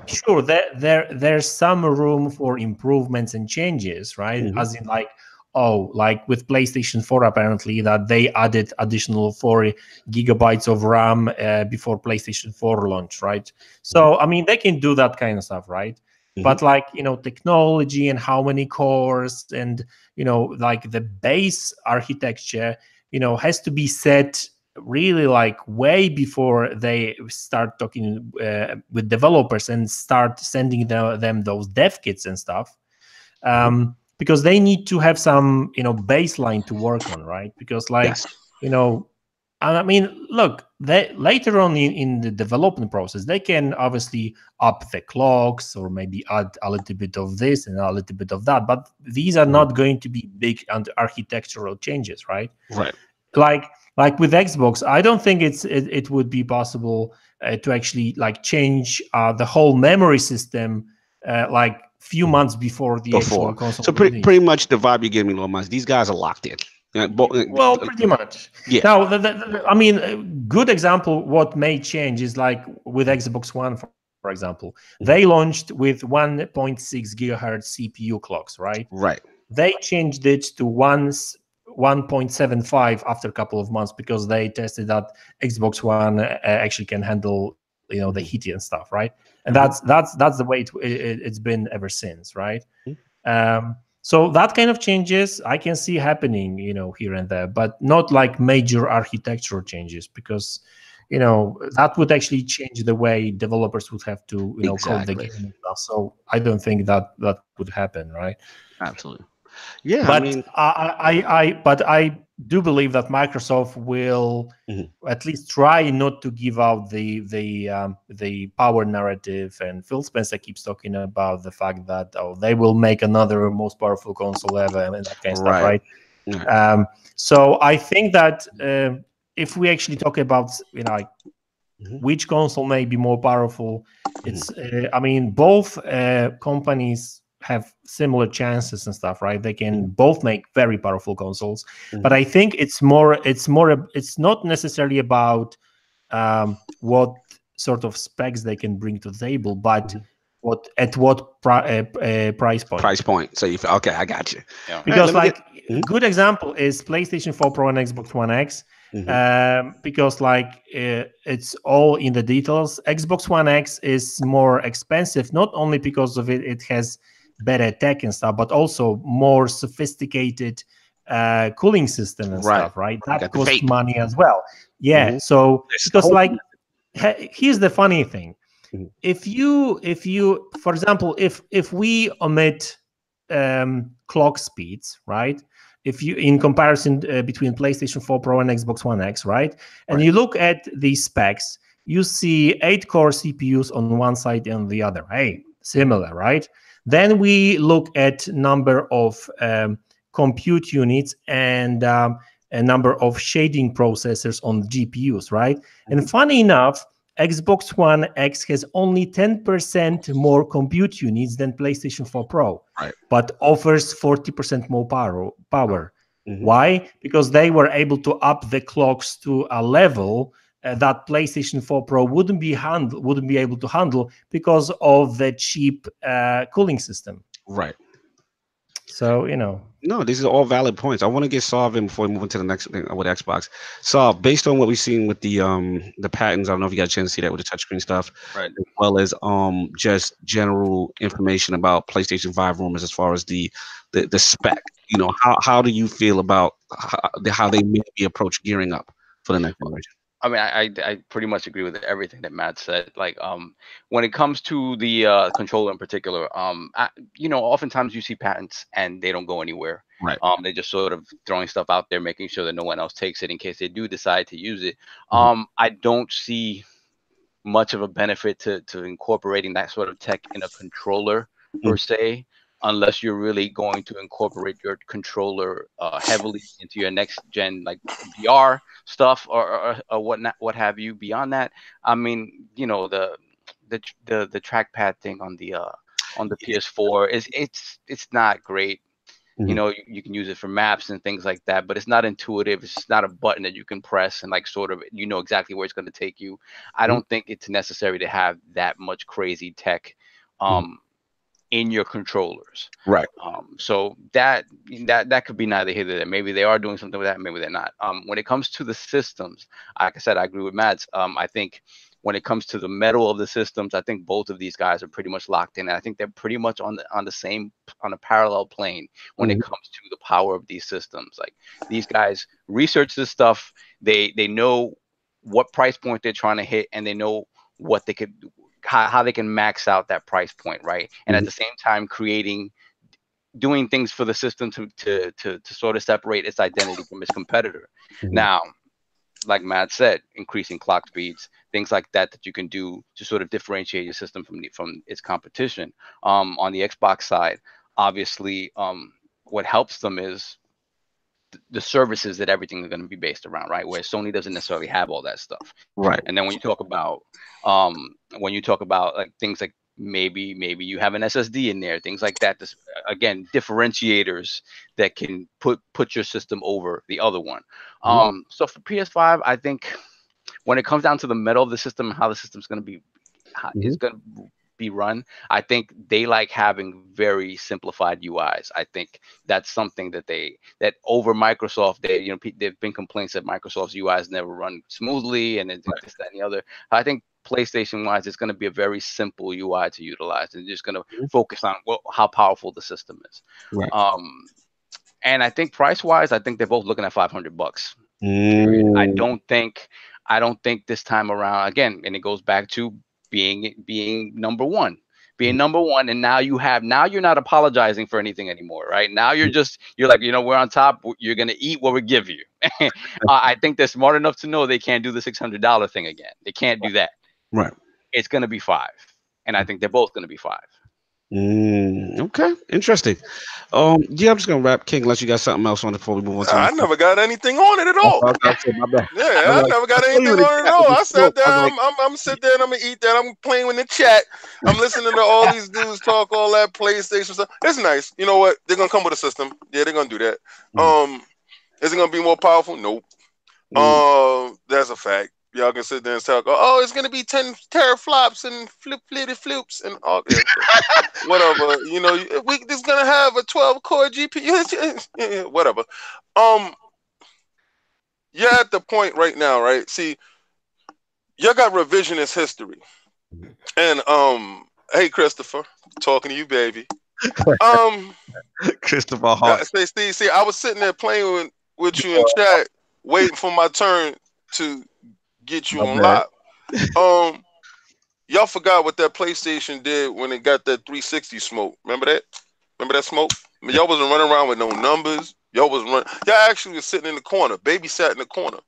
sure, there's some room for improvements and changes, right? As in, like, like with PlayStation 4, apparently that they added additional 4 gigabytes of RAM before PlayStation 4 launch, right? So I mean, they can do that kind of stuff, right? But like, technology and how many cores and like the base architecture has to be set really like way before they start talking with developers and start sending them those dev kits and stuff. Because they need to have some, baseline to work on, right? Because, like, I mean, look, later on in the development process, they can obviously up the clocks or maybe add a little bit of this and a little bit of that. But these are not going to be big architectural changes, right? Right. Like with Xbox, I don't think it would be possible to actually like change the whole memory system like few months before the actual console. So pretty much the vibe you're giving me, Lord Madz, these guys are locked in. Well, pretty much. Yeah. Now, I mean, a good example what may change is like with Xbox One, for example. They launched with 1.6 gigahertz CPU clocks, right? Right. They changed it to 1.75 after a couple of months because they tested that Xbox One actually can handle the heat and stuff, right? And that's the way it's been ever since, right? So that kind of changes I can see happening, here and there, but not like major architectural changes, because that would actually change the way developers would have to code the game and stuff. So I don't think that would happen, right? Absolutely. Yeah, but I mean, I do believe that Microsoft will at least try not to give out the power narrative. And Phil Spencer keeps talking about the fact that they will make another most powerful console ever and that kind of stuff, right? So I think that if we actually talk about which console may be more powerful, it's I mean, both companies have similar chances and stuff, right? They can both make very powerful consoles, but I think it's not necessarily about what sort of specs they can bring to the table, but what price point. Price point. So you okay? I got you. Yeah. Because a good example is PlayStation 4 Pro and Xbox One X. Because it's all in the details. Xbox One X is more expensive, not only because of it has better tech and stuff, but also more sophisticated cooling system and stuff, right? That costs money as well. Yeah. So because here's the funny thing. If you for example, if we omit clock speeds, right? If you in comparison between PlayStation 4 Pro and Xbox One X, right? And you look at these specs, you see 8-core CPUs on one side and the other. Hey, similar, right? Then we look at number of compute units and a number of shading processors on GPUs, right? And funny enough, Xbox One X has only 10% more compute units than PlayStation 4 Pro, but offers 40% more power. Why? Because they were able to up the clocks to a level that PlayStation 4 Pro wouldn't be able to handle because of the cheap cooling system. Right. So, No, these are all valid points. I want to get Sav in before we move into the next thing with Xbox. Sav, based on what we've seen with the patents, I don't know if you got a chance to see that with the touchscreen stuff, right? As well as just general information about PlayStation 5 rumors as far as the spec. How do you feel about how they may be approach gearing up for the next generation? I mean, I pretty much agree with everything that Matt said. When it comes to the controller in particular, oftentimes you see patents and they don't go anywhere. Right. They just sort of throwing stuff out there, making sure that no one else takes it in case they do decide to use it. I don't see much of a benefit to incorporating that sort of tech in a controller per se, unless you're really going to incorporate your controller heavily into your next gen VR stuff or what have you. Beyond that, I mean, the trackpad thing on the PS4 it's not great. You can use it for maps and things like that, but it's not intuitive. It's just not a button that you can press and sort of exactly where it's going to take you. I don't think it's necessary to have that much crazy tech in your controllers. Right. So that could be neither here nor there. Maybe they are doing something with that, maybe they're not. When it comes to the systems, like I said, I agree with Madz. I think when it comes to the metal of the systems, I think both of these guys are pretty much locked in. And I think they're pretty much on a parallel plane when it comes to the power of these systems. These guys research this stuff. They know what price point they're trying to hit, and they know what they could how they can max out that price point, right? And at the same time doing things for the system to sort of separate its identity from its competitor. Now, like Matt said, increasing clock speeds, things like that you can do to sort of differentiate your system from its competition. On the Xbox side, obviously, what helps them is the services that everything is going to be based around, right? Where Sony doesn't necessarily have all that stuff, right? And then when you talk about things like maybe you have an SSD in there, things like that. This, again, differentiators that can put your system over the other one. So for PS5, I think when it comes down to the metal of the system, how the system's going to be, is going to be run, I think they like having very simplified UIs. I think that's something that over Microsoft, there've been complaints that Microsoft's UIs never run smoothly and this, that, and the other. I think PlayStation wise, it's going to be a very simple UI to utilize, and just going to focus on how powerful the system is. Right. And I think price wise, I think they're both looking at $500. I don't think this time around, again, and it goes back to being number one, and now you're not apologizing for anything anymore, right? Now you're like, we're on top, you're gonna eat what we give you. I think they're smart enough to know they can't do the $600 thing again. They can't do that. Right. It's gonna be $5, and I think they're both gonna be $5. Okay, interesting. Yeah, I'm just gonna wrap King unless you got something else on it before we move on to I never got anything on it at all. my bad. Yeah, I never got I saw you anything in the on it at chat all. with I the sat smoke. there. I was like, I'm sitting there and I'm gonna eat that. I'm playing with the chat. I'm listening to all these dudes talk all that PlayStation stuff. It's nice. You know what? They're gonna come with a system. Yeah, they're gonna do that. Is it gonna be more powerful? Nope. That's a fact. Y'all can sit there and talk. Oh, it's gonna be 10 teraflops and floops and all. Yeah, whatever. You know, it's gonna have a 12 core GPU. Whatever. You're at the point right now, right? See, you got revisionist history, and hey, Christopher, talking to you, baby. Christopher Hart. See, I was sitting there playing with you in chat, waiting for my turn to get you on live. Y'all forgot what that PlayStation did when it got that 360 smoke. Remember that? Remember that smoke? I mean, y'all wasn't running around with no numbers. Y'all was running. Y'all actually was sitting in the corner. Baby sat in the corner.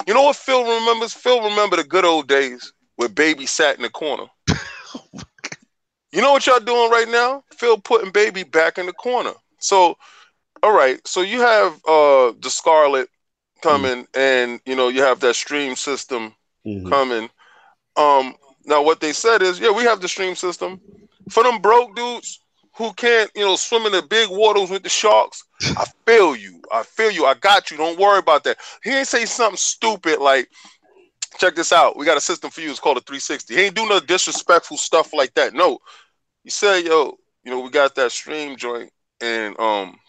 You know what Phil remembers? Phil remember the good old days where Baby sat in the corner. You know what y'all doing right now? Phil putting Baby back in the corner. So, all right. So you have the Scarlet coming, and you know you have that stream system coming. Now what they said is, yeah, we have the stream system for them broke dudes who can't, you know, swim in the big waters with the sharks. I feel you. I got you. Don't worry about that. He ain't say something stupid like, check this out. We got a system for you. It's called a 360. He ain't do no disrespectful stuff like that. No, he said, yo, you know, we got that stream joint, and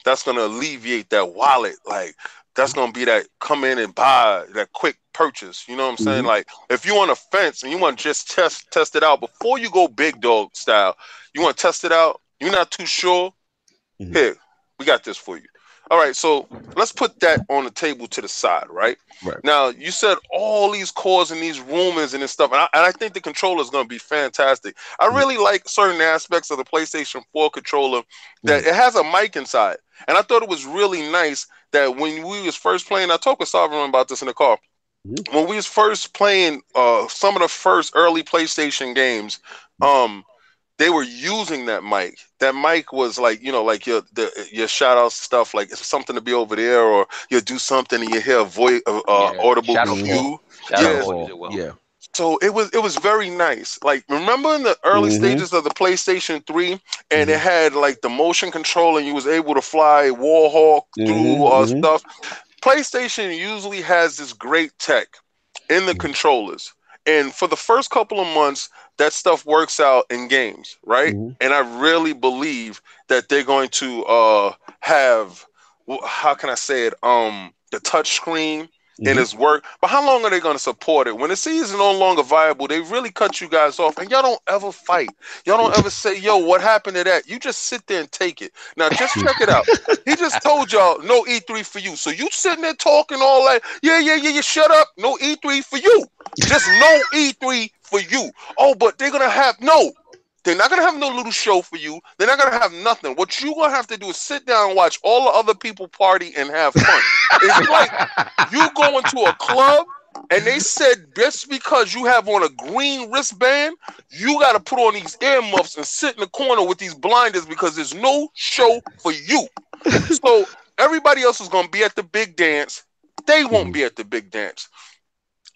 that's gonna alleviate that wallet. Like, that's gonna be that come in and buy that quick purchase. You know what I'm saying? Like, if you on a fence and you want to just test it out before you go big dog style, you want to test it out. You're not too sure. Here, we got this for you. All right, so let's put that on the table to the side, right? Now, you said all these cores and these rumors and this stuff, and I think the controller is going to be fantastic. I really like certain aspects of the PlayStation 4 controller that it has a mic inside, and I thought it was really nice that when we was first playing, I talked with Sovereign about this in the car. When we was first playing some of the first early PlayStation games, they were using that mic. That mic was like, you know, like your shout out stuff, like it's something to be over there, or you'll do something and you hear a voice, audible cue. Yeah. So it was very nice. Like, remember in the early stages of the PlayStation 3, and it had like the motion control, and you was able to fly Warhawk through stuff. PlayStation usually has this great tech in the controllers, and for the first couple of months, that stuff works out in games, right? And I really believe that they're going to have, how can I say it, the touch screen in its work. But how long are they going to support it? When the season is no longer viable, they really cut you guys off, and y'all don't ever fight. Y'all don't ever say, yo, what happened to that? You just sit there and take it. Now, just check it out. He just told y'all, no E3 for you. So you sitting there talking all that, yeah, shut up. No E3 for you. Just no E3 for you. Oh, but they're going to have, no. They're not going to have no little show for you. They're not going to have nothing. What you're going to have to do is sit down and watch all the other people party and have fun. It's like you go into a club and they said just because you have on a green wristband, you got to put on these earmuffs and sit in the corner with these blinders because there's no show for you. So everybody else is going to be at the big dance. They won't be at the big dance.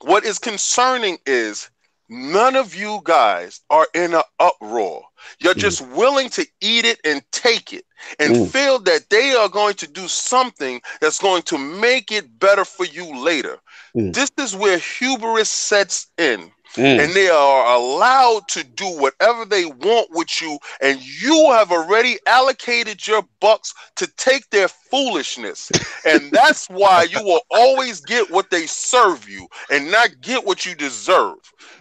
What is concerning is none of you guys are in an uproar. You're just willing to eat it and take it and feel that they are going to do something that's going to make it better for you later. This is where hubris sets in. And they are allowed to do whatever they want with you, and you have already allocated your bucks to take their foolishness. And that's why you will always get what they serve you and not get what you deserve.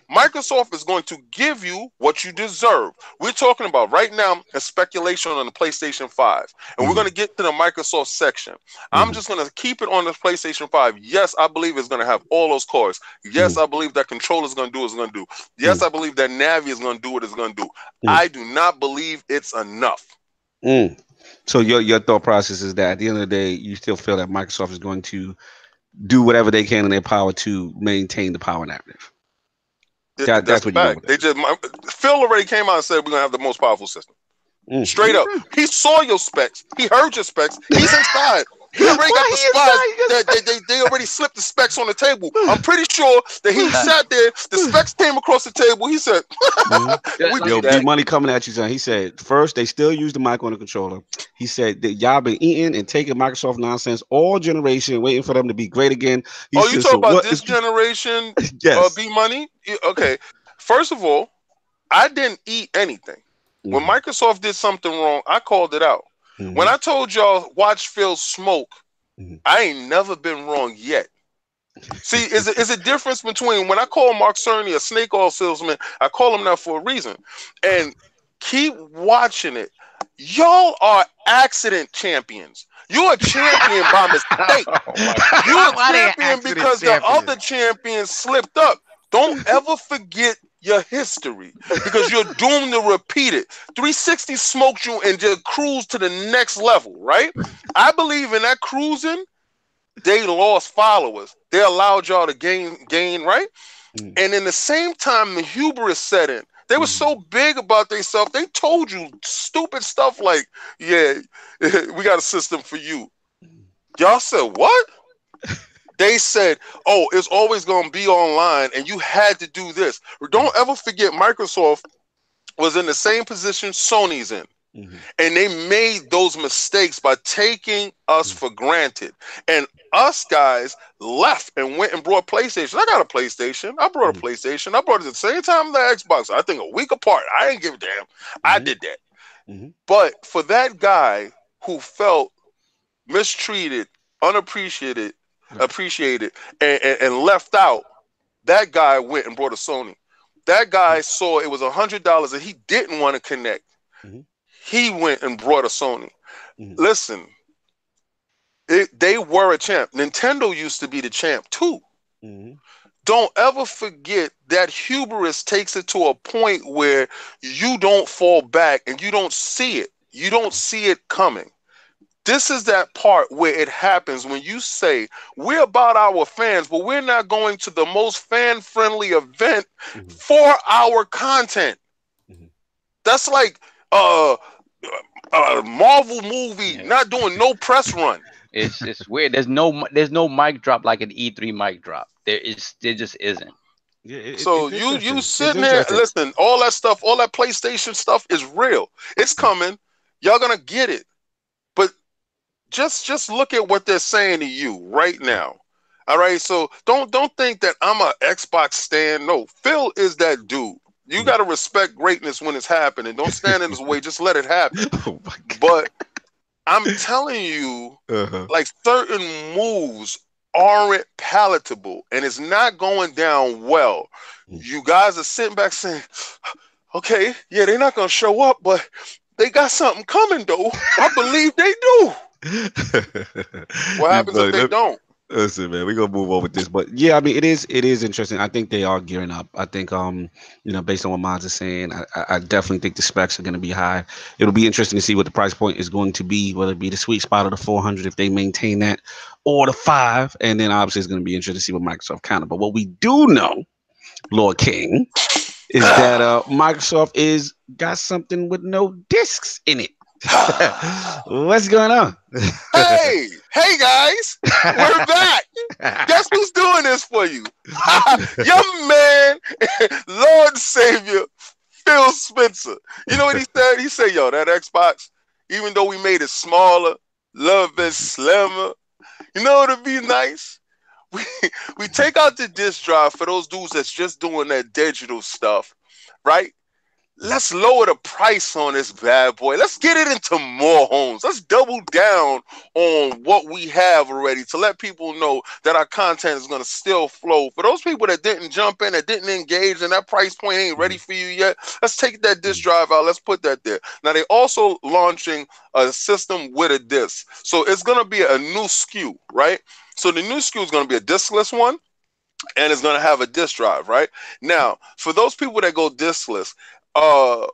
Microsoft is going to give you what you deserve. We're talking about right now a speculation on the PlayStation 5, and we're going to get to the Microsoft section. I'm just going to keep it on the PlayStation 5. Yes, I believe it's going to have all those cores. Yes, I believe that controller is going to do what it's going to do. Yes, I believe that Navi is going to do what it's going to do. I do not believe it's enough. So your thought process is that at the end of the day, you still feel that Microsoft is going to do whatever they can in their power to maintain the power narrative. That's what you They just Phil already came out and said we're gonna have the most powerful system. Straight up. He saw your specs. He heard your specs. He's inside. He already got the spies. They already slipped the specs on the table. I'm pretty sure that he sat there. The specs came across the table. He said, "Yo, B Money coming at you, son." He said, first they still use the mic on the controller. He said that y'all been eating and taking Microsoft nonsense all generation, waiting for them to be great again. He you talking about this generation? Yes. B Money. Okay. First of all, I didn't eat anything. When Microsoft did something wrong, I called it out. When I told y'all watch Phil smoke, I ain't never been wrong yet. See, is a difference between when I call Mark Cerny a snake oil salesman, I call him that for a reason. And keep watching it. Y'all are accident champions. You're a champion by mistake. You're a champion because the other champions slipped up. Don't ever forget your history because you're doomed to repeat it. 360 smoked you and just cruised to the next level, right? I believe in that cruising, they lost followers. They allowed y'all to gain, right? And in the same time, the hubris set in. They were so big about themselves, they told you stupid stuff like, yeah, we got a system for you. Y'all said, what? They said, oh, it's always going to be online and you had to do this. Don't ever forget Microsoft was in the same position Sony's in. And they made those mistakes by taking us for granted. And us guys left and went and brought PlayStation. I got a PlayStation. I brought a PlayStation. I brought it at the same time the Xbox. I think a week apart. I didn't give a damn. I did that. But for that guy who felt mistreated, unappreciated, and left out, that guy went and brought a Sony. That guy saw it was $100 and he didn't want to connect. He went and brought a Sony. Listen, they were a champ. Nintendo used to be the champ too. Don't ever forget that hubris takes it to a point where you don't fall back and you don't see it. You don't see it coming. This is that part where it happens when you say, we're about our fans, but we're not going to the most fan-friendly event for our content. That's like a Marvel movie not doing no press run. It's weird. There's no mic drop like an E3 mic drop. There just isn't. So you sitting there, listen, all that stuff, all that PlayStation stuff is real. It's coming. Y'all gonna get it. But just look at what they're saying to you right now. All right. So don't think that I'm an Xbox stan. No, Phil is that dude. You got to respect greatness when it's happening. Don't stand in his way. Just let it happen. But I'm telling you, like certain moves aren't palatable and it's not going down well. You guys are sitting back saying, okay, yeah, they're not going to show up, but they got something coming though. I believe they do. What happens if they don't? Listen, man, we're gonna move on with this, but yeah, I mean, it is interesting. I think they are gearing up. I think, based on what Madz is saying, I definitely think the specs are going to be high. It'll be interesting to see what the price point is going to be, whether it be the sweet spot of the 400 if they maintain that, or the 5, and then obviously it's going to be interesting to see what Microsoft counter. But what we do know, Lord King, is that Microsoft is got something with no discs in it. What's going on? Hey guys, we're back. Guess who's doing this for you? Your man, Lord Savior, Phil Spencer. You know what he said? He said, yo, that Xbox, even though we made it smaller, love been slimmer, you know what would be nice? We take out the disk drive for those dudes that's just doing that digital stuff, right? Let's lower the price on this bad boy. Let's get it into more homes. Let's double down on what we have already to let people know that our content is going to still flow. For those people that didn't jump in, that didn't engage, and that price point ain't ready for you yet, let's take that disk drive out. Let's put that there. Now, they're also launching a system with a disk. So it's going to be a new SKU, right? So the new SKU is going to be a diskless one, and it's going to have a disk drive, right? Now, for those people that go diskless,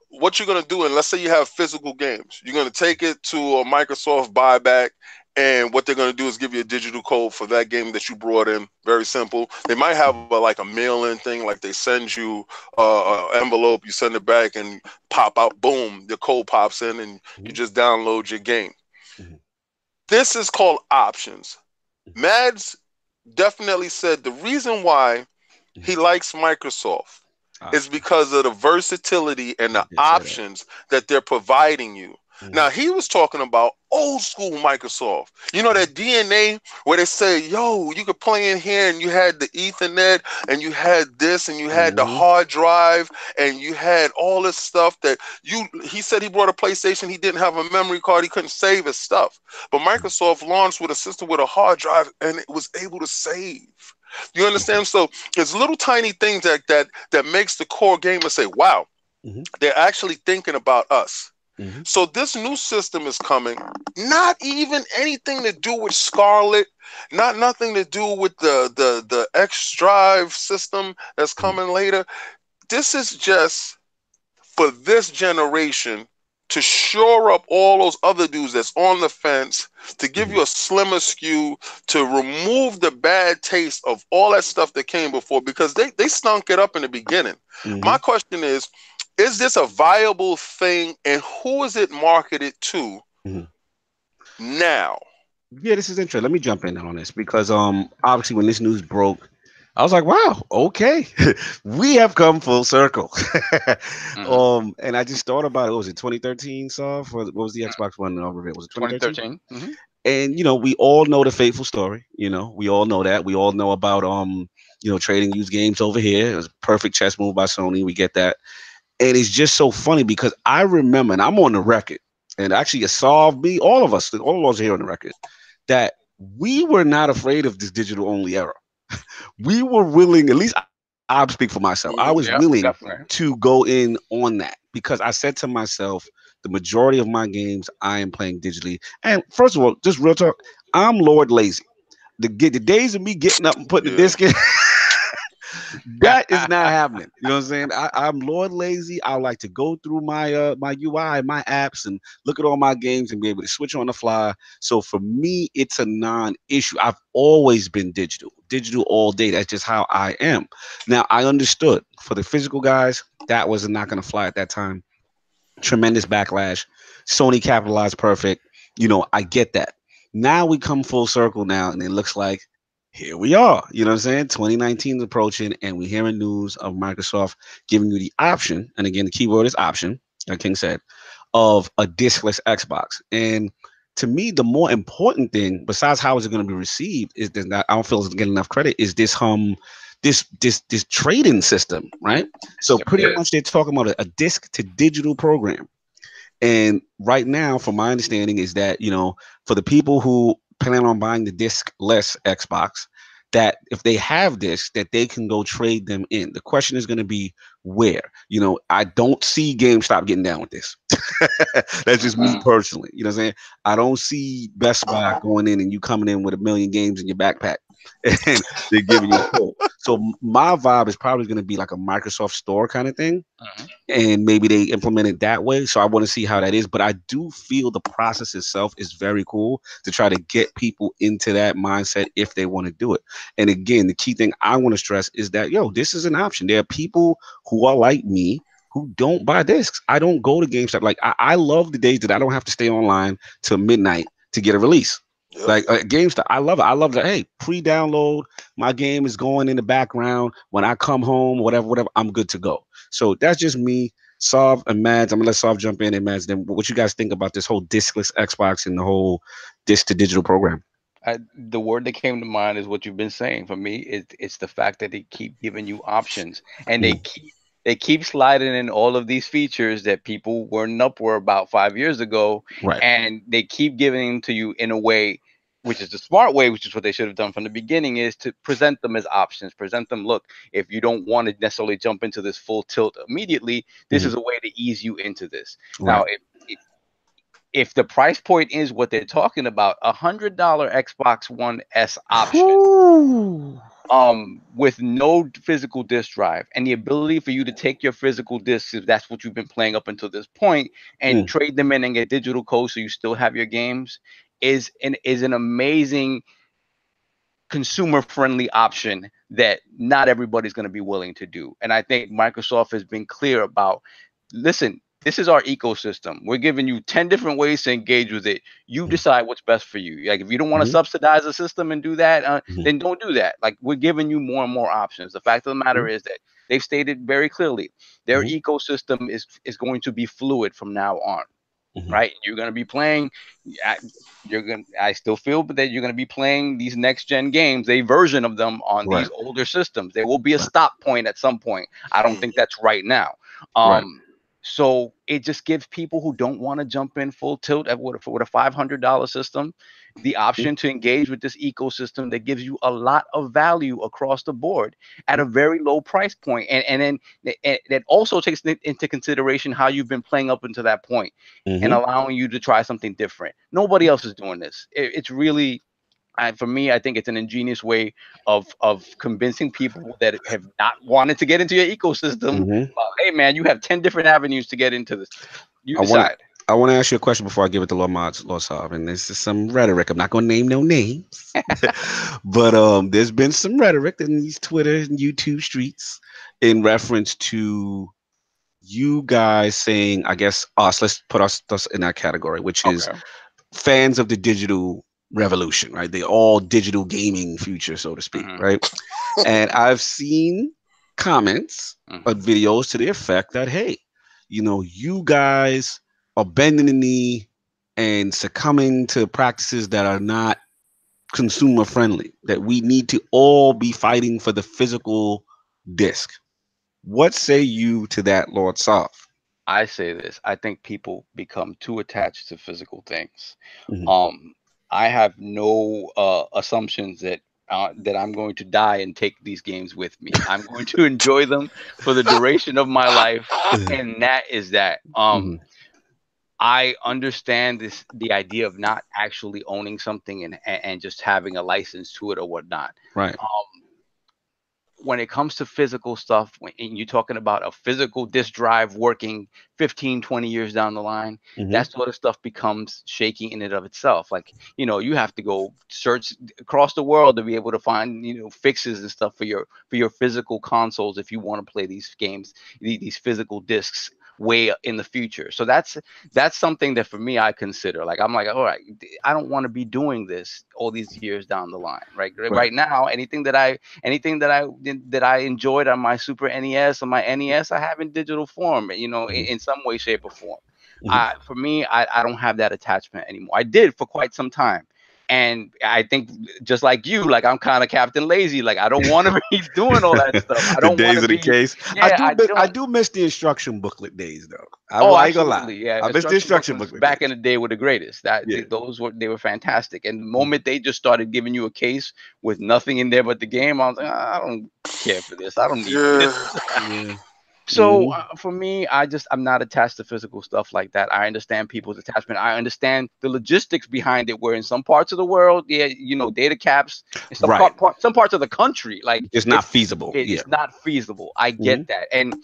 what you're going to do, and let's say you have physical games, you're going to take it to a Microsoft buyback And what they're going to do is give you a digital code for that game that you brought in. Very simple. They might have like a mail-in thing, like they send you an envelope, you send it back, and pop out, boom, the code pops in, and you just download your game. This is called options. Madz definitely said the reason why he likes Microsoft is because of the versatility and the options that they're providing you. Now, he was talking about old school Microsoft. You know, that DNA where they say, yo, you could play in here and you had the Ethernet and you had this and you had the hard drive and you had all this stuff that he said he brought a PlayStation. He didn't have a memory card. He couldn't save his stuff. But Microsoft launched with a system with a hard drive and it was able to save. You understand? So it's little tiny things that makes the core gamer say, wow, they're actually thinking about us. So this new system is coming, not even anything to do with Scarlet, nothing to do with the X Drive system that's coming later. This is just for this generation to shore up all those other dudes that's on the fence, to give you a slimmer SKU, to remove the bad taste of all that stuff that came before, because they stunk it up in the beginning. My question is this a viable thing, and who is it marketed to now? Yeah, this is interesting. Let me jump in on this because obviously when this news broke, I was like, wow, okay. We have come full circle. And I just thought about it. What was it 2013 Soft? What was the Xbox One reveal? Was it 2013? And you know, we all know the fateful story. You know, we all know that. We all know about you know, trading used games over here. It was a perfect chess move by Sony. We get that. And it's just so funny because I remember, and I'm on the record, and actually it solved me, all of us here on the record, that we were not afraid of this digital only era. We were willing, at least I'll speak for myself. I was willing to go in on that because I said to myself, the majority of my games I am playing digitally. And first of all, just real talk, I'm Lord Lazy. The days of me getting up and putting the disc in, that is not happening. You know what I'm saying? I'm Lord Lazy. I like to go through my my UI, my apps, and look at all my games and be able to switch on the fly. So for me, it's a non-issue. I've always been digital all day. That's just how I am. Now I understood for the physical guys that was not going to fly at that time. Tremendous backlash. Sony capitalized perfect. You know, I get that. Now we come full circle now, and it looks like here we are. You know what I'm saying? 2019 is approaching, and we're hearing news of Microsoft giving you the option, and again, the keyword is option, like King said, of a discless Xbox. And to me, the more important thing, besides how is it going to be received, is that I don't feel it's getting enough credit, is this this trading system, right? So pretty much they're talking about a disc to digital program. And right now, from my understanding, is that, you know, for the people who plan on buying the disc-less Xbox, that if they have discs, that they can go trade them in. The question is going to be where. You know, I don't see GameStop getting down with this. That's just me personally. You know what I'm saying? I don't see Best Buy going in and you coming in with 1 million games in your backpack and they're giving you a code. So my vibe is probably going to be like a Microsoft Store kind of thing. And maybe they implement it that way. So I want to see how that is. But I do feel the process itself is very cool to try to get people into that mindset if they want to do it. And again, the key thing I want to stress is that, yo, this is an option. There are people who are like me who don't buy discs. I don't go to GameStop. Like I love the days that I don't have to stay online till midnight to get a release. Like GameStop, I love it. I love that. Hey, pre-download, my game is going in the background. When I come home, whatever, I'm good to go. So that's just me, Sov and Madz. I'm gonna let Sov jump in and Madz. Then what you guys think about this whole discless Xbox and the whole disc to digital program? The word that came to mind is what you've been saying. For me, it's the fact that they keep giving you options, and they keep sliding in all of these features that people weren't up for about 5 years ago, and they keep giving them to you in a way, which is the smart way, which is what they should have done from the beginning, is to present them as options. Present them, look, if you don't want to necessarily jump into this full tilt immediately, this is a way to ease you into this. Now, if the price point is what they're talking about, $100 Xbox One S option, with no physical disk drive and the ability for you to take your physical disks, if that's what you've been playing up until this point, and trade them in and get digital codes so you still have your games, is an amazing consumer-friendly option that not everybody's going to be willing to do. And I think Microsoft has been clear about, listen, this is our ecosystem. We're giving you 10 different ways to engage with it. You decide what's best for you. Like, if you don't want to subsidize the system and do that, then don't do that. Like, we're giving you more and more options. The fact of the matter is that they've stated very clearly their ecosystem is going to be fluid from now on. Right? You're going to be playing. I still feel that you're going to be playing these next gen games, a version of them on these older systems. There will be a stop point at some point. I don't think that's right now. So it just gives people who don't want to jump in full tilt with a $500 system the option to engage with this ecosystem that gives you a lot of value across the board at a very low price point. And then that also takes into consideration how you've been playing up until that point and allowing you to try something different. Nobody else is doing this. It's really, for me, I think it's an ingenious way of convincing people that have not wanted to get into your ecosystem. Well, hey, man, you have 10 different avenues to get into this. You decide. I want to ask you a question before I give it to Lord Madz, LordSov, and this is some rhetoric. I'm not going to name no names, but there's been some rhetoric in these Twitter and YouTube streets in reference to you guys saying, I guess let's put us in that category, which is fans of the digital revolution, right? The all digital gaming future, so to speak, right? And I've seen comments or videos to the effect that, hey, you guys are bending the knee and succumbing to practices that are not consumer friendly, that we need to all be fighting for the physical disc. What say you to that, LordSov? I say this. I think people become too attached to physical things. I have no assumptions that I'm going to die and take these games with me. I'm going to enjoy them for the duration of my life, and that is that. I understand the idea of not actually owning something and just having a license to it or whatnot. Right. When it comes to physical stuff, and you're talking about a physical disk drive working 15, 20 years down the line, that sort of stuff becomes shaky in and of itself. Like, you have to go search across the world to be able to find, fixes and stuff for your physical consoles if you want to play these games, these physical discs way in the future. So that's something that for me I consider. Like, I'm like, all right, I don't want to be doing this all these years down the line. Right now, anything that I enjoyed on my Super NES or my NES, I have in digital form, in some way, shape, or form. For me, I don't have that attachment anymore. I did for quite some time. And I think just like you, like, I'm kind of Captain Lazy. Like, I don't want to be doing all that stuff. I don't want to be. Case. Yeah, I do miss the instruction booklet days, though. I ain't gonna lie. Yeah, I miss the instruction booklet back in the day were the greatest. They were fantastic. And the moment they just started giving you a case with nothing in there but the game, I was like, I don't care for this. I don't need this. So for me, I'm not attached to physical stuff like that. I understand people's attachment. I understand the logistics behind it, where in some parts of the world, data caps, in some parts of the country, like, it's not feasible. It's not feasible. I get that. And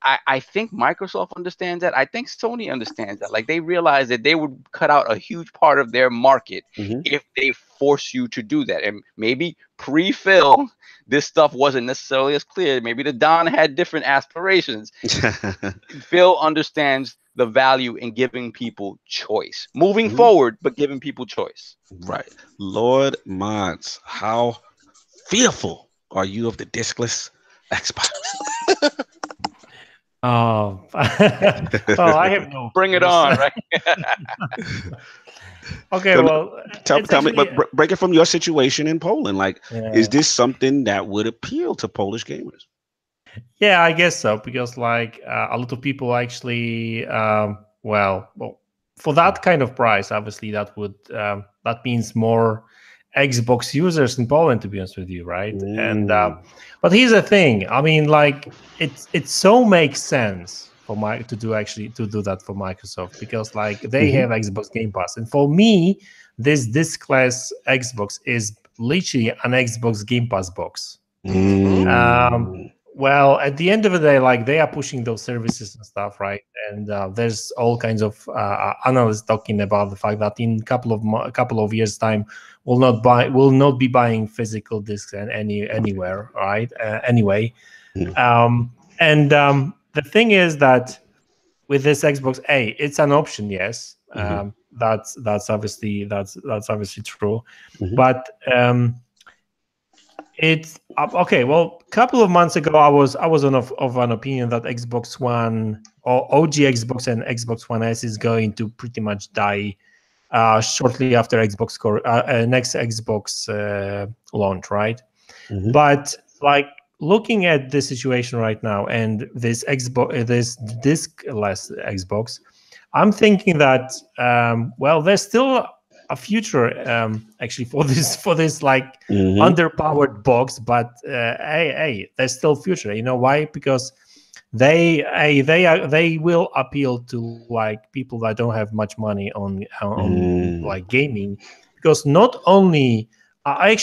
I think Microsoft understands that. I think Sony understands that. Like, they realize that they would cut out a huge part of their market if they force you to do that. And maybe pre-Phil, this stuff wasn't necessarily as clear. Maybe the Don had different aspirations. Phil understands the value in giving people choice, moving forward, but giving people choice. Right. Lord Madz, how fearful are you of the discless Xbox? Oh, I have no. Bring it on, right? Okay, well, tell me, but break it from your situation in Poland. Like, is this something that would appeal to Polish gamers? Yeah, I guess so, because like a lot of people actually, well, for that kind of price, obviously that would that means more Xbox users in Poland, to be honest with you, right? And but here's the thing. I mean, like, it so makes sense for to do that for Microsoft, because like they have Xbox Game Pass, and for me, this discless Xbox is literally an Xbox Game Pass box. Well, at the end of the day, like they are pushing those services and stuff, right? And there's all kinds of analysts talking about the fact that in a couple of years' time, will not be buying physical discs anywhere, right? Anyway, the thing is that with this Xbox, it's an option, yes. That's obviously true, but it's okay. Well, a couple of months ago, I was of an opinion that Xbox One or OG Xbox and Xbox One S is going to pretty much die shortly after next Xbox launch, right? But like looking at the situation right now and this discless Xbox, I'm thinking that well, there's still a future actually for this like underpowered box, but hey, there's still future. You know why? Because they will appeal to like people that don't have much money on like gaming, because not only I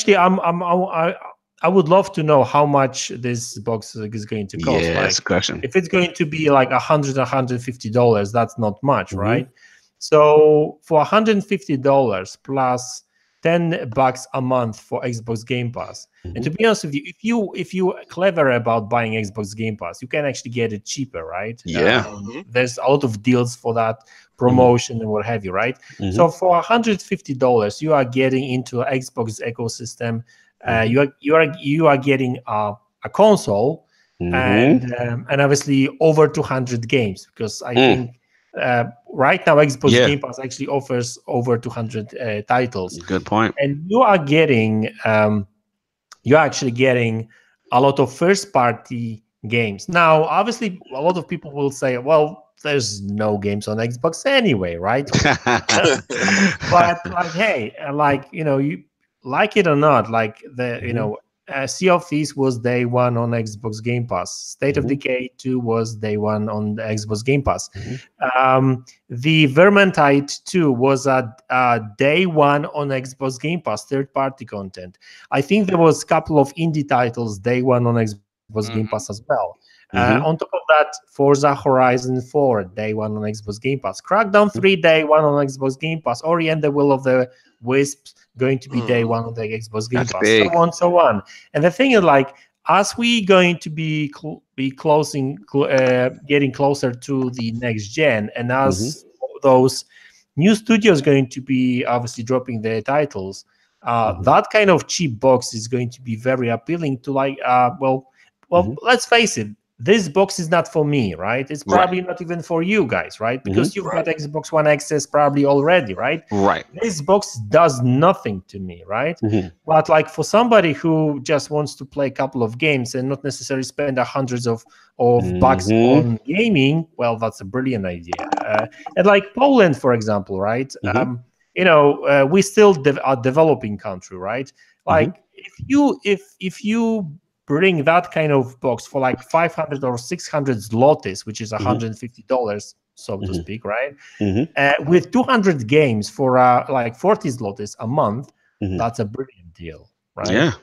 would love to know how much this box is going to cost. Yeah, like, that's a question. if it's going to be like $150, that's not much, right? So for $150 plus $10 a month for Xbox Game Pass, and to be honest with you, if you're clever about buying Xbox Game Pass, you can actually get it cheaper, right? Yeah. There's a lot of deals for that, promotion and what have you, right? So for $150, you are getting into an Xbox ecosystem. You are getting a console and obviously over 200 games, because I think right now Xbox Game Pass actually offers over 200 titles. Good point. And you're actually getting a lot of first-party games. Now, obviously, a lot of people will say, "Well, there's no games on Xbox anyway, right?" But like, hey, like you like it or not, like Sea of Thieves was day one on Xbox Game Pass. State of Decay 2 was day one on the Xbox Game Pass. The Vermintide 2 was day one on Xbox Game Pass, third-party content. I think there was a couple of indie titles day one on Xbox Game Pass as well. On top of that, Forza Horizon 4 day one on Xbox Game Pass. Crackdown 3 day one on Xbox Game Pass. Ori and the Will of the Wisps going to be day one on the Xbox Game Pass. Big. So on. And the thing is, like, as we going to be getting closer to the next gen, and as those new studios going to be obviously dropping their titles, that kind of cheap box is going to be very appealing to, like, let's face it, this box is not for me, right? It's probably not even for you guys, right? Because you've got Xbox One X probably already, right? Right. This box does nothing to me, right? But like for somebody who just wants to play a couple of games and not necessarily spend hundreds of bucks on gaming, well, that's a brilliant idea. And like Poland, for example, right? We still are developing country, right? Like if you bring that kind of box for like 500 or 600 zlotys, which is $150, so to speak, right? With 200 games for like 40 zlotys a month, that's a brilliant deal, right? Yeah.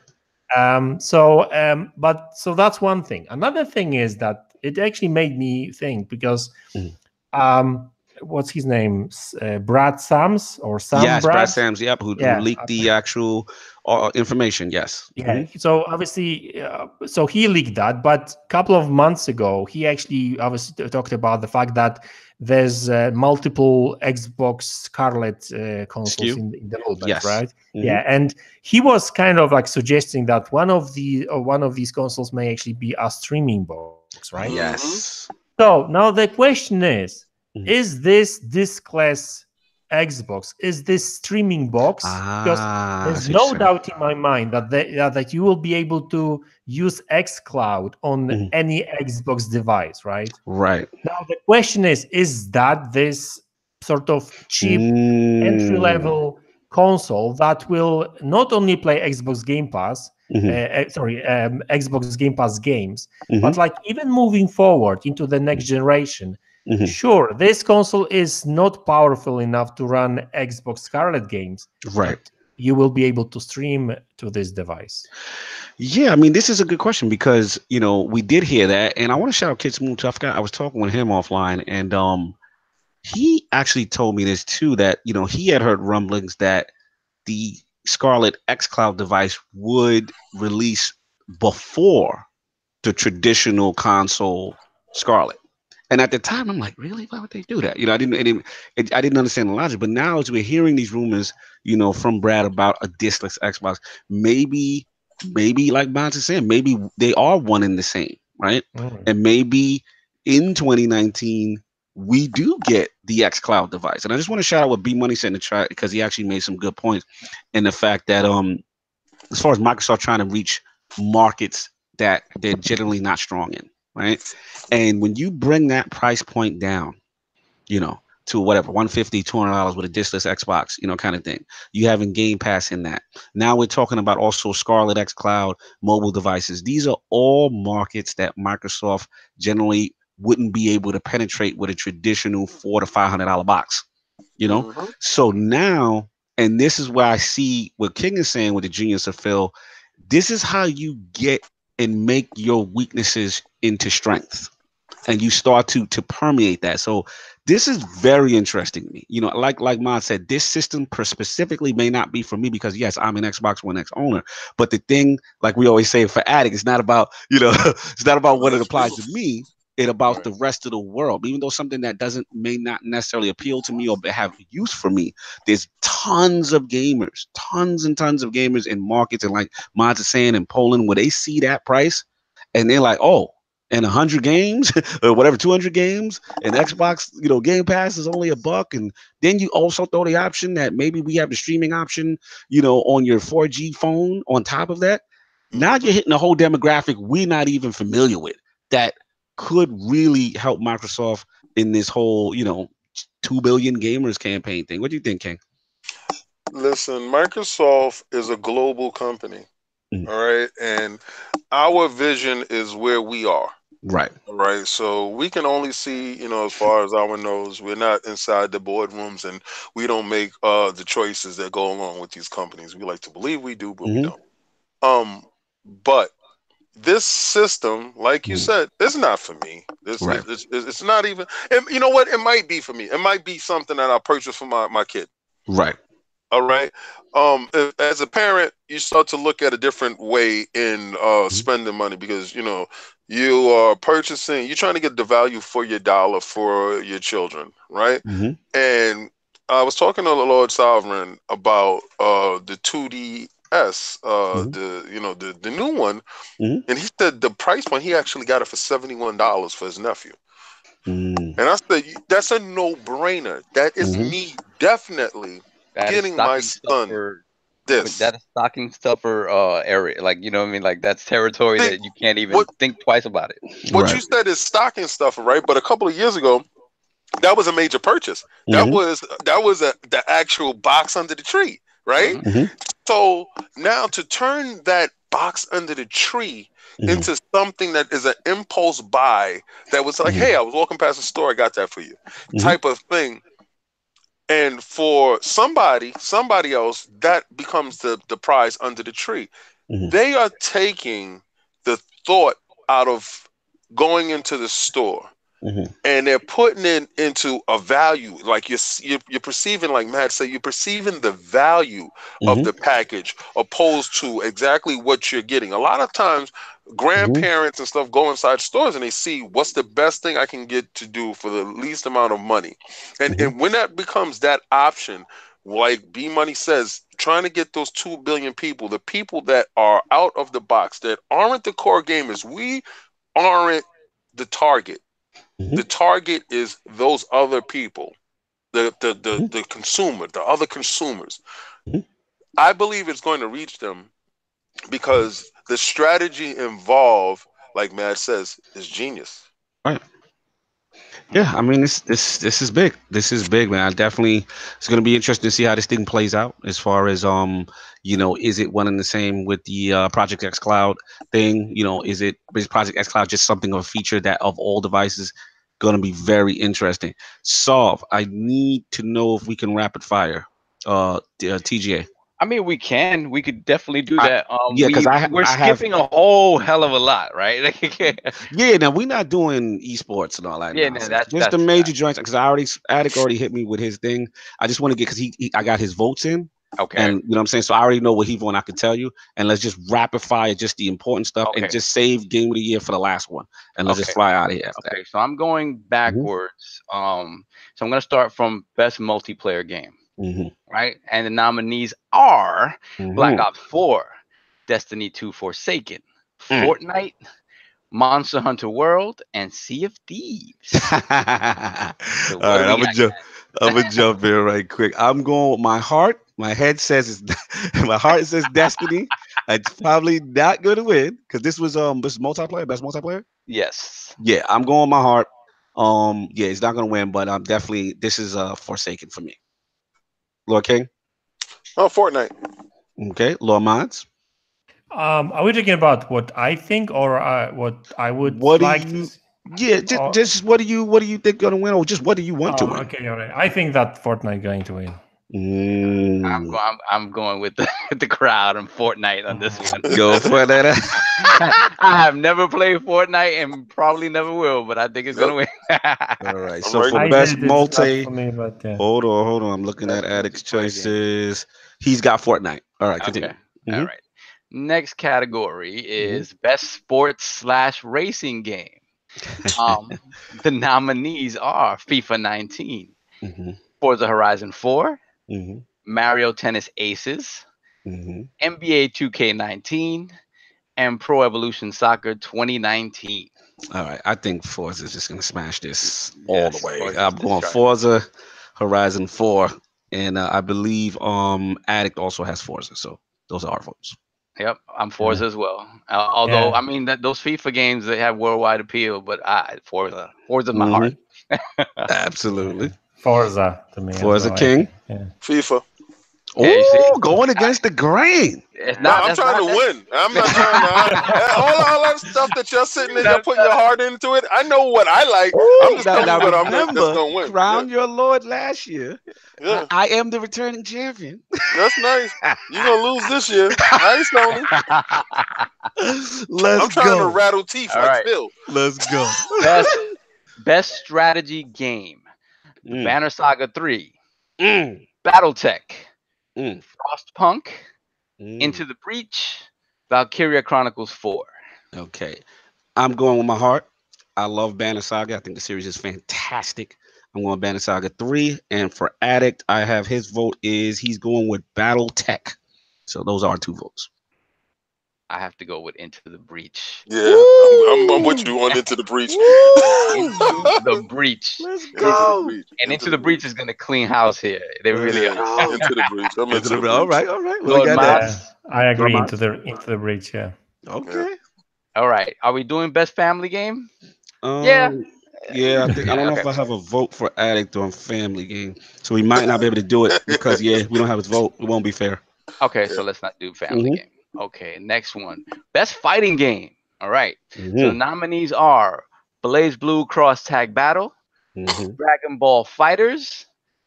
So that's one thing. Another thing is that it actually made me think, because what's his name? Brad Sams or Sam? Yes, Brad Sams. Yep, who leaked the actual information. Yes. Yeah. So obviously, so he leaked that, but a couple of months ago, he actually obviously talked about the fact that there's multiple Xbox Scarlet consoles in development, right? Yeah, and he was kind of like suggesting that one of these consoles may actually be a streaming box, right? Yes. So now the question is this discless Xbox? Is this streaming box? Because there's no doubt in my mind that you will be able to use xCloud on any Xbox device, right? Right. Now the question is that this sort of cheap entry-level console that will not only play Xbox Game Pass, Xbox Game Pass games, but like even moving forward into the next generation, sure, this console is not powerful enough to run Xbox Scarlet games. Right. you will be able to stream to this device? Yeah, I mean, this is a good question because we did hear that, and I want to shout out Kid Smooth Tough Guy. I was talking with him offline, and he actually told me this too, that he had heard rumblings that the Scarlett xCloud device would release before the traditional console Scarlett. And at the time, I'm like, really? Why would they do that? I didn't understand the logic. But now, as we're hearing these rumors, from Brad about a discless Xbox, maybe like Bonds is saying, maybe they are one and the same, right? And maybe in 2019 we do get the xCloud device. And I just want to shout out what B Money said in the chat, because he actually made some good points, and the fact that as far as Microsoft trying to reach markets that they're generally not strong in, right? And when you bring that price point down, to whatever, $150, $200 with a discless Xbox, kind of thing, you having Game Pass in that. Now we're talking about also Scarlett xCloud mobile devices. These are all markets that Microsoft generally wouldn't be able to penetrate with a traditional $400 to $500 box, So now, and this is where I see what King is saying with the genius of Phil. This is how you get and make your weaknesses into strength, and you start to permeate that. So this is very interesting to me. Like Mod said, this system specifically may not be for me, because yes, I'm an Xbox One X owner. But the thing, like we always say for Addict, it's not about it's not about what it applies to me. It about the rest of the world. Even though something that may not necessarily appeal to me or have use for me, there's tons of gamers, tons and tons of gamers in markets, and like Mods is saying, in Poland, where they see that price and they're like, oh, and 100 games or whatever, 200 games, and Xbox, Game Pass is only $1. And then you also throw the option that maybe we have the streaming option, on your 4G phone on top of that. Now you're hitting a whole demographic we're not even familiar with, that could really help Microsoft in this whole, 2 billion gamers campaign thing. What do you think, King? Listen, Microsoft is a global company. All right. And our vision is where we are. Right. All right. So we can only see, as far as our nose. We're not inside the boardrooms, and we don't make the choices that go along with these companies. We like to believe we do, but we don't. But this system, like you said, it's not for me. It's not even. And you know what? It might be for me. It might be something that I purchase for my kid. Right. All right. As a parent, you start to look at a different way in spending money, because you are purchasing. You're trying to get the value for your dollar for your children, right? And I was talking to the Lord Sovereign about the 2DS, the new one, and he said the price point, he actually got it for $71 for his nephew. And I said, that's a no-brainer. That is me definitely getting my son this. That is stocking stuffer area, like what I mean, like that's territory that you can't even think twice about it. What you said is stocking stuffer, right? But a couple of years ago, that was a major purchase. That was the actual box under the tree, right? So now to turn that box under the tree into something that is an impulse buy, that was like, hey, I was walking past the store, I got that for you, type of thing. And for somebody else, that becomes the prize under the tree. They are taking the thought out of going into the store, and they're putting it into a value. Like you're perceiving, like Matt said, you're perceiving the value of the package opposed to exactly what you're getting. A lot of times, grandparents and stuff go inside stores and they see what's the best thing I can get to do for the least amount of money. And when that becomes that option, like B Money says, trying to get those 2 billion people, the people that are out of the box, that aren't the core gamers, we aren't the target. The target is those other people, the consumer, the other consumers. I believe it's going to reach them because the strategy involved, like Matt says, is genius. Right. Yeah, I mean, this is big. This is big, man. It's going to be interesting to see how this thing plays out. As far as is it one and the same with the Project X Cloud thing? Is Project X Cloud just something of a feature that of all devices? Going to be very interesting. Solve. I need to know if we can rapid fire. TGA. I mean, we could definitely do that. Yeah, because We're skipping a whole hell of a lot, right? Yeah, now we're not doing esports and all that. Yeah, no, nonsense. Just the major joints. Because Attic already hit me with his thing. I just want to get because I got his votes in. Okay. And you know what I'm saying? So I already know what he won. I can tell you. And let's just rapid fire just the important stuff and just save game of the year for the last one. And let's just fly out of here after that. So I'm going backwards. So I'm gonna start from best multiplayer game. Right? And the nominees are Black Ops 4, Destiny 2 Forsaken, Fortnite, Monster Hunter World, and Sea of Thieves. So all right, I'm gonna jump in right quick. I'm going with my heart. My head says my heart says Destiny. It's probably not gonna win because this was multiplayer, best multiplayer. Yes. Yeah, I'm going with my heart. Yeah, it's not gonna win, but I'm definitely this is Forsaken for me. Lord King. Oh, Fortnite. Okay, Lord Madz. Are we talking about what I think or what I would like to see? Yeah, just what do you think gonna win, or just what do you want to win? Okay, all right. I think that Fortnite going to win. I'm going with the crowd and Fortnite on this one. Go for that. I have never played Fortnite and probably never will, but I think it's gonna win. All right. So for best multi, hold on. I'm looking at Addict's choices. He's got Fortnite. All right, continue. Okay. All right. Next category is best sports / racing game. The nominees are FIFA 19, Forza Horizon 4, Mario Tennis Aces, NBA 2K19, and Pro Evolution Soccer 2019. All right, I think Forza is just gonna smash this all the way. I'm going Forza Horizon 4, and I believe Addict also has Forza, so those are our votes. Yep, I'm Forza as well. Although I mean those FIFA games, they have worldwide appeal, but Forza's my heart. Absolutely, Forza to me. Forza King. FIFA. Oh, going against the grain. I'm trying to win. I'm not trying to. All that stuff that you're sitting there, you're putting your heart into it. I know what I like. I'm just telling you what that's going to win. Crown your Lord last year. Yeah. I am the returning champion. That's nice. You're going to lose this year. Nice, Sony. I'm trying to rattle teeth like Phil. Let's go. Best strategy game. Banner Saga 3. Battletech. Frostpunk, Into the Breach, Valkyria Chronicles 4. Okay. I'm going with my heart. I love Banner Saga. I think the series is fantastic. I'm going Banner Saga 3. And for Addict, I have his vote he's going with Battletech. So those are 2 votes. I have to go with Into the Breach. Yeah, I'm with you on Into the Breach. Into the Breach. Let's go. And Into the Breach is going to clean house here. They really are. Into the Breach. I'm into the Breach. All right. Lord Madz. I agree. Into the Breach. Yeah. Okay. All right. Are we doing best family game? Yeah, I think I don't know if I have a vote for Addict on family game, so we might not be able to do it because we don't have his vote. It won't be fair. Okay, so let's not do family game. Okay, next one. Best fighting game. All right. So the nominees are Blaze Blue Cross Tag Battle, Dragon Ball Fighters,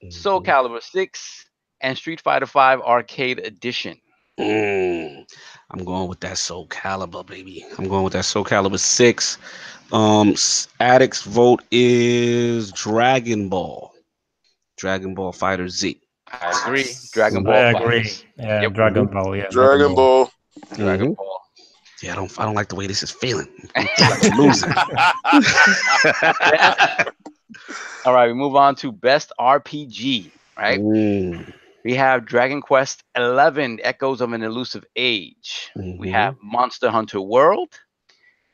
Soul Calibur 6, and Street Fighter 5 Arcade Edition. I'm going with that Soul Calibur, baby. I'm going with that Soul Calibur 6. Addict's vote is Dragon Ball Fighter Z. I agree. Dragon Ball. I agree. Yeah, Dragon Ball. Yeah, Dragon Ball. Dragon Ball. Yeah, I don't like the way this is feeling. I feel like I'm losing. All right, we move on to best RPG. Right. We have Dragon Quest 11: Echoes of an Elusive Age. We have Monster Hunter World,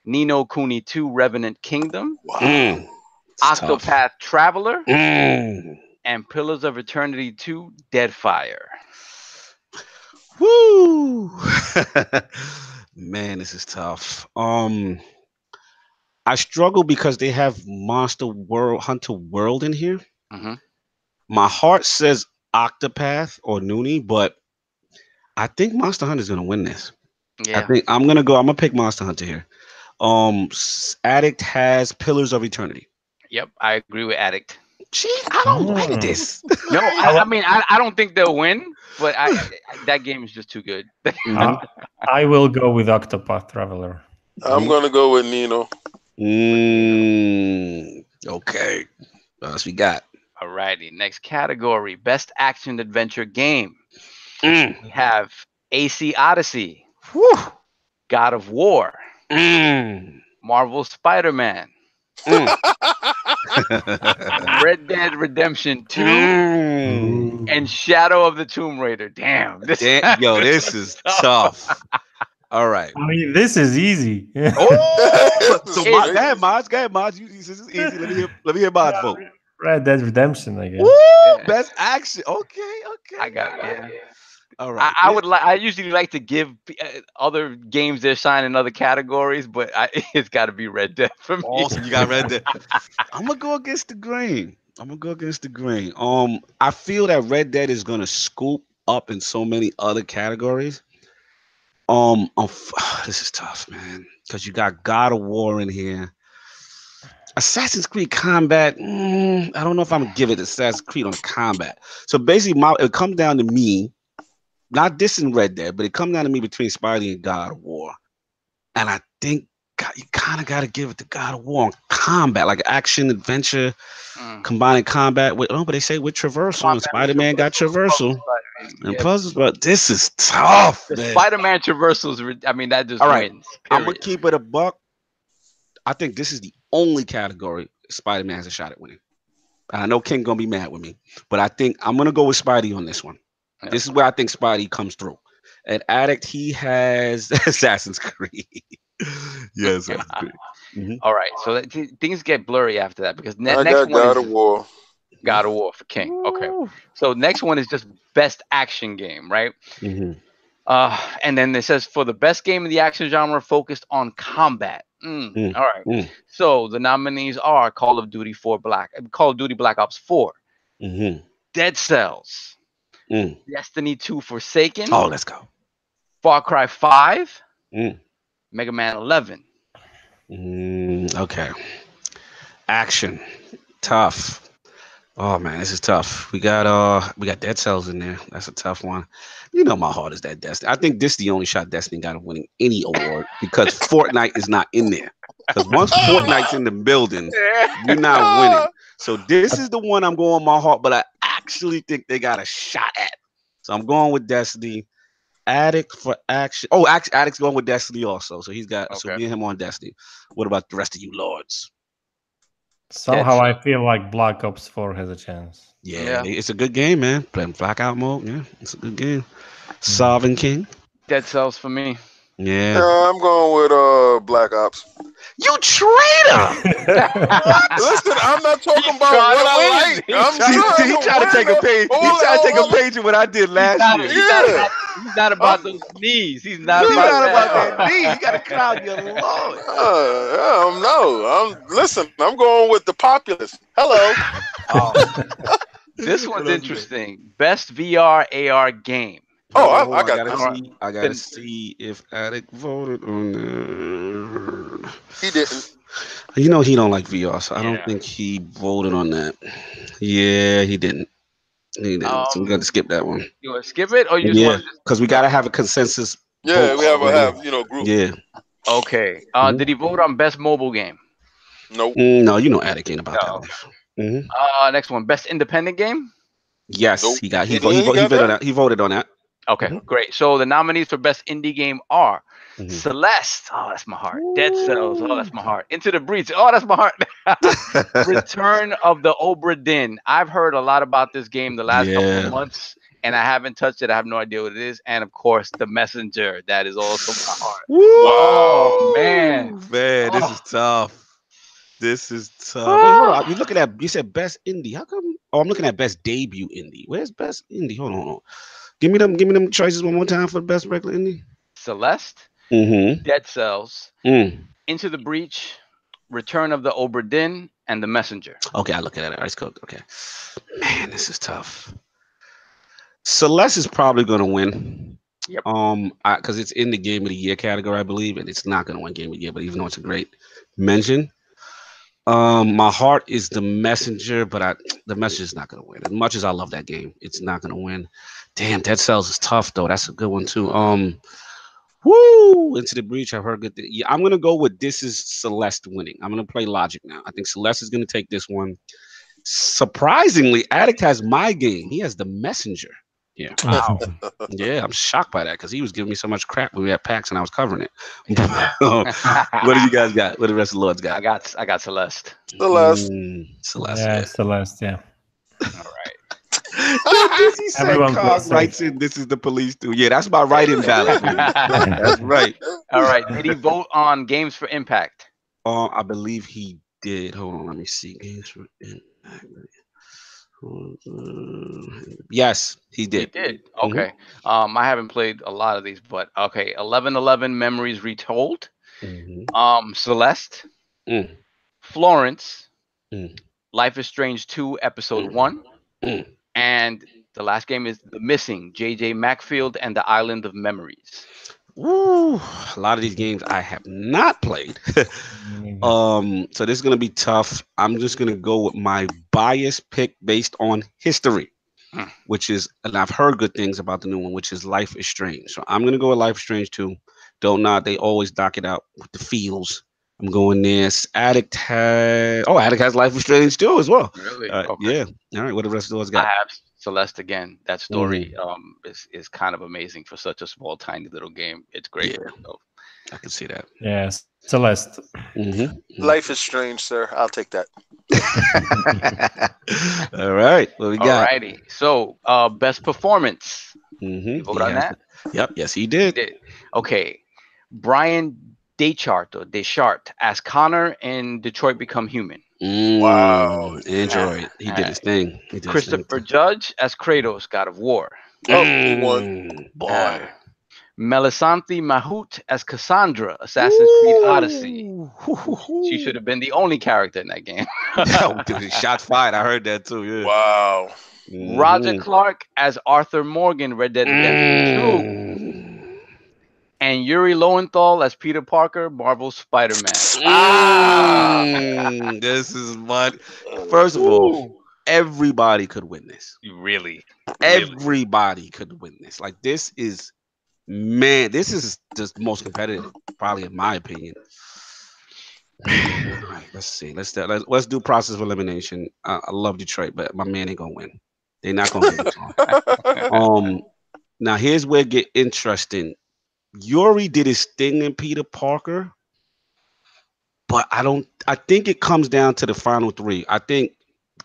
Ni no Kuni 2: Revenant Kingdom, Octopath Traveler, and Pillars of Eternity 2: Deadfire. Woo! Man, this is tough. I struggle because they have Monster Hunter World in here. My heart says Octopath or Noonie, but I think Monster Hunter is gonna win this. Yeah. I think I'm gonna pick Monster Hunter here. Addict has Pillars of Eternity. Yep, I agree with Addict. Gee, I don't like this. No, I mean, I don't think they'll win, but that game is just too good. I will go with Octopath Traveler. I'm gonna go with Nino. Okay. What else we got? Alrighty, next category: best action adventure game. Mm. We have AC Odyssey, Whew. God of War, Mm. Marvel Spider-Man, Mm. Red Dead Redemption 2, Mm. and Shadow of the Tomb Raider. Damn, this This is tough. All right. I mean, this is easy. Oh, so It's go ahead, Moz. Go ahead, Moz. This is easy. Let me hear Moz vote. Red Dead Redemption, I guess. Woo! Yeah. Best action. Okay. I got yeah. All right. I usually like to give other games their shine in other categories, but it's got to be Red Dead for me. Awesome. You got Red Dead. I'm gonna go against the grain. I feel that Red Dead is gonna scoop up in so many other categories. This is tough, man, because you got God of War in here. Assassin's Creed Combat. I don't know if I'm gonna give it Assassin's Creed on the combat. So basically, it comes down to me, not dissing Red Dead, but it comes down to me between Spidey and God of War. And I think you kind of got to give it to God of War on combat, like action adventure, combining combat with. Oh, but they say with traversal, and Spider-Man got traversal and puzzles. But this is tough. The Spider-Man traversals. I mean, that just wins. I'm gonna keep it a buck. I think this is the only category Spider-Man has a shot at winning. I know King gonna be mad with me, but I think I'm gonna go with Spidey on this one. Yeah. This is where I think Spidey comes through. At Addict, he has Assassin's Creed. Yes. All right, so things get blurry after that because I got God of War. God of War for King. Okay, so next one is just best action game, right? And then it says for the best game in the action genre focused on combat. All right. So the nominees are Call of Duty Black Ops 4, Dead Cells, Destiny 2 Forsaken. Oh, let's go. Far Cry 5, Mega Man 11. Okay. Action. Tough. Oh man, this is tough. We got Dead Cells in there. That's a tough one. You know my heart is that Destiny. I think this is the only shot Destiny got of winning any award because Fortnite is not in there. Because once Fortnite's in the building, you're not winning. So this is the one I'm going my heart, but I actually think they got a shot at. So I'm going with Destiny. Addict for action. Oh, Addict's going with Destiny also. So he's got so me and him on Destiny. What about the rest of you lords? Somehow I feel like Black Ops 4 has a chance. Yeah. It's a good game, man. Playing blackout mode, yeah, it's a good game. Sovereign King. Dead Cells for me. Yeah. I'm going with Black Ops. You traitor! Listen, I'm not talking about what I like. He tried to take a page. He tried to take a page of what I did last year. He's not about those knees. He's not about that knee. You got to crown your Lord. Listen, I'm going with the populace. Hello. This one's interesting. Best VR AR game. Oh, I gotta see if Addict voted on that. He didn't. You know he don't like VR, so I don't think he voted on that. Yeah, he didn't. So we got to skip that one. You want to skip it, or you just want to because we got to have a consensus. Yeah, we have group. Yeah. Okay. Did he vote on best mobile game? Nope. No, you know Addict ain't about that. Next one, best independent game. Yes, nope. He voted on that. Okay, great. So the nominees for best indie game are Celeste. Oh, that's my heart. Dead Cells. Oh, that's my heart. Into the Breach. Oh, that's my heart. Return of the Obra Dinn. I've heard a lot about this game the last couple of months, and I haven't touched it. I have no idea what it is. And of course, The Messenger. That is also my heart. Oh man, this is tough. This is tough. Wait, hold on. You looking at? You said best indie. How come? Oh, I'm looking at best debut indie. Where's best indie? Hold on. Give me them choices one more time for the best regular indie. Celeste, Dead Cells, Into the Breach, Return of the Obra Dinn, and The Messenger. Okay, I look at it. Ice Cook. Okay, man, this is tough. Celeste is probably gonna win. Yep. Because it's in the Game of the Year category, I believe, and it's not gonna win Game of the Year. But even though it's a great mention, my heart is The Messenger, but The Messenger is not gonna win. As much as I love that game, it's not gonna win. Damn, Dead Cells is tough though. That's a good one too. Woo! Into the Breach. I've heard good. Yeah, I'm gonna go with this is Celeste winning. I'm gonna play Logic now. I think Celeste is gonna take this one. Surprisingly, Addict has my game. He has The Messenger. Yeah. Wow. Yeah, I'm shocked by that because he was giving me so much crap when we had PAX and I was covering it. What do you guys got? What do the rest of the Lords got? I got Celeste. Celeste. Celeste. Yeah, Yeah. Celeste. Yeah. All right. Dizzy said Everyone Cog plays writes in, this is the police too. Yeah, that's my write-in ballot. That's right. All right. Did he vote on Games for Impact? I believe he did. Hold on, let me see. Games for Impact. Yes, he He did. did. Okay. I haven't played a lot of these, but okay. 1111 Memories Retold. Celeste. Mm. Florence. Mm. Life is Strange 2 Episode 1. And the last game is The Missing, JJ Macfield and the Island of Memories. Ooh, a lot of these games I have not played. So this is gonna be tough. I'm just gonna go with my bias pick based on history, which is, and I've heard good things about the new one, which is Life is Strange. So I'm gonna go with Life is Strange 2. Don't nod. They always dock it out with the feels. I'm going there. Addict has Life is Strange 2 as well. Really? Yeah. All right. What the rest of those I got? have Celeste again. That story is kind of amazing for such a small, tiny little game. It's great. Yeah. So, I can see that. Yes, Celeste. Life is strange, sir. I'll take that. All right. What we got? alrighty. So, best performance. You vote on that? Yep. Yes, he did. Okay. Brian Deschart as Connor in Detroit Become Human. Wow. Android. He did his thing. Christopher Judge as Kratos, God of War. He won. Boy. Melisandre Mahout as Cassandra, Assassin's Creed Odyssey. She should have been the only character in that game. Shot fired. I heard that too. Yeah. Wow. Roger Clark as Arthur Morgan, Red Dead Redemption 2. And Yuri Lowenthal as Peter Parker, Marvel's Spider-Man. This is what. First of all, everybody could win this. Really? Everybody could win this. Like this is, man, this is the most competitive, probably in my opinion. All right, let's see. Let's do process of elimination. I love Detroit, but my man ain't gonna win. They're not gonna give it to him. Now here's where it get interesting. Yuri did his thing in Peter Parker, but I think it comes down to the final three. I think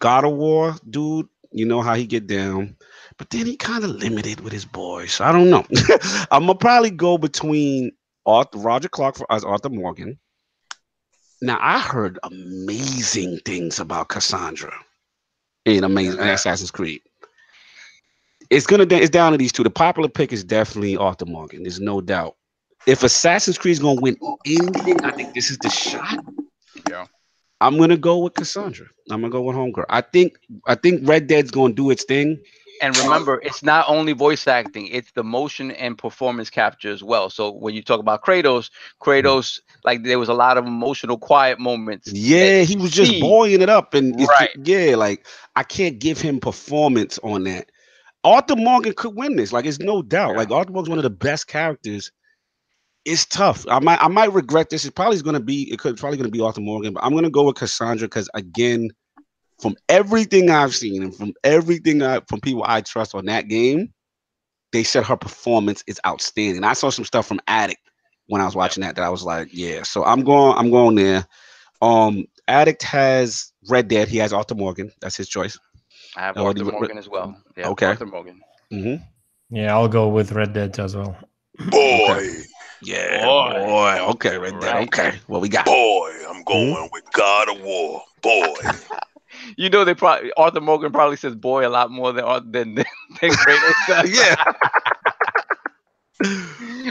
God of War, dude, you know how he get down, but then he kind of limited with his boys. So I don't know. I'm gonna probably go between Roger Clark as Arthur Morgan. Now I heard amazing things about Cassandra in Assassin's Creed. It's down to these two. The popular pick is definitely Arthur Morgan. There's no doubt. If Assassin's Creed is gonna win anything, I think this is the shot. Yeah. I'm gonna go with Cassandra. I'm gonna go with Homegirl. I think Red Dead's gonna do its thing. And remember, it's not only voice acting; it's the motion and performance capture as well. So when you talk about Kratos, like there was a lot of emotional, quiet moments. Yeah, he was just buoying it up, and right. I can't give him performance on that. Arthur Morgan could win this. Like, it's no doubt. Yeah. Like, Arthur Morgan's one of the best characters. It's tough. I might regret this. It's probably going to be Arthur Morgan, but I'm going to go with Cassandra because, again, from everything I've seen and from from people I trust on that game, they said her performance is outstanding. I saw some stuff from Addict when I was watching that I was like, yeah. So I'm going there. Addict has Red Dead. He has Arthur Morgan. That's his choice. I have Arthur Morgan as well. Yeah, okay. Arthur Morgan. Yeah, I'll go with Red Dead as well. Boy. Okay. Yeah, boy. Okay, Red Dead. Right. Okay. What we got? Boy, I'm going with God of War. Boy. You know, Arthur Morgan probably says "boy" a lot more than Kratos does. Yeah.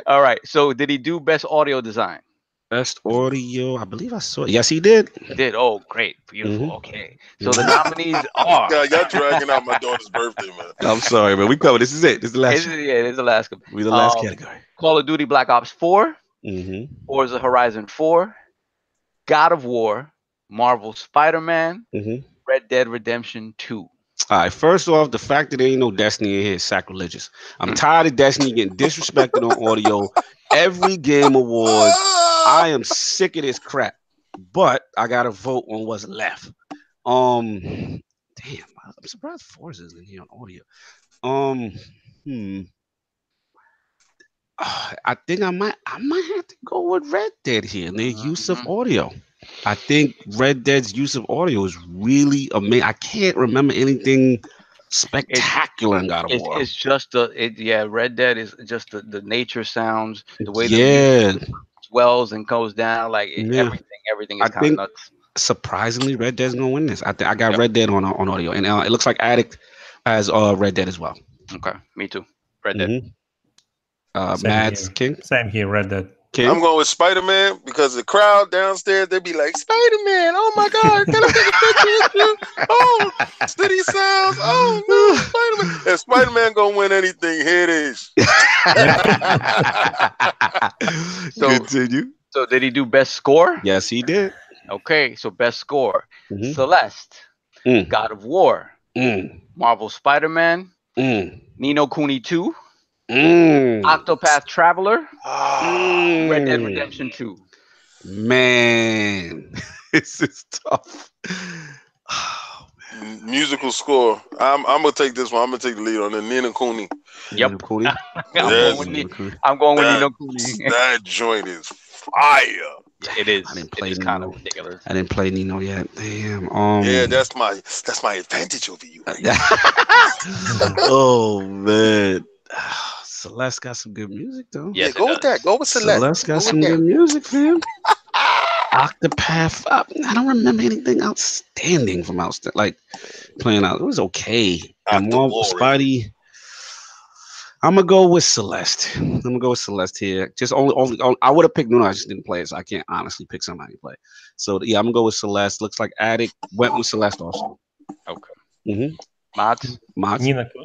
All right. So, did he do best audio design? Best audio, I believe I saw it. Yes, he did. He did. Oh, great, beautiful. Okay. So the nominees are. God, y'all dragging out my daughter's birthday, man. I'm sorry, man. We covered. This is it. This is the last. This is the last. We're the last category. Call of Duty Black Ops 4. Forza Horizon 4. God of War. Marvel Spider-Man. Red Dead Redemption 2. All right, first off, the fact that there ain't no Destiny in here is sacrilegious. I'm tired of Destiny getting disrespected on audio. Every game awards, I am sick of this crap. But I gotta vote on what's left. Damn, I'm surprised Forza's in here on audio. Hmm. I think I might have to go with Red Dead here and their use of audio. I think Red Dead's use of audio is really amazing. I can't remember anything spectacular in God of War. It's just Red Dead is just the nature sounds, the way the Yeah, music swells and goes down, like yeah. everything I is kind of think nuts. surprisingly, Red Dead's gonna win this. I got Yep. Red Dead on audio, and it looks like Addict has Red Dead as well. Okay, me too. Red Dead. Mm-hmm. Same Madz here. King. Same here, Red Dead. King. I'm going with Spider-Man because the crowd downstairs, they be like, Spider-Man, oh my God, can I take a picture with you? Oh, city sounds, oh no, Spider-Man. If Spider-Man gonna win anything, here it is. Continue. So did he do best score? Yes, he did. Okay, so best score. Mhm. Celeste, Mm. God of War, Mm. Marvel Spider-Man, Mm. Nino Kuni 2, Mm. Octopath Traveler, Mm. Red Dead Redemption 2. Man, this is tough. Musical score. I'm gonna take this one. I'm gonna take the lead on the Nina Cooney. Yep. Nino Kuni? I'm going with Nino Kuni. That joint is fire. It is. I didn't play It is kind Nino. of ridiculous. I didn't play Nino yet. Damn. Yeah, that's my advantage over you. Right? Oh man. Celeste got some good music though. Yes, Go with that. Go with Celeste. Celeste got some good music, fam. Octopath. I don't remember anything outstanding from like playing out. It was okay. And Marvel Spidey. I'm gonna go with Celeste. Here. Just only I would have picked Nuno. I just didn't play it, so I can't honestly pick somebody to play. So yeah, I'm gonna go with Celeste. Looks like Addict went with Celeste also. Okay. Mm-hmm. Mods.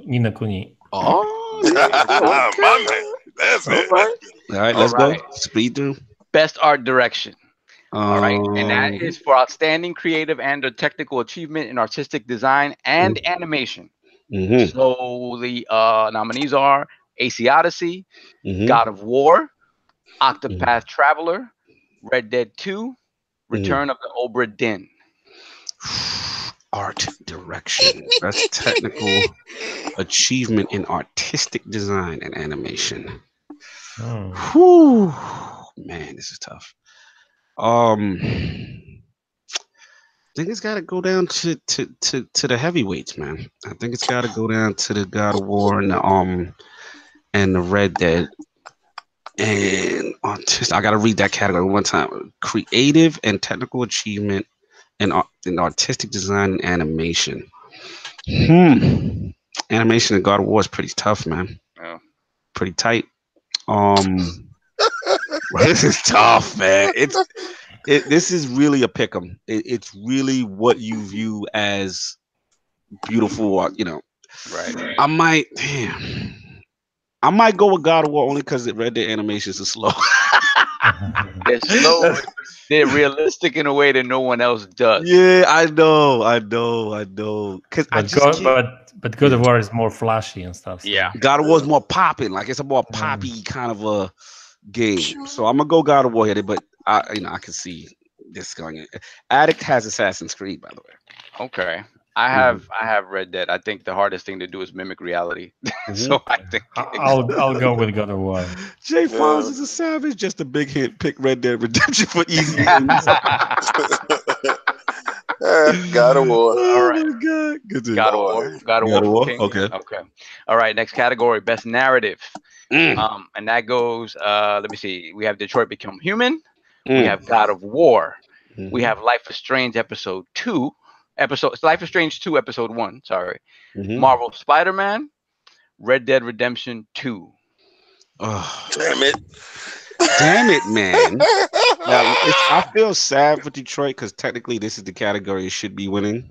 Nina Kuni. Oh, my man. That's it. All right, let's go. Speed through. Best art direction. All right, and that Um, is for outstanding creative and or technical achievement in artistic design and animation. mhm, So the nominees are AC Odyssey, mhm, God of War, Octopath Traveler, Red Dead 2, Return of the Obra Dinn. Art direction. That's technical achievement in artistic design and animation. Whew. Man, this is tough. I think it's got to go down to the heavyweights, man. I think it's got to go down to the God of War and the Red Dead. And artistic, I got to read that category one time. Creative and technical achievement in artistic design and animation. Animation in God of War is pretty tough, man. Yeah. Pretty tight. This is tough, man. This is really a pick'em. It's really what you view as beautiful, Right. I might go with God of War only because it read the animations are slow. They're slow. They're realistic in a way that no one else does. Yeah, I know. Because but God of War is more flashy and stuff. So. Yeah. God of War is more popping. Like it's a more poppy kind of a game. So I'm gonna go God of War here, but I can see this going in. Addict has Assassin's Creed, by the way. Okay. I have Red Dead. I think the hardest thing to do is mimic reality. So I think I'll go with God of War. Jay Fonz is a savage. Just a big hit. Pick Red Dead Redemption for easy wins. God of War. Oh All right. my God. Good God of War. God of War. Okay. All right. Next category: best narrative. And that goes. Let me see. We have Detroit Become Human. We have God of War. We have Life is Strange Episode 2. Life is Strange 2 Episode 1. Sorry. Marvel Spider-Man. Red Dead Redemption 2. Oh, Damn it, man. Now, I feel sad for Detroit because technically this is the category it should be winning.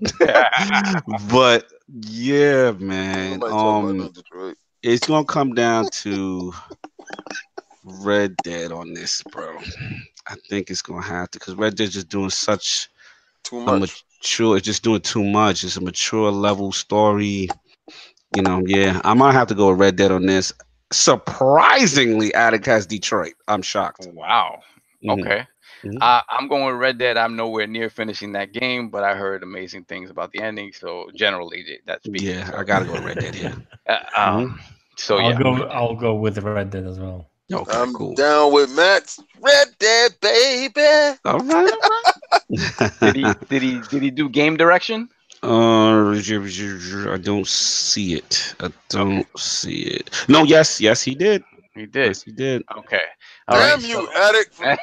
But yeah, man. It's gonna come down to Red Dead on this, bro. I think it's gonna have to because Red Dead's just doing such too much. mature. It's just doing too much. It's a mature level story. You know, yeah. I might have to go with Red Dead on this. Surprisingly, Addict has Detroit. I'm shocked. Wow. Mhm. Okay. Mhm. I'm going with Red Dead. I'm nowhere near finishing that game, but I heard amazing things about the ending. So generally, that speaks. Yeah, I gotta go with Red Dead here. So yeah, I'll go with Red Dead as well. Okay, I'm cool. down with Matt's Red Dead, baby. All right, all right. did he do game direction? I don't see it. I don't see it. No, yes, he did. He did. Yes, he did. Okay. All Damn right, you, Addict. Man,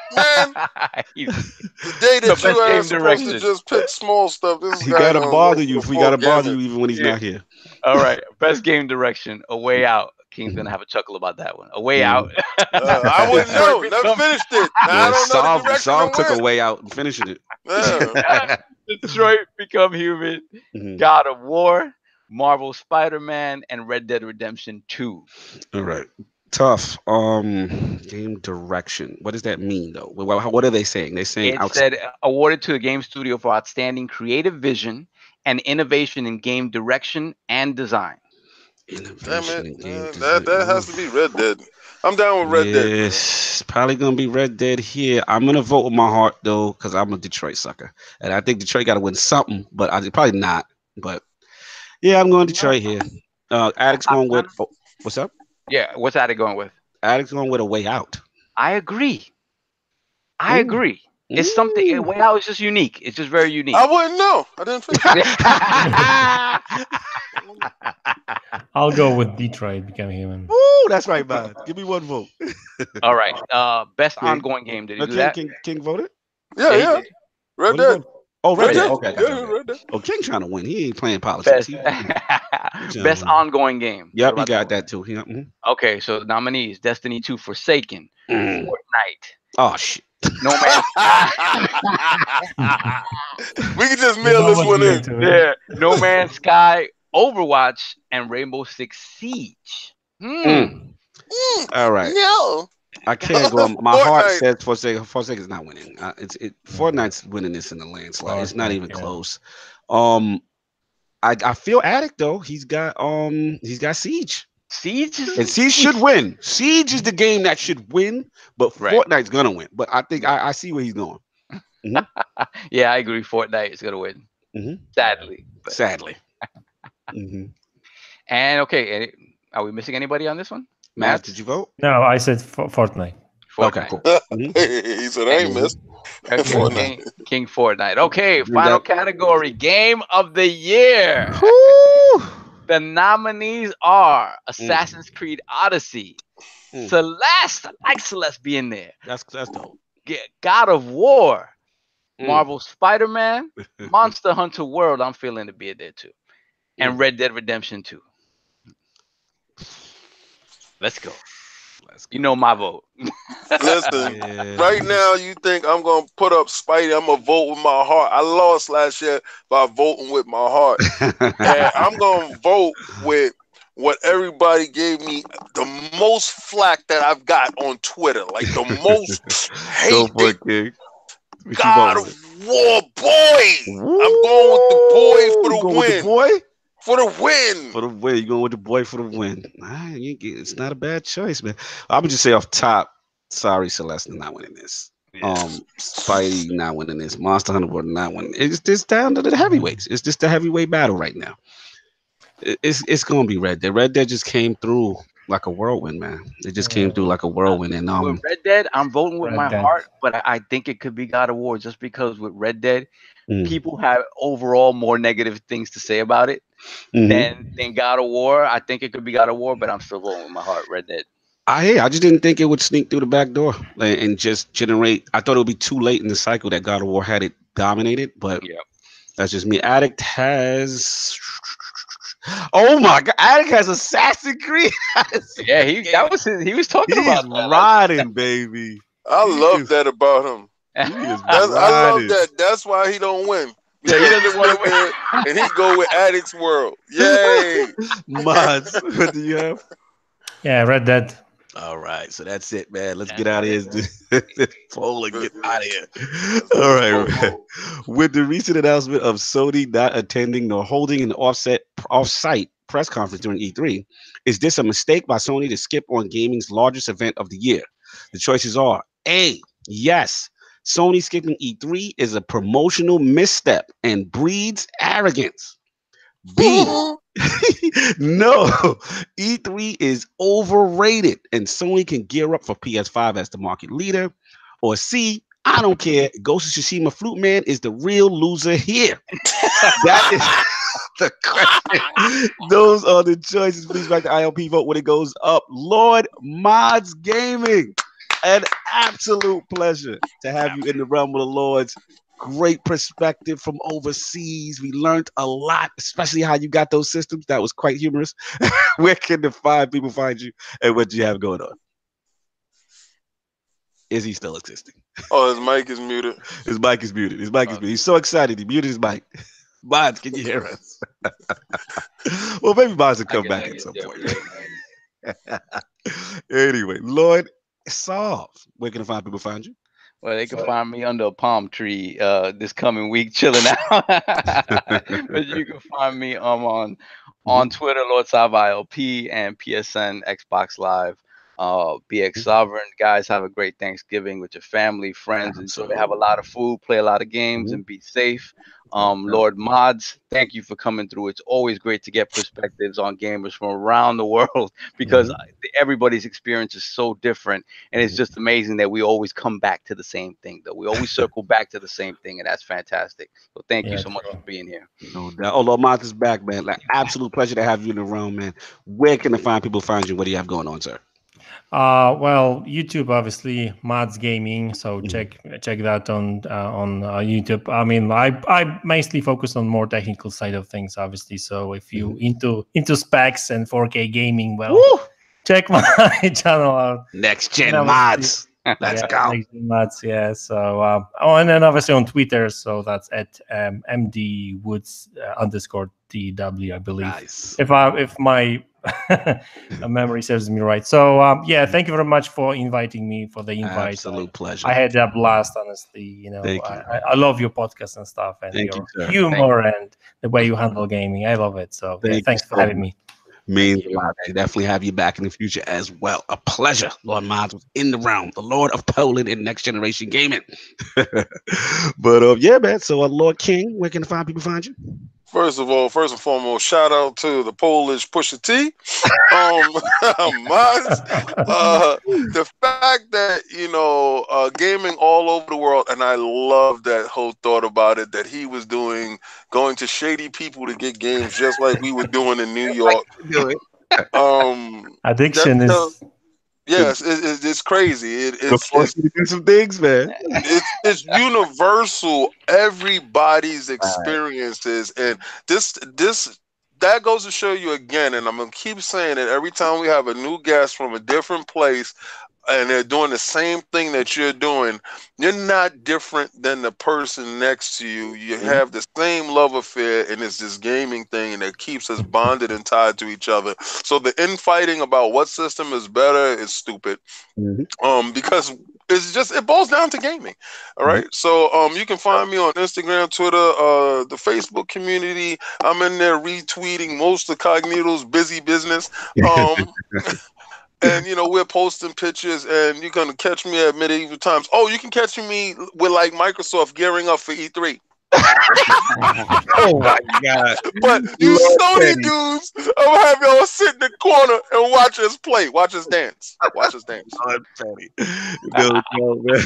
He's- the day The that best you game are supposed to direction. just pick small stuff, this He guy gotta gonna bother look you. the We gotta full bother gamut. you even when he's not here. All right. Best game direction. A Way Out. King's gonna have a chuckle about that one. A Way Out. I wouldn't know. Detroit Never become- finished it. I Yeah, don't know the direction Saul it took a went. way out and finishing it. Yeah. Detroit Become Human. Mhm. God of War. Marvel Spider-Man and Red Dead Redemption 2. All right. Tough. Game direction. What does that mean though? What are they saying? They're saying It said awarded to a game studio for outstanding creative vision and innovation in game direction and design. Damn innovation in it. game That design. has to be Red Dead. I'm down with Red Dead. Yes, probably gonna be Red Dead here. I'm gonna vote with my heart though, because I'm a Detroit sucker, and I think Detroit got to win something, but I probably not. But yeah, I'm going Detroit here. Addict's going with what's up? Yeah, what's that going with? Addict's going with A Way Out. I agree. I Ooh. agree. It's something. A Way Out is just unique. It's just very unique. I wouldn't know. I didn't finish it. I'll go with Detroit Become Human. Ooh, that's right, man. Give me one vote. All right. Best Yeah. ongoing game. Did he do King, that? King voted. Yeah, he yeah. did. Red What he Dead. vote? Oh, Red Dead. Dead. Okay. Yeah, Red Dead. Oh, King trying to win. He ain't playing politics. Best, best ongoing game. Yep, What he about got that too. Yeah, mhm. Okay, so nominees: Destiny 2, Forsaken, Mm. Fortnite, Oh shit. No Man's We can just mail this one in. Yeah, No Man's Sky, Overwatch, and Rainbow Six Siege. All right. No. I can't go. My heart Fortnite. says Forsaken. Forsaken's not winning. Fortnite's winning this in the landslide. It's not Fortnite, even yeah. close. I feel Addict though. He's got Siege. Siege is And Siege should win. Siege is the game that should win, but Right. Fortnite's gonna win. But I think I see where he's going. yeah, I agree. Fortnite is gonna win. Mhm. Sadly. But- Sadly. Mhm. And okay, are we missing anybody on this one? Matt, did you vote? No, I said Fortnite. Okay, Fortnite. cool. Mhm. He said, I ain't missed. Okay, Fortnite. King Fortnite. Okay, We final got- category: Game of the Year. Woo! The nominees are Assassin's Creed Odyssey, Mm. Celeste. I like Celeste being there. That's dope. God of War, Mm. Marvel Spider-Man, Monster Hunter World. I'm feeling to be there too, and Mm. Red Dead Redemption 2. Let's go. You know my vote. Listen, Yeah. right now you think I'm gonna put up Spidey? I'm gonna vote with my heart. I lost last year by voting with my heart, and I'm gonna vote with what everybody gave me the most flack that I've got on Twitter, like the most Go hate. for it, King. What you God voting of War, boy. with? I'm going with the boy for You the going with win. the boy? For the win. For the win. You going with the boy for the win. It's not a bad choice, man. I'm gonna just say off top, sorry, Celeste not winning this. Spidey not winning this. Monster Hunter World not winning. It's just down to the heavyweights. It's just the heavyweight battle right now. It's gonna be Red Dead. Red Dead just came through like a whirlwind, man. It just came through like a whirlwind, and With Red Dead, I'm voting with Red my Dead. heart, but I think it could be God of War just because with Red Dead, Mm. people have overall more negative things to say about it Mhm. than God of War. I think it could be God of War, but I'm still voting with my heart, Red Dead. I just didn't think it would sneak through the back door and just generate. I thought it would be too late in the cycle that God of War had it dominated, but Yeah. that's just me. Addict has. Oh my God! Addict has Assassin's Creed. Yeah, he was talking He's about that. riding, baby. I He love is- that about him. He is I love riding. that. That's why he don't win. Yeah, he doesn't want to win. There, and he go with Addict's World. Yay! Mods, what do you have? Yeah, Red Dead. All right, so that's it, man. Let's That's get out of it. here. Poll and get out of here. All right, man. With the recent announcement of Sony not attending nor holding an off-site press conference during E3, is this a mistake by Sony to skip on gaming's largest event of the year? The choices are A, yes, Sony skipping E3 is a promotional misstep and breeds arrogance. B, no, E3 is overrated and Sony can gear up for PS5 as the market leader. Or C, I don't care. Ghost of Tsushima Flute Man is the real loser here. That is the question. Those are the choices. Please back to ILP vote when it goes up. Lord Madz Gaming, an absolute pleasure to have you in the realm of the Lords. Great perspective from overseas. We learned a lot, especially how you got those systems. That was quite humorous. Where can the people find you and what do you have going on? Is he still existing? Oh, his mic is muted. His mic is muted. His mic is muted. He's so excited. He muted his mic. Madz, can you hear us? Well, maybe Madz will come back at some point. Anyway, Lord Solve, where can the find you? Well, they can find me under a palm tree this coming week, chilling out. But you can find me on Twitter, LordSovILP, and PSN, Xbox Live. BX Sovereign. Guys, have a great Thanksgiving with your family, friends. Enjoy, have a lot of food, play a lot of games, and be safe. Lord Madz, thank you for coming through. It's always great to get perspectives on gamers from around the world because everybody's experience is so different, and it's just amazing that we always come back to the same thing. That we always circle back to the same thing, and that's fantastic. So thank you so much for being here. No doubt. Oh, Lord Madz is back, man. Like, absolute pleasure to have you in the room, man. Where can the people find you? What do you have going on, sir? Well, YouTube, obviously, Madz Gaming. So check that on YouTube. I mean, I mostly focus on more technical side of things, obviously. So if you into specs and 4K gaming, well, check my channel out. Next Gen Madz. Let's go. Next Gen Madz, yeah. So and then obviously on Twitter. So that's at MDWoods _TW, I believe. Nice. If my memory serves me right. So thank you very much for inviting me, for the invite. Absolute pleasure. I had a blast, honestly. You know, I love your podcast and stuff, and your humor and the way you handle gaming. I love it. So thanks for having me. Means a lot. I definitely have you back in the future as well. A pleasure. Lord Madz was in the realm, the Lord of Poland in next generation gaming. But yeah, man. So Lord King, where can the people find you? First and foremost, shout out to the Polish Pusha T. Madz, the fact that, gaming all over the world, and I love that whole thought about it, that he was going to shady people to get games just like we were doing in New York. Addiction is... Yes, it's crazy. It's to do some things, man. It's universal. Everybody's experiences, and that goes to show you again. And I'm gonna keep saying it every time we have a new guest from a different place, and they're doing the same thing that you're doing. You're not different than the person next to you. You have the same love affair, and it's this gaming thing that keeps us bonded and tied to each other. So the infighting about what system is better is stupid. Because it boils down to gaming. All right. So you can find me on Instagram, Twitter, the Facebook community. I'm in there retweeting most of Cognito's busy business. And we're posting pictures, and you're gonna catch me at medieval times. Oh, you can catch me with like Microsoft gearing up for E3. Oh my God! But you Sony dudes, I'm gonna have y'all sit in the corner and watch us play, watch us dance. Lord Petty. No, man.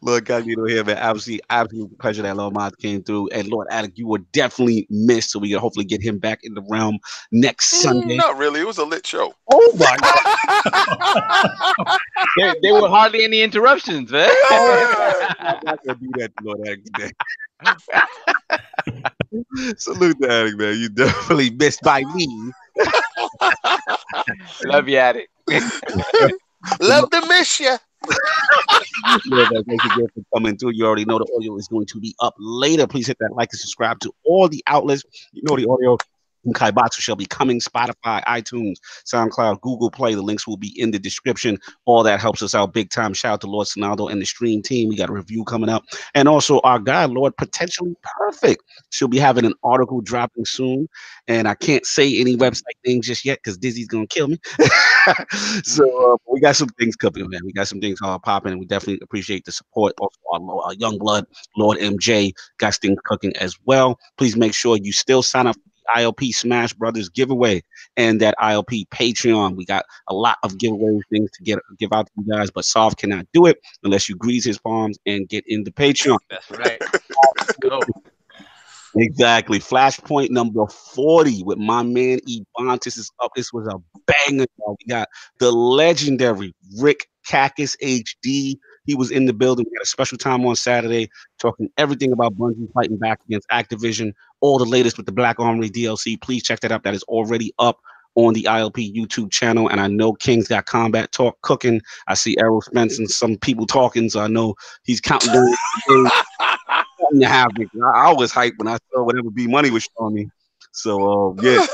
Lord Cognito here, man. Absolute pleasure that Lord Madz came through. And Lord Alec, you were definitely missed, so we can hopefully get him back in the realm next Sunday. Not really. It was a lit show. Oh my God. There were hardly any interruptions, man. I'm not gonna do that to Lord Alec today. Salute to Alec, man. You definitely missed by me. Love you, Alec. Love to miss you. Thank you for coming through. You already know the audio is going to be up later. Please hit that like and subscribe to all the outlets. You know the audio Kaibatsu shall be coming Spotify, iTunes, SoundCloud, Google Play. The links will be in the description. All that helps us out big time. Shout out to Lord Sonaldo and the stream team. We got a review coming up. And also our guy, Lord Potentially Perfect. She'll be having an article dropping soon. And I can't say any website names just yet because Dizzy's going to kill me. So we got some things cooking, man. We got some things popping, and we definitely appreciate the support. Also, our young blood, Lord MJ, got things cooking as well. Please make sure you still sign up ILP Smash Brothers giveaway and that ILP Patreon. We got a lot of giveaway things to give out to you guys, but Sov cannot do it unless you grease his palms and get in the Patreon. That's right. Let's go. Exactly. Flashpoint number 40 with my man Ebontis is up. This was a banger. Y'all. We got the legendary Rick Cactus HD. He was in the building. We had a special time on Saturday talking everything about Bungie fighting back against Activision. All the latest with the Black Armory DLC. Please check that out. That is already up on the ILP YouTube channel. And I know King's got combat talk cooking. I see Errol Spence and some people talking, so I know he's counting down the havoc. I was hyped when I saw whatever B Money was showing me. So yeah,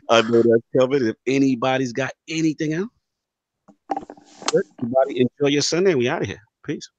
I know that's covered. If anybody's got anything else, good. Everybody enjoy your Sunday. We out of here. Peace.